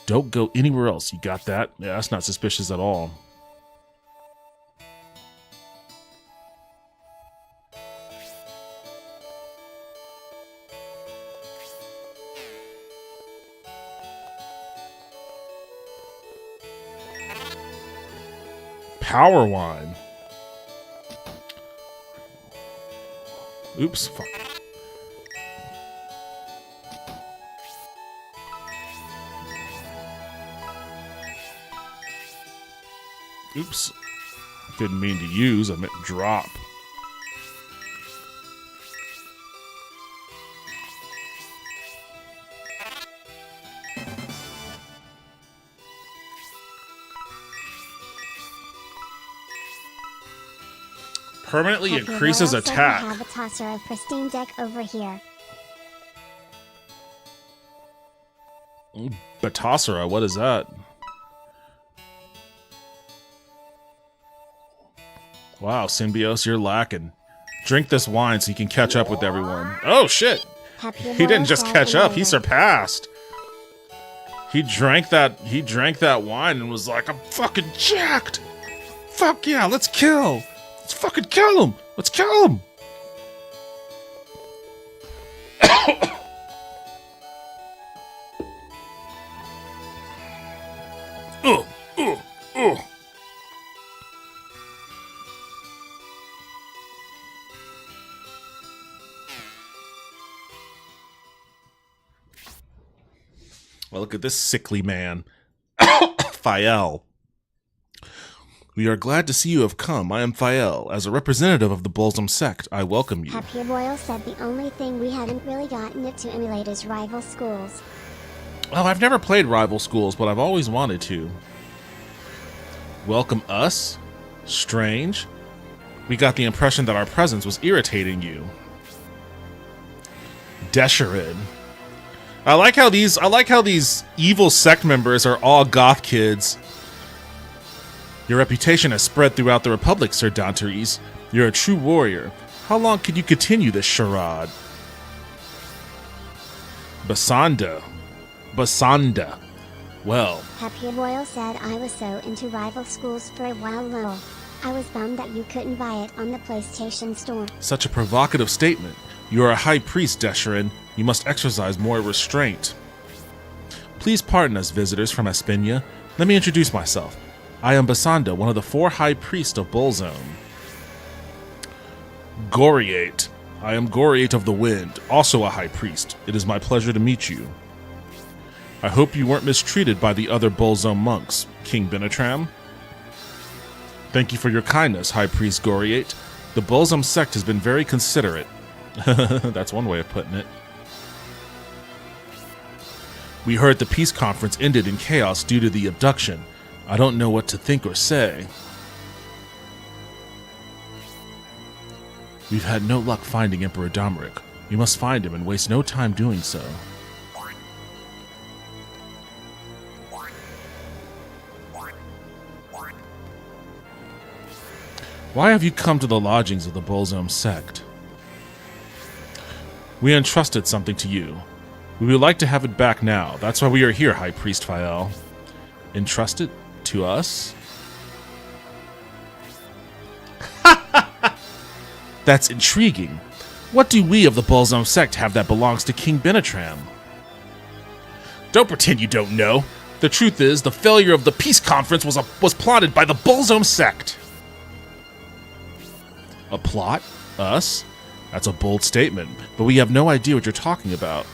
S3: Don't go anywhere else. You got that? Yeah, that's not suspicious at all. Power wine. Oops, fuck. Oops. Didn't mean to use, I meant drop. Permanently increases attack.
S1: I have a tosser of pristine deck over here.
S3: Batasara, what is that? Wow, Symbios, you're lacking. Drink this wine so you can catch up with everyone. Oh, shit! He didn't just catch up, he surpassed. He drank that wine and was like, I'm fucking jacked! Fuck yeah, let's kill! Let's fucking kill him! Let's kill him! Well, look at this sickly man. Fael. We are glad to see you have come. I am Fael. As a representative of the Bolzum sect, I welcome you.
S1: Happy Royal said the only thing we haven't really gotten it to emulate is rival schools.
S3: Oh, I've never played rival schools, but I've always wanted to. Welcome us? Strange. We got the impression that our presence was irritating you. Desherid. I like how these evil sect members are all goth kids. Your reputation has spread throughout the Republic, Sir Danteres. You're a true warrior. How long can you continue this charade? Basanda. Well.
S1: Happy Royal said I was so into rival schools for a while, lol. I was bummed that you couldn't buy it on the PlayStation Store.
S3: Such a provocative statement. You are a high priest, Desherin. You must exercise more restraint. Please pardon us, visitors from Aspinia. Let me introduce myself. I am Basanda, one of the 4 high priests of Bolzone. Goriate. I am Goriate of the Wind, also a high priest. It is my pleasure to meet you. I hope you weren't mistreated by the other Bolzone monks, King Benetram. Thank you for your kindness, High Priest Goriate. The Bolzum sect has been very considerate. That's one way of putting it. We heard the peace conference ended in chaos due to the abduction. I don't know what to think or say. We've had no luck finding Emperor Domeric. We must find him and waste no time doing so. Why have you come to the lodgings of the Bolzum sect? We entrusted something to you. We would like to have it back now. That's why we are here, High Priest Fael. Entrust it to us? That's intriguing. What do we of the Bullzone sect have that belongs to King Benetram? Don't pretend you don't know. The truth is, the failure of the peace conference was plotted by the Bullzone sect. A plot? Us? That's a bold statement, but we have no idea what you're talking about.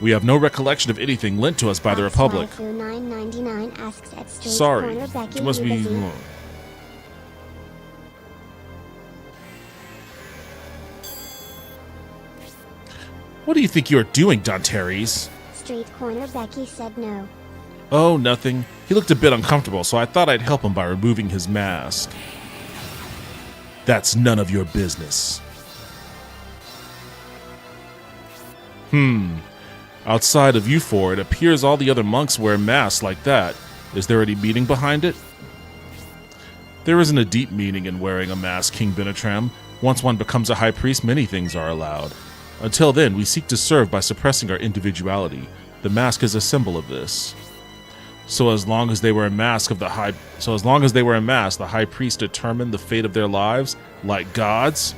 S3: We have no recollection of anything lent to us by the Republic.
S1: Waifu999 asks at Street
S3: Sorry,
S1: Corner, Becky,
S3: it must
S1: you
S3: be...
S1: busy?
S3: What do you think you're doing, Danteres?
S1: Street Corner Becky said no.
S3: Oh, nothing. He looked a bit uncomfortable, so I thought I'd help him by removing his mask. That's none of your business. Outside of you four, it appears all the other monks wear masks like that. Is there any meaning behind it? There isn't a deep meaning in wearing a mask, King Benetram. Once one becomes a high priest, many things are allowed. Until then, we seek to serve by suppressing our individuality. The mask is a symbol of this. So as long as they wear a mask, the high priest determined the fate of their lives, like gods.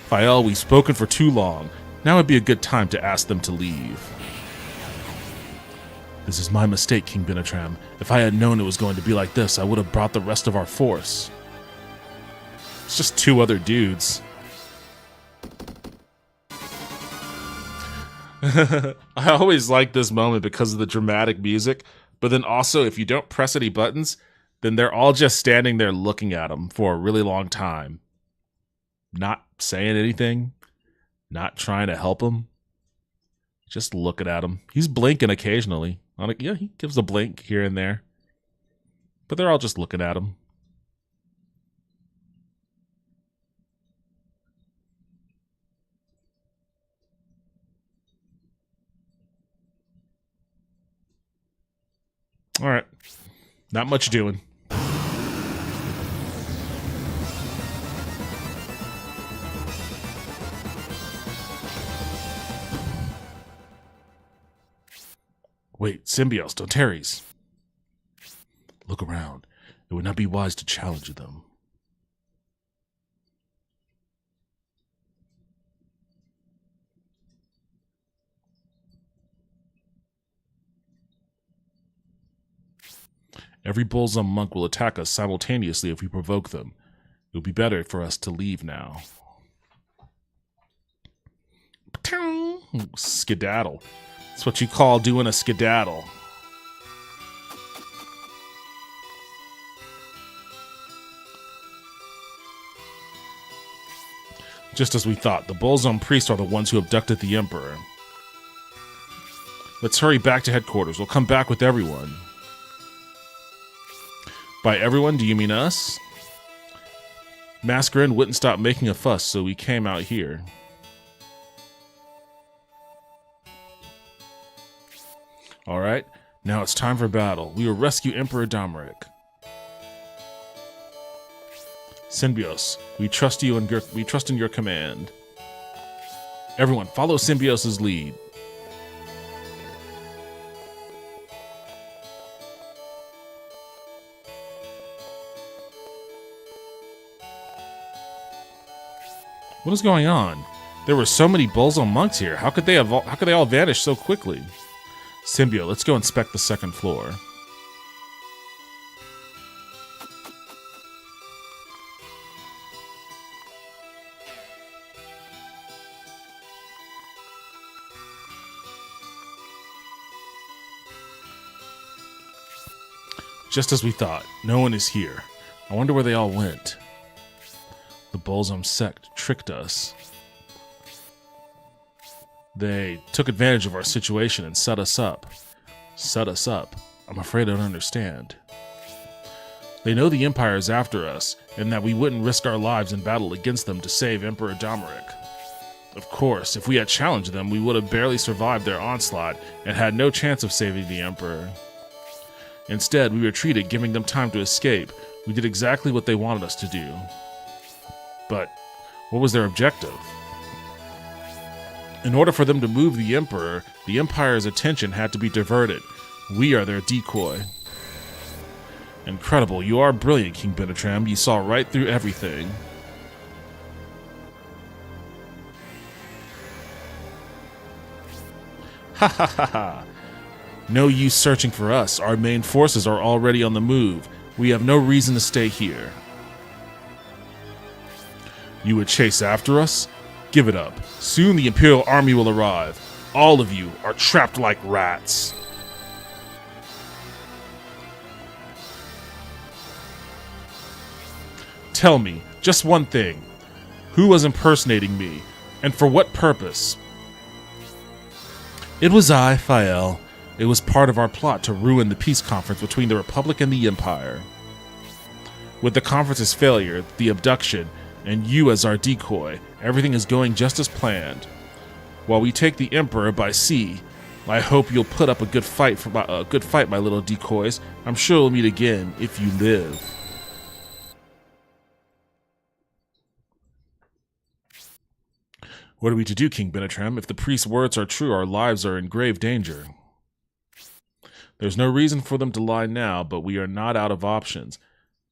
S3: Fael, we've spoken for too long. Now would be a good time to ask them to leave. This is my mistake, King Benetram. If I had known it was going to be like this, I would have brought the rest of our force. It's just two other dudes. I always like this moment because of the dramatic music, but then also if you don't press any buttons, then they're all just standing there looking at him for a really long time. Not saying anything, not trying to help him, just looking at him. He's blinking occasionally. Yeah, he gives a blink here and there, but they're all just looking at him. All right, not much doing. Wait, Symbios, Dontaries. Look around. It would not be wise to challenge them. Every Bullzone monk will attack us simultaneously if we provoke them. It would be better for us to leave now. Skedaddle. That's what you call doing a skedaddle. Just as we thought, the Bullzone priests are the ones who abducted the Emperor. Let's hurry back to headquarters. We'll come back with everyone. By everyone, do you mean us? Masquerade wouldn't stop making a fuss, so we came out here. Alright, now it's time for battle. We will rescue Emperor Domeric. Symbios, we trust in your command. Everyone, follow Symbios' lead. What is going on? There were so many Bullzone monks here. How could they all vanish so quickly? Symbio, let's go inspect the second floor. Just as we thought, no one is here. I wonder where they all went. The Bullzone sect tricked us. They took advantage of our situation and set us up. Set us up? I'm afraid I don't understand. They know the Empire is after us, and that we wouldn't risk our lives in battle against them to save Emperor Domeric. Of course, if we had challenged them, we would have barely survived their onslaught and had no chance of saving the Emperor. Instead, we retreated, giving them time to escape. We did exactly what they wanted us to do. But what was their objective? In order for them to move the Emperor, the Empire's attention had to be diverted. We are their decoy. Incredible. You are brilliant, King Benetram. You saw right through everything. Ha ha ha ha. No use searching for us. Our main forces are already on the move. We have no reason to stay here. You would chase after us? Give it up. Soon the Imperial Army will arrive. All of you are trapped like rats. Tell me, just one thing. Who was impersonating me, and for what purpose? It was I, Fael. It was part of our plot to ruin the peace conference between the Republic and the Empire. With the conference's failure, the abduction, and you as our decoy, everything is going just as planned. While we take the Emperor by sea, I hope you'll put up a good fight, my little decoys. I'm sure we'll meet again if you live. What are we to do, King Benetram? If the priest's words are true, our lives are in grave danger. There's no reason for them to lie now, but we are not out of options.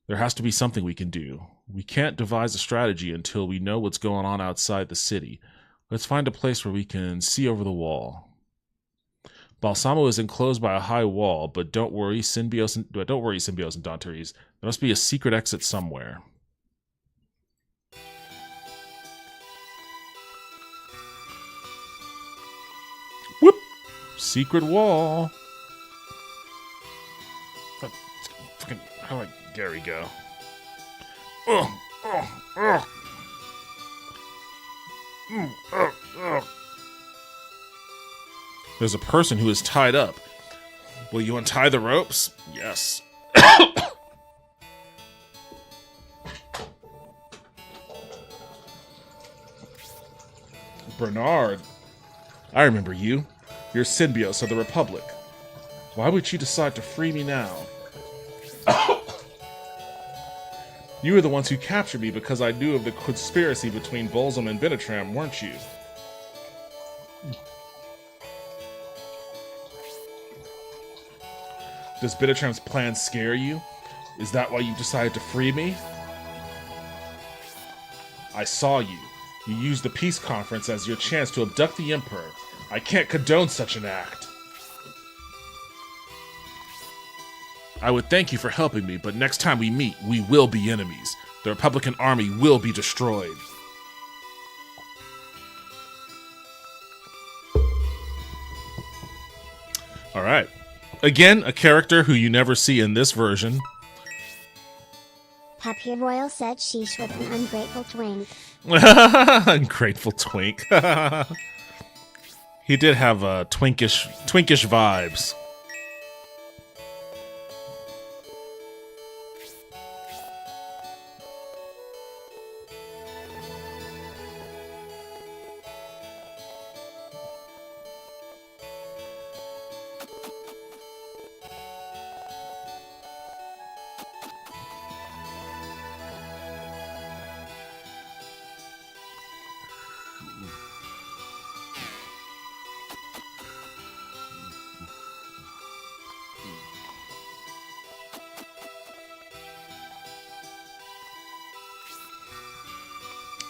S3: There has to be something we can do. We can't devise a strategy until we know what's going on outside the city. Let's find a place where we can see over the wall. Balsamo is enclosed by a high wall, but don't worry, Symbios and Dantares. There must be a secret exit somewhere. Whoop! Secret wall. Fucking, how do I... There we go. There's a person who is tied up. Will you untie the ropes? Yes. Bernard. I remember you. You're Symbios of the Republic. Why would you decide to free me now? You were the ones who captured me because I knew of the conspiracy between Bolzum and Benetram, weren't you? Does Benetram's plan scare you? Is that why you decided to free me? I saw you. You used the peace conference as your chance to abduct the Emperor. I can't condone such an act. I would thank you for helping me, but next time we meet, we will be enemies. The Republican army will be destroyed. Alright. Again, a character who you never see in this version.
S1: Papier Royal said sheesh with an ungrateful twink.
S3: Ungrateful twink. He did have twinkish vibes.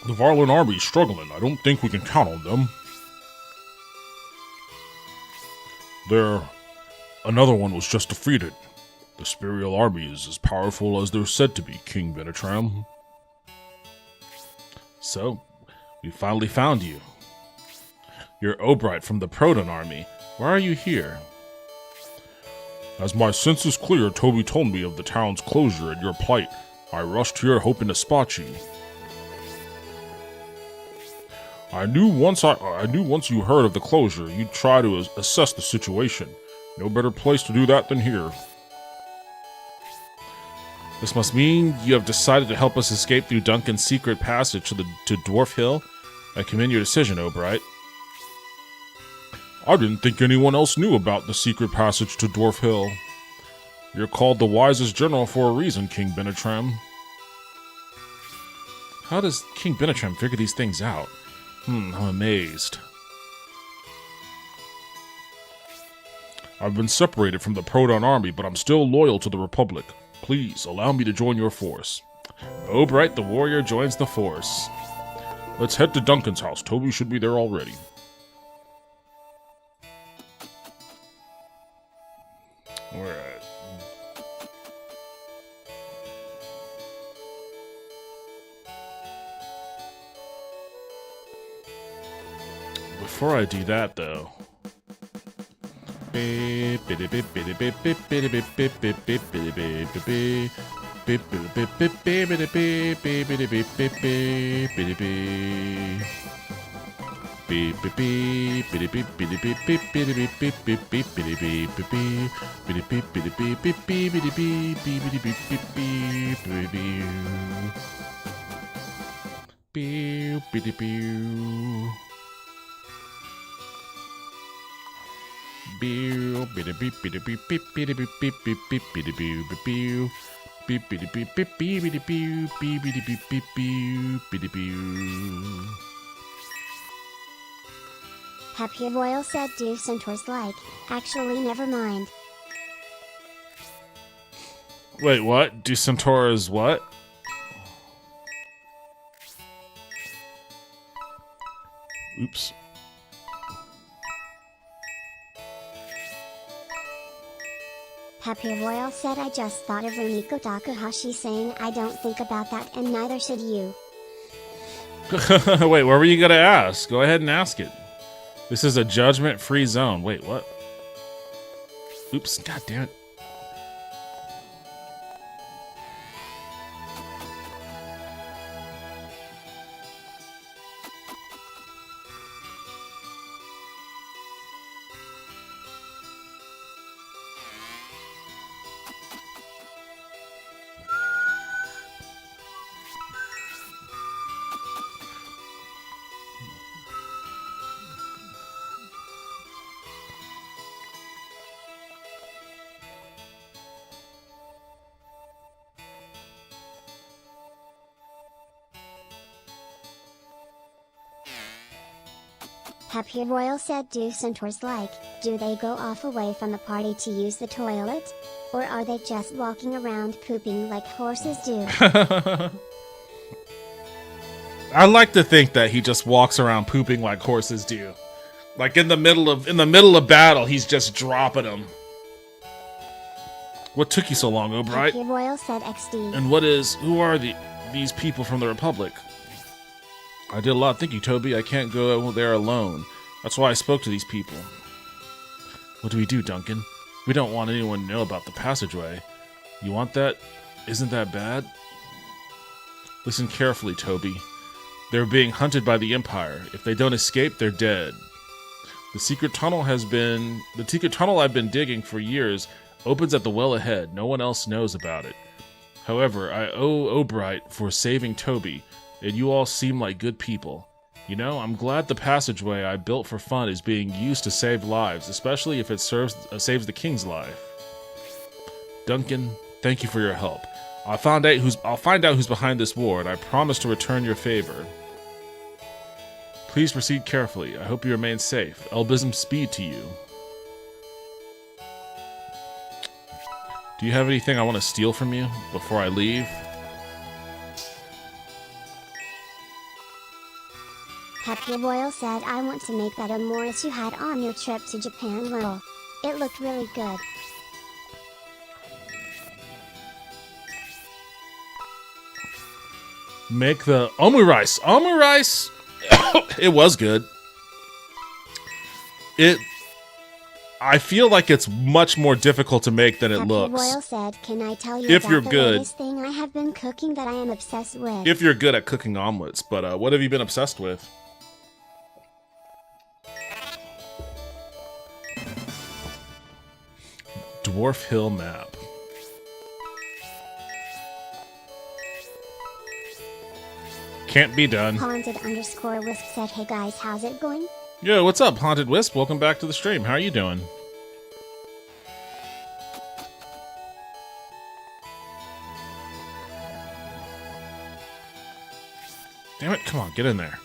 S4: The Varlin army is struggling. I don't think we can count on them. Another one was just defeated. The Spirial army is as powerful as they're said to be, King Benetram.
S3: So, we finally found you. You're Obright from the Proton army. Why are you here?
S4: As my senses cleared, Toby told me of the town's closure and your plight. I rushed here hoping to spot you. I knew once you heard of the closure, you'd try to assess the situation. No better place to do that than here.
S3: This must mean you have decided to help us escape through Duncan's secret passage to Dwarf Hill. I commend your decision, Obright.
S4: I didn't think anyone else knew about the secret passage to Dwarf Hill. You're called the wisest general for a reason, King Benetram.
S3: How does King Benetram figure these things out? I'm amazed.
S4: I've been separated from the Proton army, but I'm still loyal to the Republic. Please, allow me to join your force.
S3: Obright the warrior joins the force.
S4: Let's head to Duncan's house. Toby should be there already.
S3: Alright. Before I do that, though...
S1: Happy Royal said do centaurs like, actually never mind.
S3: Wait, what? Do centaurs what? Oops.
S1: Happy Royal said I just thought of Rumiko Takahashi saying I don't think about that and neither should you.
S3: Wait, what were you gonna ask? Go ahead and ask it. This is a judgment-free zone. Wait, what? Oops, god damn it.
S1: Happy Royal said do centaurs like, do they go off away from the party to use the toilet? Or are they just walking around pooping like horses do?
S3: I like to think that he just walks around pooping like horses do. Like in the middle of battle, he's just dropping them. What took you so long, Obright?
S1: Happy Royal said XD.
S3: And who are these people from the Republic? I did a lot of thinking, Toby. I can't go there alone. That's why I spoke to these people. What do we do, Duncan? We don't want anyone to know about the passageway. You want that? Isn't that bad? Listen carefully, Toby. They're being hunted by the Empire. If they don't escape, they're dead. The secret tunnel I've been digging for years opens at the well ahead. No one else knows about it. However, I owe Obright for saving Toby, and you all seem like good people. You know, I'm glad the passageway I built for fun is being used to save lives, especially if it saves the king's life. Duncan, thank you for your help. I'll find out who's behind this war, and I promise to return your favor. Please proceed carefully. I hope you remain safe. Elbism speed to you. Do you have anything I want to steal from you before I leave?
S1: Happy Royal said I want to make that Morris you had on your trip to Japan lol. It looked really good.
S3: Make the omurice. Omurice! It was good. I feel like it's much more difficult to make than it
S1: Happy
S3: looks.
S1: Royal said, can I tell you
S3: If
S1: about
S3: you're
S1: the
S3: good.
S1: latest thing I have been cooking that I am obsessed with?
S3: If you're good at cooking omelets, but what have you been obsessed with? Dwarf Hill map. Can't be done.
S1: Haunted_Wisp said, hey guys, how's it going?
S3: Yo, what's up, Haunted Wisp? Welcome back to the stream. How are you doing? Damn it, come on, get in there.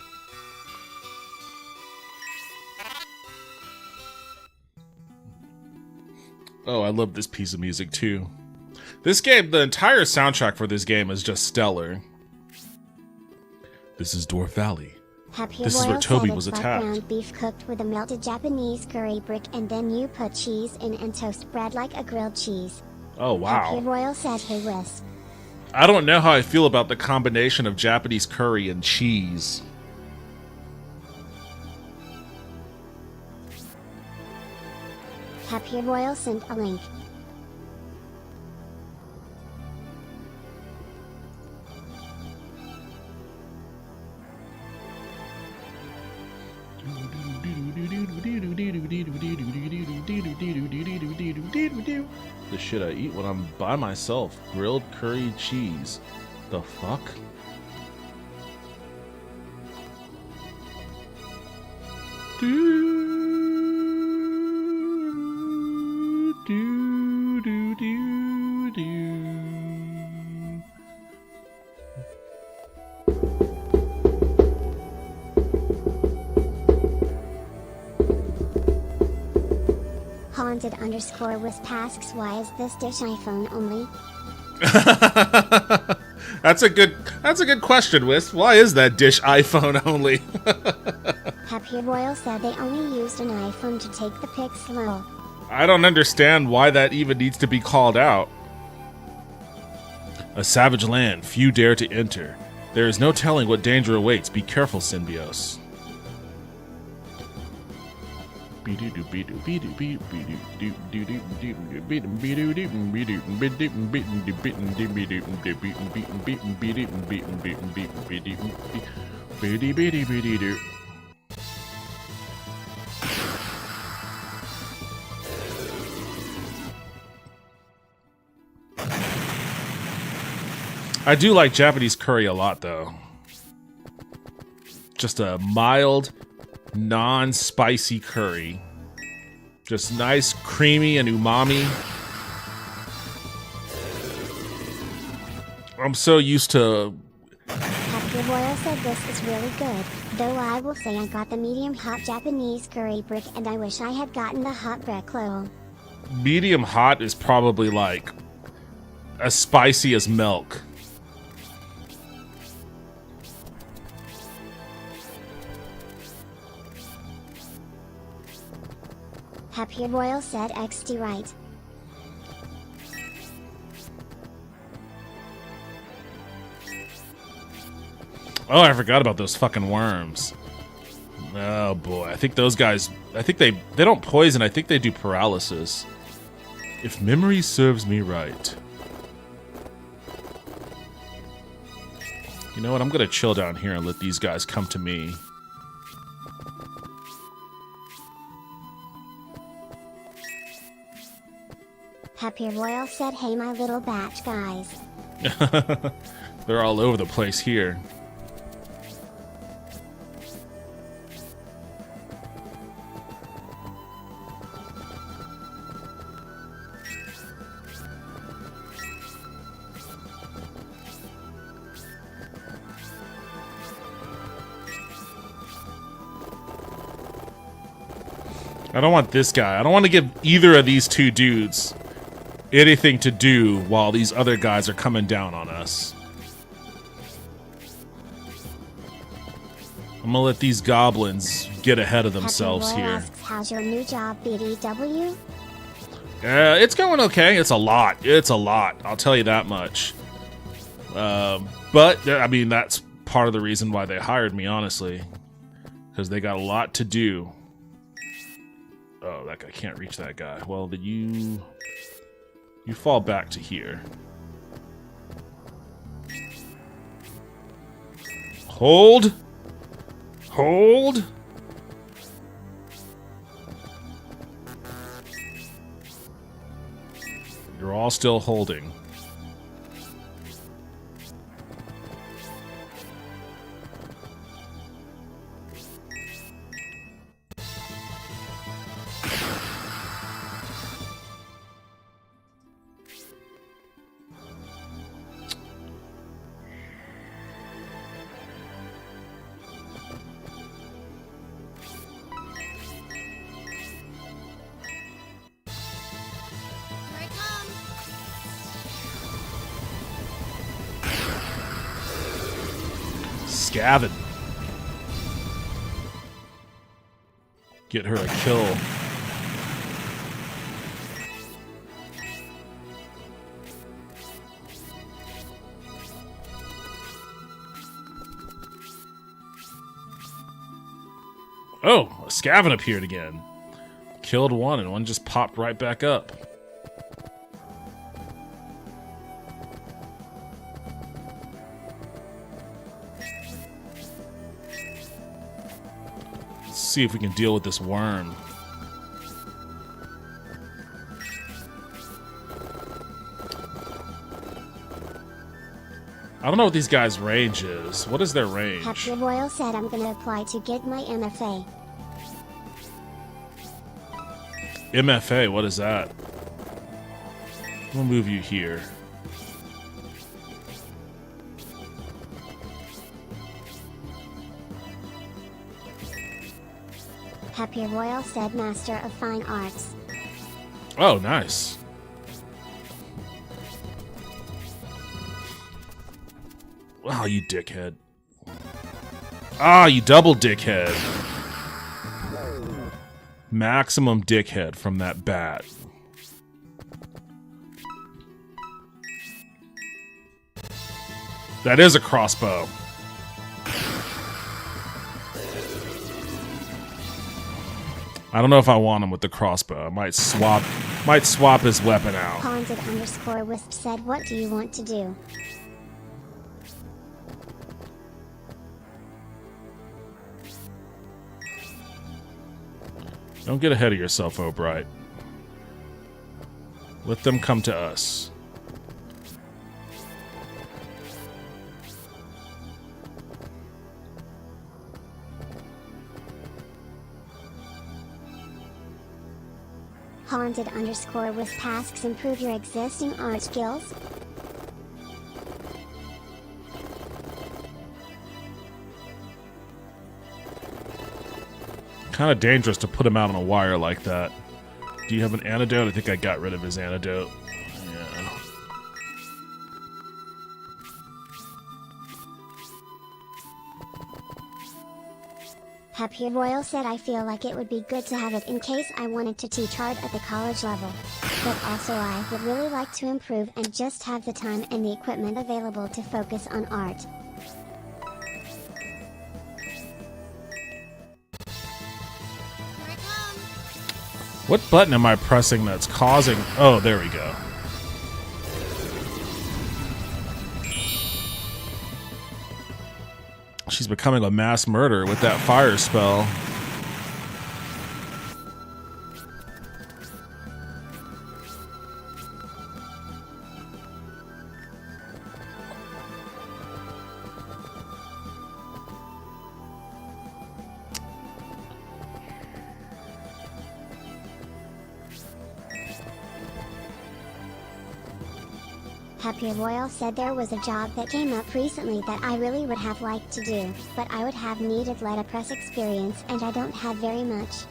S3: Oh, I love this piece of music too. This game, the entire soundtrack for this game is just stellar. This is Dwarf Valley.
S1: Happy
S3: This is
S1: Royal
S3: where Toby
S1: said
S3: was
S1: it's like
S3: attacked.
S1: ground beef cooked with a melted Japanese curry brick, and then you put cheese in and toast bread like a grilled cheese.
S3: Oh,
S1: Happy
S3: wow.
S1: Royal said, hey Wisp.
S3: I don't know how I feel about the combination of Japanese curry and cheese.
S1: Happy Royal sent a link.
S3: The shit I eat when I'm by myself. Grilled curry cheese. The fuck?
S1: Haunted_Wisp asks, why is this dish iPhone only?
S3: That's a good question, Wisp. Why is that dish iPhone only?
S1: Happy Royal said they only used an iPhone to take the pic slow.
S3: I don't understand why that even needs to be called out. A savage land, few dare to enter. There is no telling what danger awaits. Be careful, Symbios. I do like Japanese curry a lot, though. Just a mild, non-spicy curry. Just nice, creamy, and umami. I'm so used to...
S1: Happy Royal said this is really good, though I will say I got the medium hot Japanese curry brick and I wish I had gotten the hot brick low.
S3: Medium hot is probably like as spicy as milk.
S1: Happy Royal said XD right.
S3: Oh, I forgot about those fucking worms. Oh boy, I think those guys, I think they don't poison, I think they do paralysis. If memory serves me right. You know what, I'm gonna chill down here and let these guys come to me.
S1: Happy Royal said, hey my little batch guys.
S3: They're all over the place here. I don't want this guy. I don't want to give either of these two dudes anything to do while these other guys are coming down on us. I'm gonna let these goblins get ahead of themselves
S1: Happy Royal
S3: here.
S1: asks, how's your new job, BDW?
S3: It's going okay. It's a lot. It's a lot. I'll tell you that much. But I mean, that's part of the reason why they hired me, honestly, because they got a lot to do. Oh, that guy can't reach that guy. Well, then you fall back to here. Hold. Hold. You're all still holding. Scavin. Get her a kill. Oh, a Scavin appeared again. Killed one and one just popped right back up. Let's see if we can deal with this worm. I don't know what these guys' range is. What is their range?
S1: Happy Royal said I'm gonna apply to get my MFA.
S3: MFA, what is that? We'll move you here.
S1: Happy Royal said Master of Fine Arts.
S3: Oh, nice. Oh, you dickhead. Ah, you double dickhead. Maximum dickhead from that bat. That is a crossbow. I don't know if I want him with the crossbow. I might swap his weapon out.
S1: Haunted_wisp said, what do you want to do?
S3: Don't get ahead of yourself, O'Bright. Let them come to us.
S1: Haunted_wisp asks, improve your existing art skills?
S3: Kind of dangerous to put him out on a wire like that. Do you have an antidote? I think I got rid of his antidote. Yeah.
S1: Happy Royal said, I feel like it would be good to have it in case I wanted to teach art at the college level. But also I would really like to improve and just have the time and the equipment available to focus on art.
S3: What button am I pressing that's causing... Oh, there we go. She's becoming a mass murderer with that fire spell.
S1: Happy Royal said there was a job that came up recently that I really would have liked to do, but I would have needed letterpress experience and I don't have very much.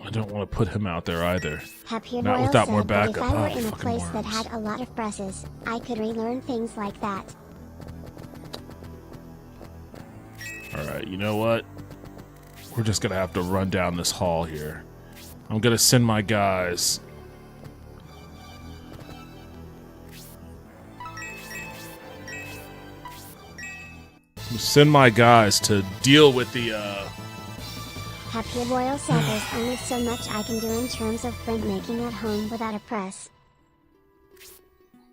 S3: I don't want to put him out there either.
S1: Happy
S3: Not
S1: Royal
S3: without
S1: said
S3: more
S1: that if
S3: backup.
S1: I were
S3: Oh,
S1: in a
S3: fucking
S1: place that
S3: worms.
S1: had a lot of presses, I could relearn things like that.
S3: Alright, you know what? We're just gonna have to run down this hall here. I'm gonna send my guys. Send my guys to deal with the,
S1: Happy Royal said there's only so much I can do in terms of printmaking at home without a press.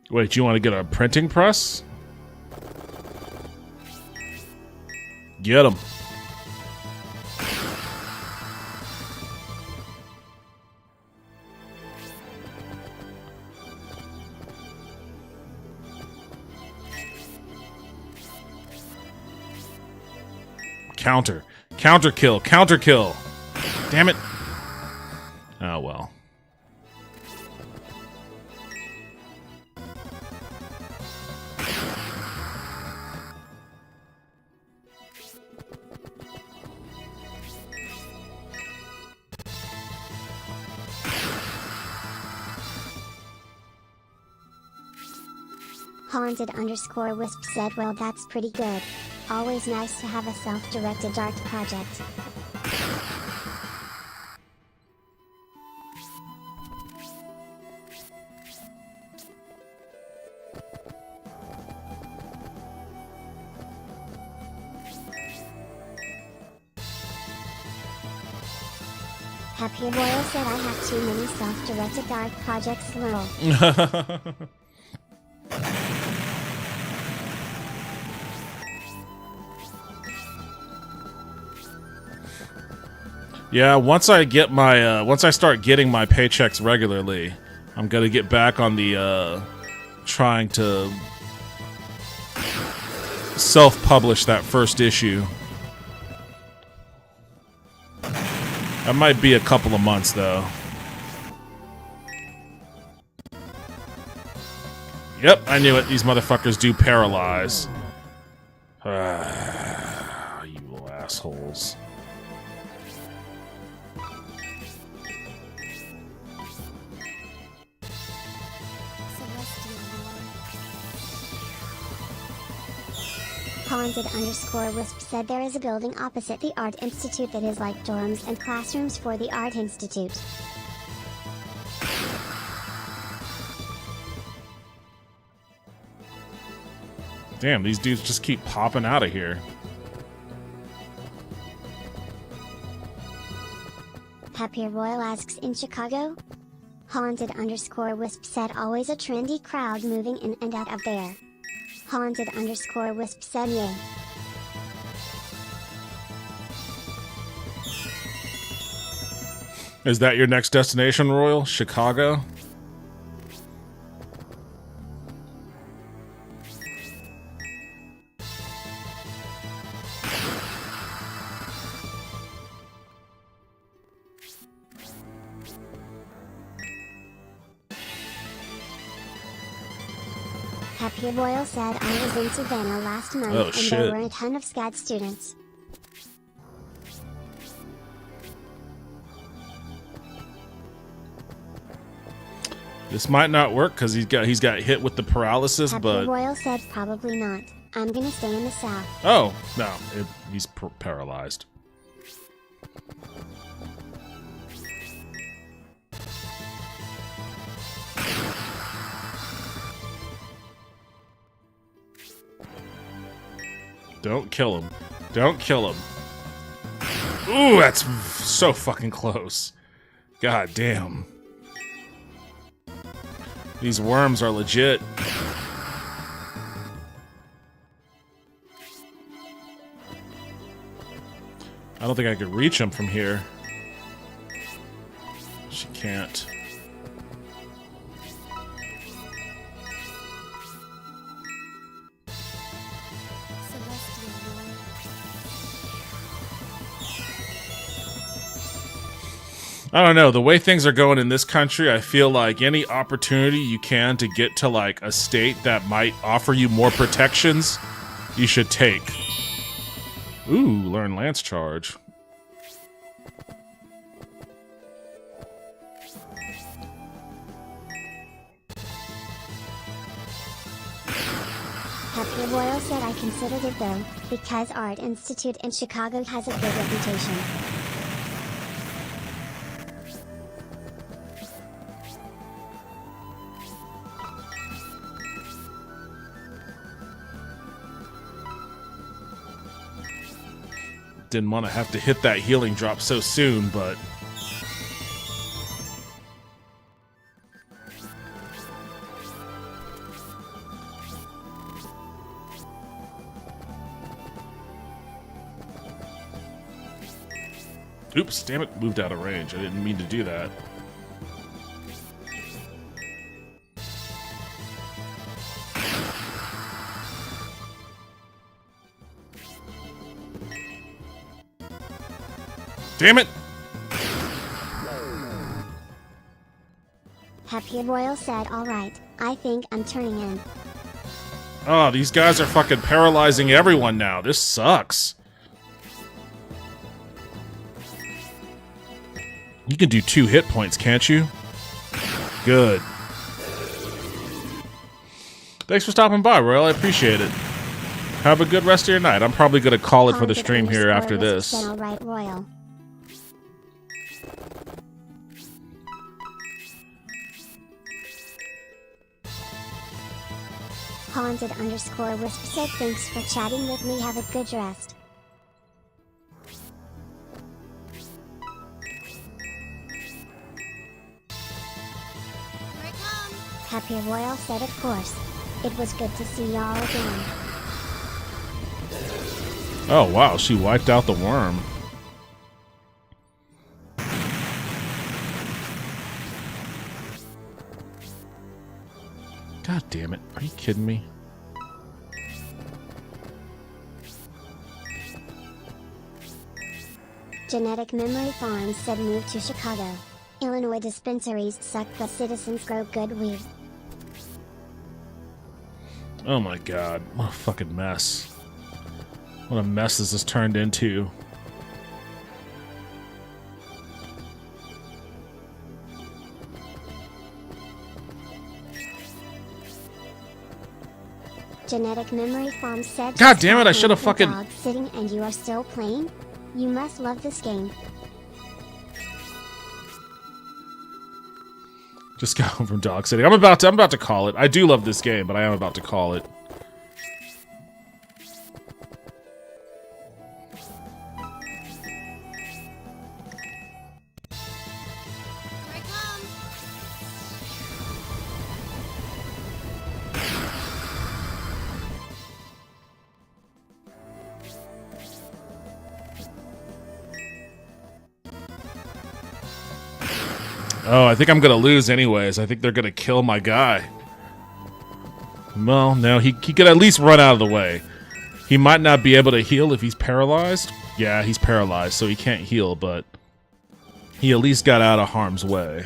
S3: Wait, you want to get a printing press? Get him. Counter. Counter kill. Counter kill. Damn it. Oh, well.
S1: Haunted_Wisp said, well, that's pretty good. Always nice to have a self-directed art project. Happier Royal said, I have too many self-directed art projects, lol.
S3: Yeah, once I start getting my paychecks regularly, I'm gonna get back on the trying to self-publish that first issue. That might be a couple of months, though. Yep, I knew it. These motherfuckers do paralyze. You little assholes.
S1: Haunted_Wisp said, there is a building opposite the Art Institute that is like dorms and classrooms for the Art Institute.
S3: Damn, these dudes just keep popping out of here.
S1: Happier Royal asks, in Chicago? Haunted_Wisp said, always a trendy crowd moving in and out of there. Haunted_Wisp said, yay.
S3: Is that your next destination, Royal? Chicago?
S1: Happier Royal said, I was in Savannah last month and
S3: shit.
S1: there were a ton of SCAD students.
S3: This might not work because he's got hit with the paralysis,
S1: Happier
S3: but
S1: Royal said, probably not. I'm gonna stay in the south.
S3: oh no, he's paralyzed. Don't kill him. Don't kill him. Ooh, that's so fucking close. God damn. These worms are legit. I don't think I could reach him from here. She can't. I don't know, the way things are going in this country, I feel like any opportunity you can to get to like a state that might offer you more protections, you should take. Ooh, learn Lance Charge.
S1: Happier Royal said, I considered it though, because Art Institute in Chicago has a good reputation.
S3: Didn't want to have to hit that healing drop so soon, but... Oops, damn it, moved out of range. I didn't mean to do that. Damn it!
S1: Happier Royal said, alright, I think I'm turning in.
S3: Oh, these guys are fucking paralyzing everyone now. This sucks. You can do 2 hit points, can't you? Good. Thanks for stopping by, Royal. I appreciate it. Have a good rest of your night. I'm probably going to call it for the stream here after this.
S1: All right, Royal. Haunted_wisp said thanks for chatting with me. Have a good rest. Happy Royal said of course. It was good to see y'all again.
S3: Oh wow, she wiped out the worm. God damn it. Are you kidding me?
S1: Genetic Memory Farms said move to Chicago. Illinois dispensaries suck but citizens grow good weed.
S3: Oh my god. What a fucking mess. What a mess this has turned into.
S1: Genetic Memory Farm said,
S3: God damn it, I should have fucking...
S1: dog sitting and you are still playing? You must love this game.
S3: Just go from dog sitting. I'm about to call it. I do love this game, but I am about to call it. Oh, I think I'm gonna lose anyways. I think they're gonna kill my guy. Well, no, he could at least run out of the way. He might not be able to heal if he's paralyzed. Yeah, he's paralyzed, so he can't heal, but he at least got out of harm's way.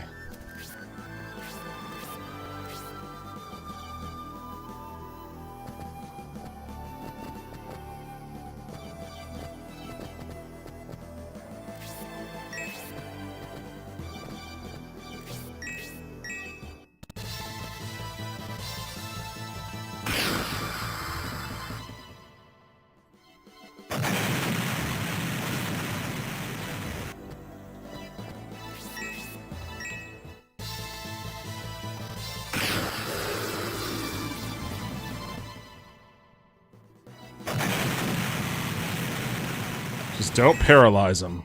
S3: Just don't paralyze him.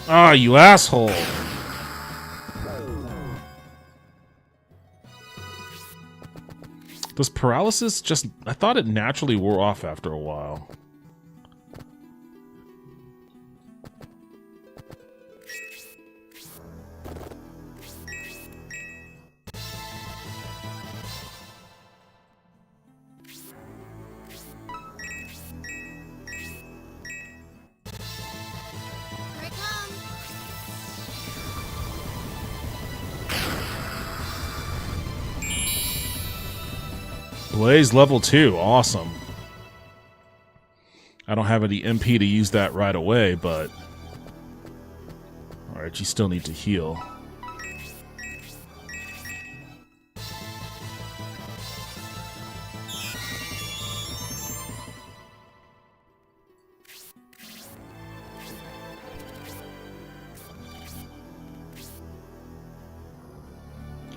S3: Ah, you asshole! Does paralysis just... I thought it naturally wore off after a while. Blaze level 2, awesome. I don't have any MP to use that right away, but... Alright, you still need to heal.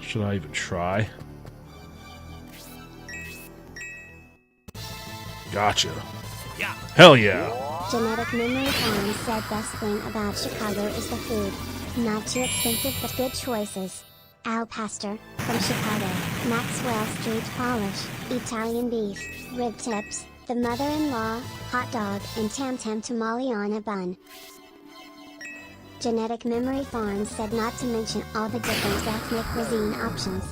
S3: Should I even try? Gotcha. Yeah. Hell yeah.
S1: Genetic Memory Farm said best thing about Chicago is the food. Not too expensive but good choices. Al Pastor, from Chicago, Maxwell Street Polish, Italian beef, rib tips, the mother-in-law, hot dog and tam-tam tamale on a bun. Genetic Memory Farm said not to mention all the different ethnic cuisine options.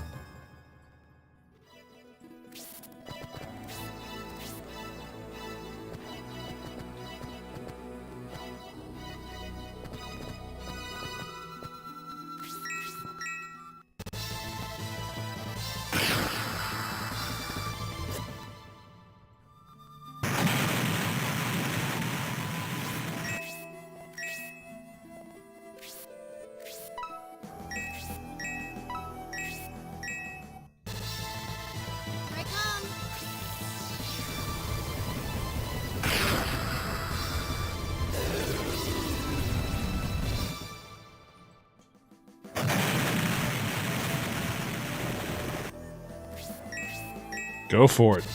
S3: Go for it.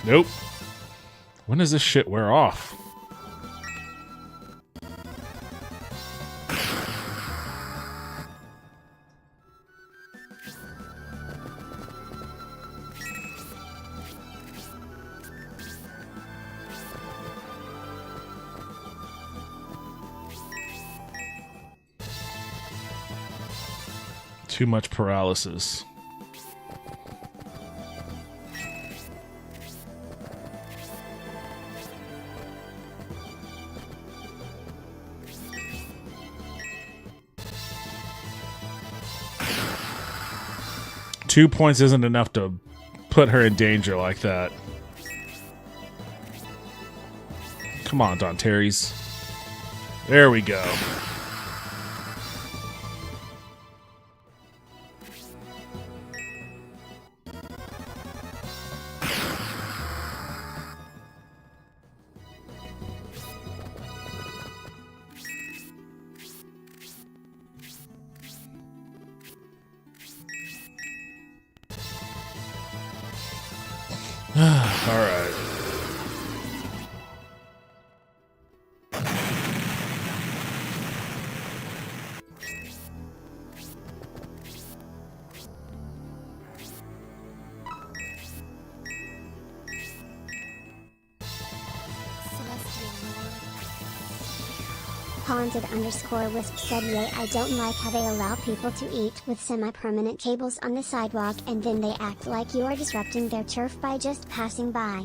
S3: Nope. When does this shit wear off? Too much paralysis. Two points isn't enough to put her in danger like that. Come on, Don Terry's. There we go. All right.
S1: Haunted_wisp said, yay, I don't like how they allow people to eat with semi-permanent tables on the sidewalk and then they act like you are disrupting their turf by just passing by.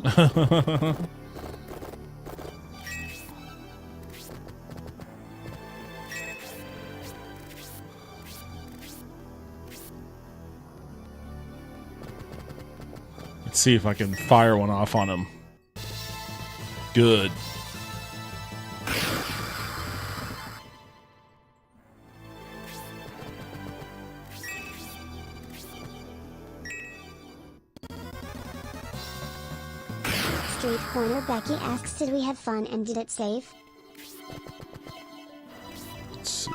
S3: Let's see if I can fire one off on him. Good.
S1: Street Corner Becky asks, did we have fun and did it safe?
S3: Let's see.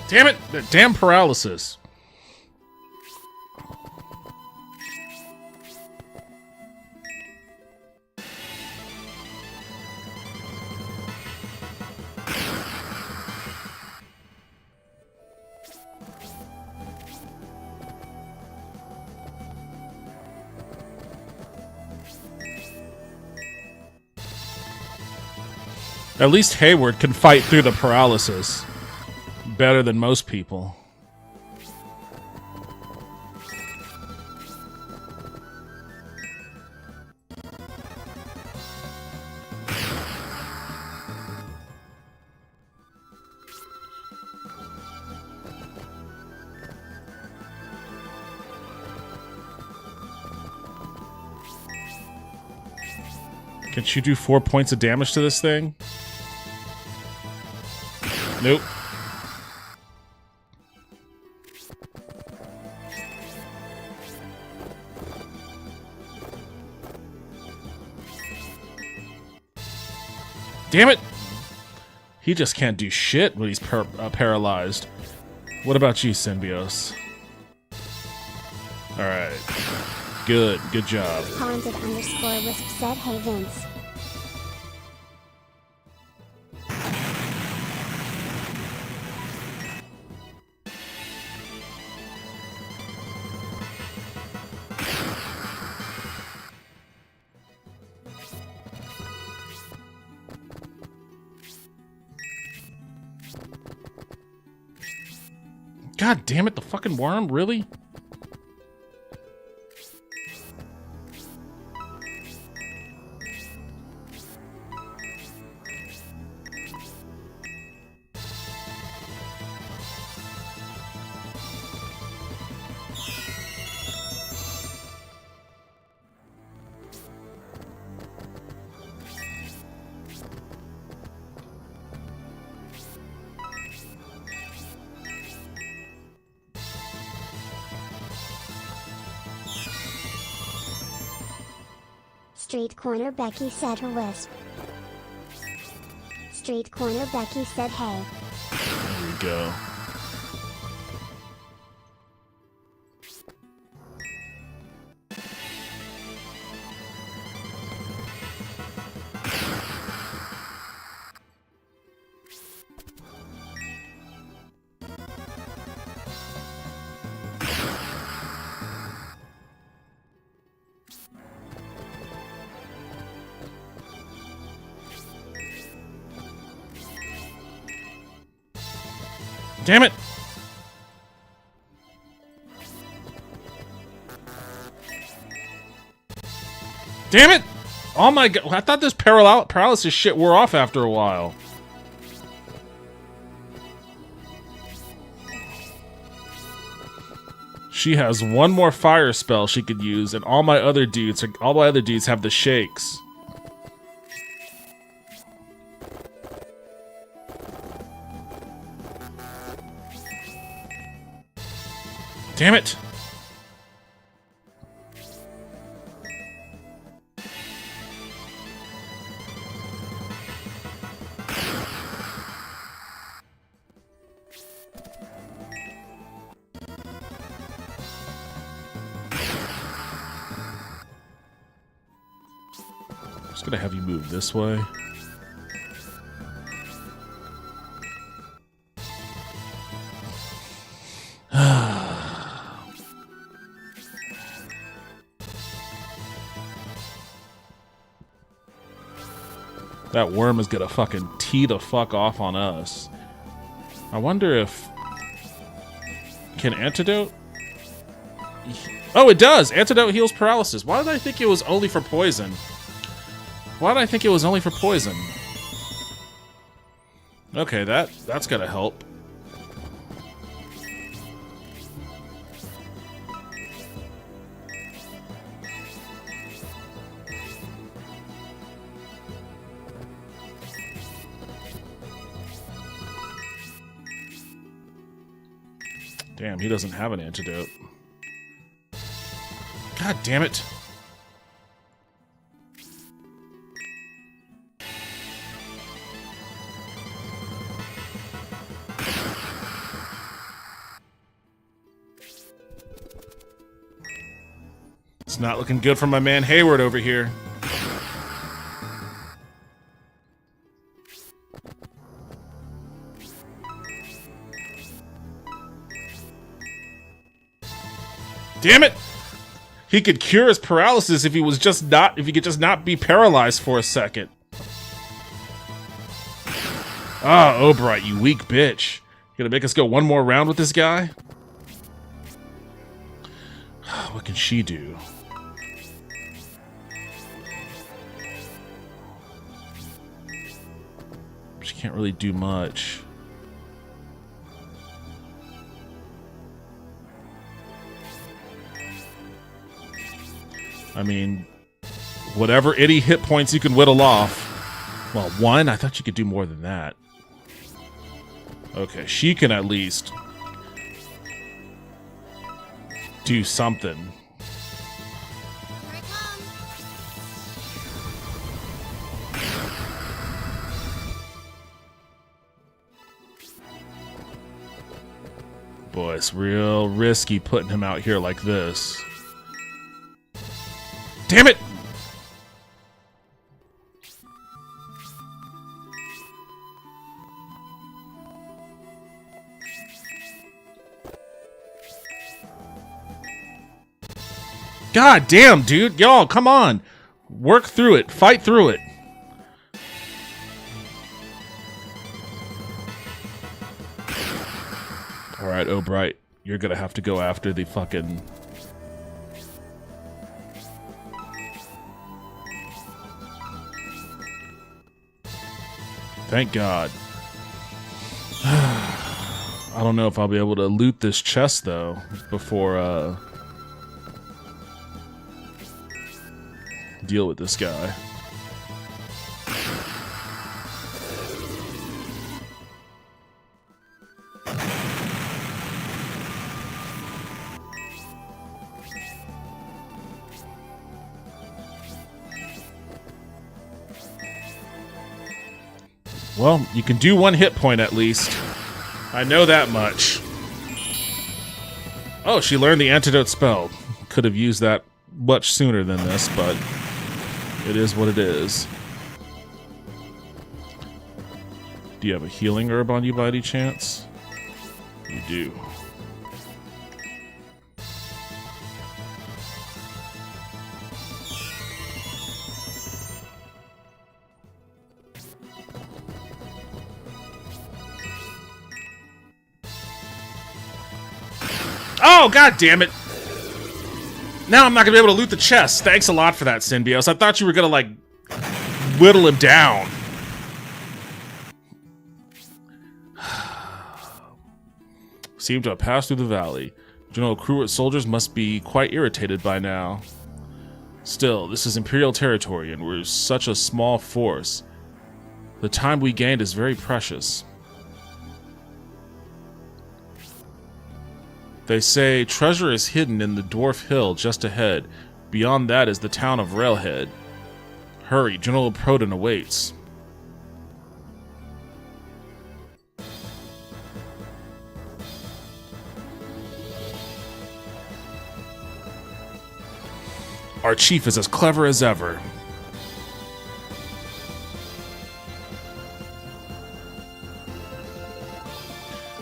S3: Damn it! That damn paralysis. At least Hayward can fight through the paralysis better than most people. Can you do 4 points of damage to this thing? Nope. Damn it! He just can't do shit when he's paralyzed. What about you, Symbios? Alright. Good. Good job.
S1: Haunted_wisp said, hey Vince.
S3: God damn it, the fucking worm, really?
S1: Street corner Becky said her wisp. Street corner Becky said hey.
S3: There we go. Damn it! Damn it! Oh my god, I thought this paralysis shit wore off after a while. She has one more fire spell she could use, and all my other dudes have the shakes. Damn it! Just gonna have you move this way. That worm is gonna fucking tee the fuck off on us. I wonder if... Can antidote? Oh, it does! Antidote heals paralysis. Why did I think it was only for poison? Why did I think it was only for poison? Okay, that's gonna help. Damn, he doesn't have an antidote. God damn it. It's not looking good for my man Hayward over here. Damn it! He could cure his paralysis if he could just not be paralyzed for a second. Ah, Obright, you weak bitch. You gonna make us go one more round with this guy? What can she do? She can't really do much. I mean, whatever itty hit points you can whittle off. Well, one? I thought you could do more than that. Okay, she can at least do something. Boy, it's real risky putting him out here like this. Damn it! God damn, dude. Y'all, come on. Work through it. Fight through it. Alright, Obright. You're gonna have to go after the fucking... Thank God. I don't know if I'll be able to loot this chest, though, before, deal with this guy. Well, you can do 1 hit point at least. I know that much. Oh, she learned the antidote spell. Could have used that much sooner than this, but it is what it is. Do you have a healing herb on you by any chance? You do. Oh, god damn it! Now I'm not gonna be able to loot the chest. Thanks a lot for that, Synbios. I thought you were gonna, like, whittle him down. Seem to have passed through the valley. General Kruwit's soldiers must be quite irritated by now. Still, this is Imperial territory, and we're such a small force. The time we gained is very precious. They say treasure is hidden in the Dwarf Hill just ahead. Beyond that is the town of Railhead. Hurry, General Proton awaits. Our chief is as clever as ever.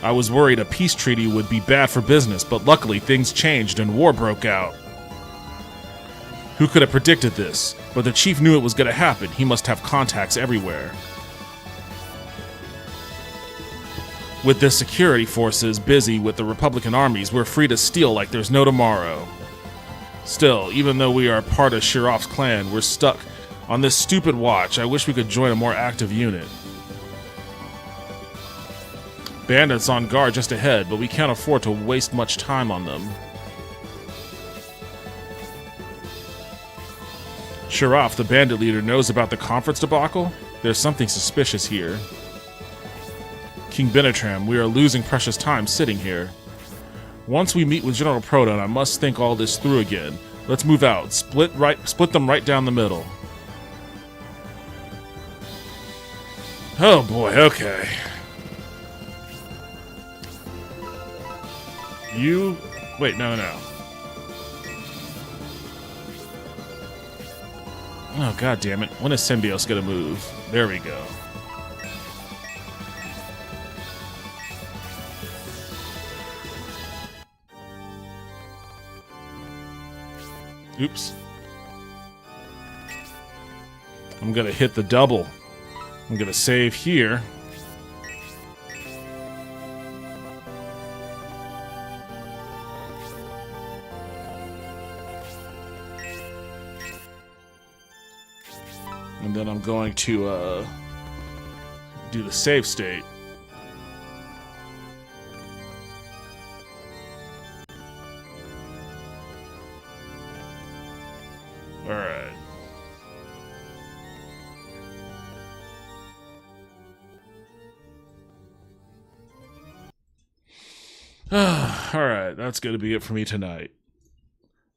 S3: I was worried a peace treaty would be bad for business, but luckily things changed and war broke out. Who could have predicted this? But the chief knew it was going to happen. He must have contacts everywhere. With the security forces busy with the Republican armies, we're free to steal like there's no tomorrow. Still, even though we are part of Shirov's clan, we're stuck on this stupid watch. I wish we could join a more active unit. Bandits on guard just ahead, but we can't afford to waste much time on them. Shirov, the bandit leader, knows about the conference debacle. There's something suspicious here. King Benetram, we are losing precious time sitting here. Once we meet with General Proton, I must think all this through again. Let's move out. Split them right down the middle. Oh boy, okay. You... Wait, no. Oh, god damn it. When is Synbios gonna move? There we go. Oops. I'm gonna hit the double. I'm gonna save here. And then I'm going to do the save state. Alright. Alright, that's going to be it for me tonight.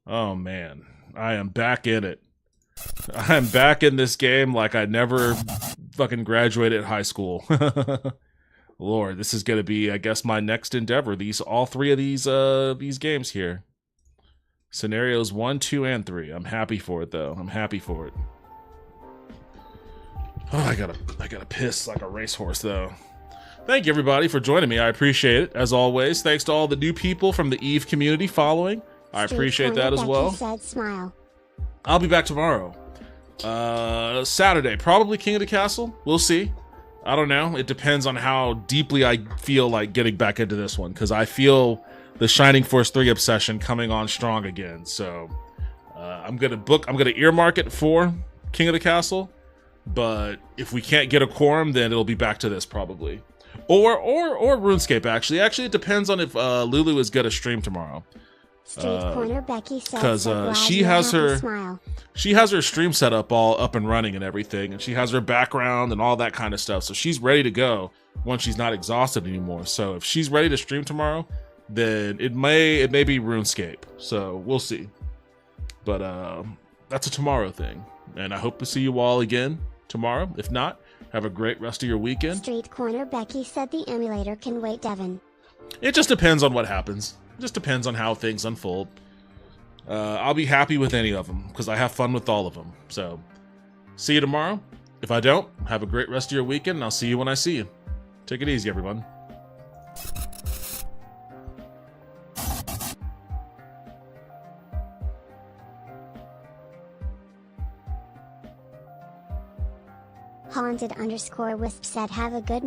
S3: Oh man, I am back in it. I'm back in this game like I never fucking graduated high school. Lord, this is gonna be, I guess, my next endeavor. All three of these games here. Scenarios 1, 2, and 3. I'm happy for it though. I'm happy for it. Oh, I gotta piss like a racehorse though. Thank you everybody for joining me. I appreciate it. As always, thanks to all the new people from the EVE community following. I appreciate that as well.
S1: Said smile.
S3: I'll be back tomorrow. Saturday, probably King of the Castle. We'll see. I don't know. It depends on how deeply I feel like getting back into this one, because I feel the Shining Force 3 obsession coming on strong again. So I'm gonna earmark it for King of the Castle. But if we can't get a quorum, then it'll be back to this probably, or RuneScape. Actually, it depends on if Lulu is gonna stream tomorrow.
S1: Street Corner Becky said,
S3: because she has her stream set up all up and running and everything, and she has her background and all that kind of stuff, so she's ready to go once she's not exhausted anymore. So if she's ready to stream tomorrow, then it may be RuneScape. So we'll see. But that's a tomorrow thing, and I hope to see you all again tomorrow. If not, Have a great rest of your weekend.
S1: Street Corner Becky said the emulator can wait, Devin.
S3: It just depends on what happens. It just depends on how things unfold. I'll be happy with any of them because I have fun with all of them. So, see you tomorrow. If I don't, have a great rest of your weekend, and I'll see you when I see you. Take it easy, everyone.
S1: Haunted_Wisp said have a good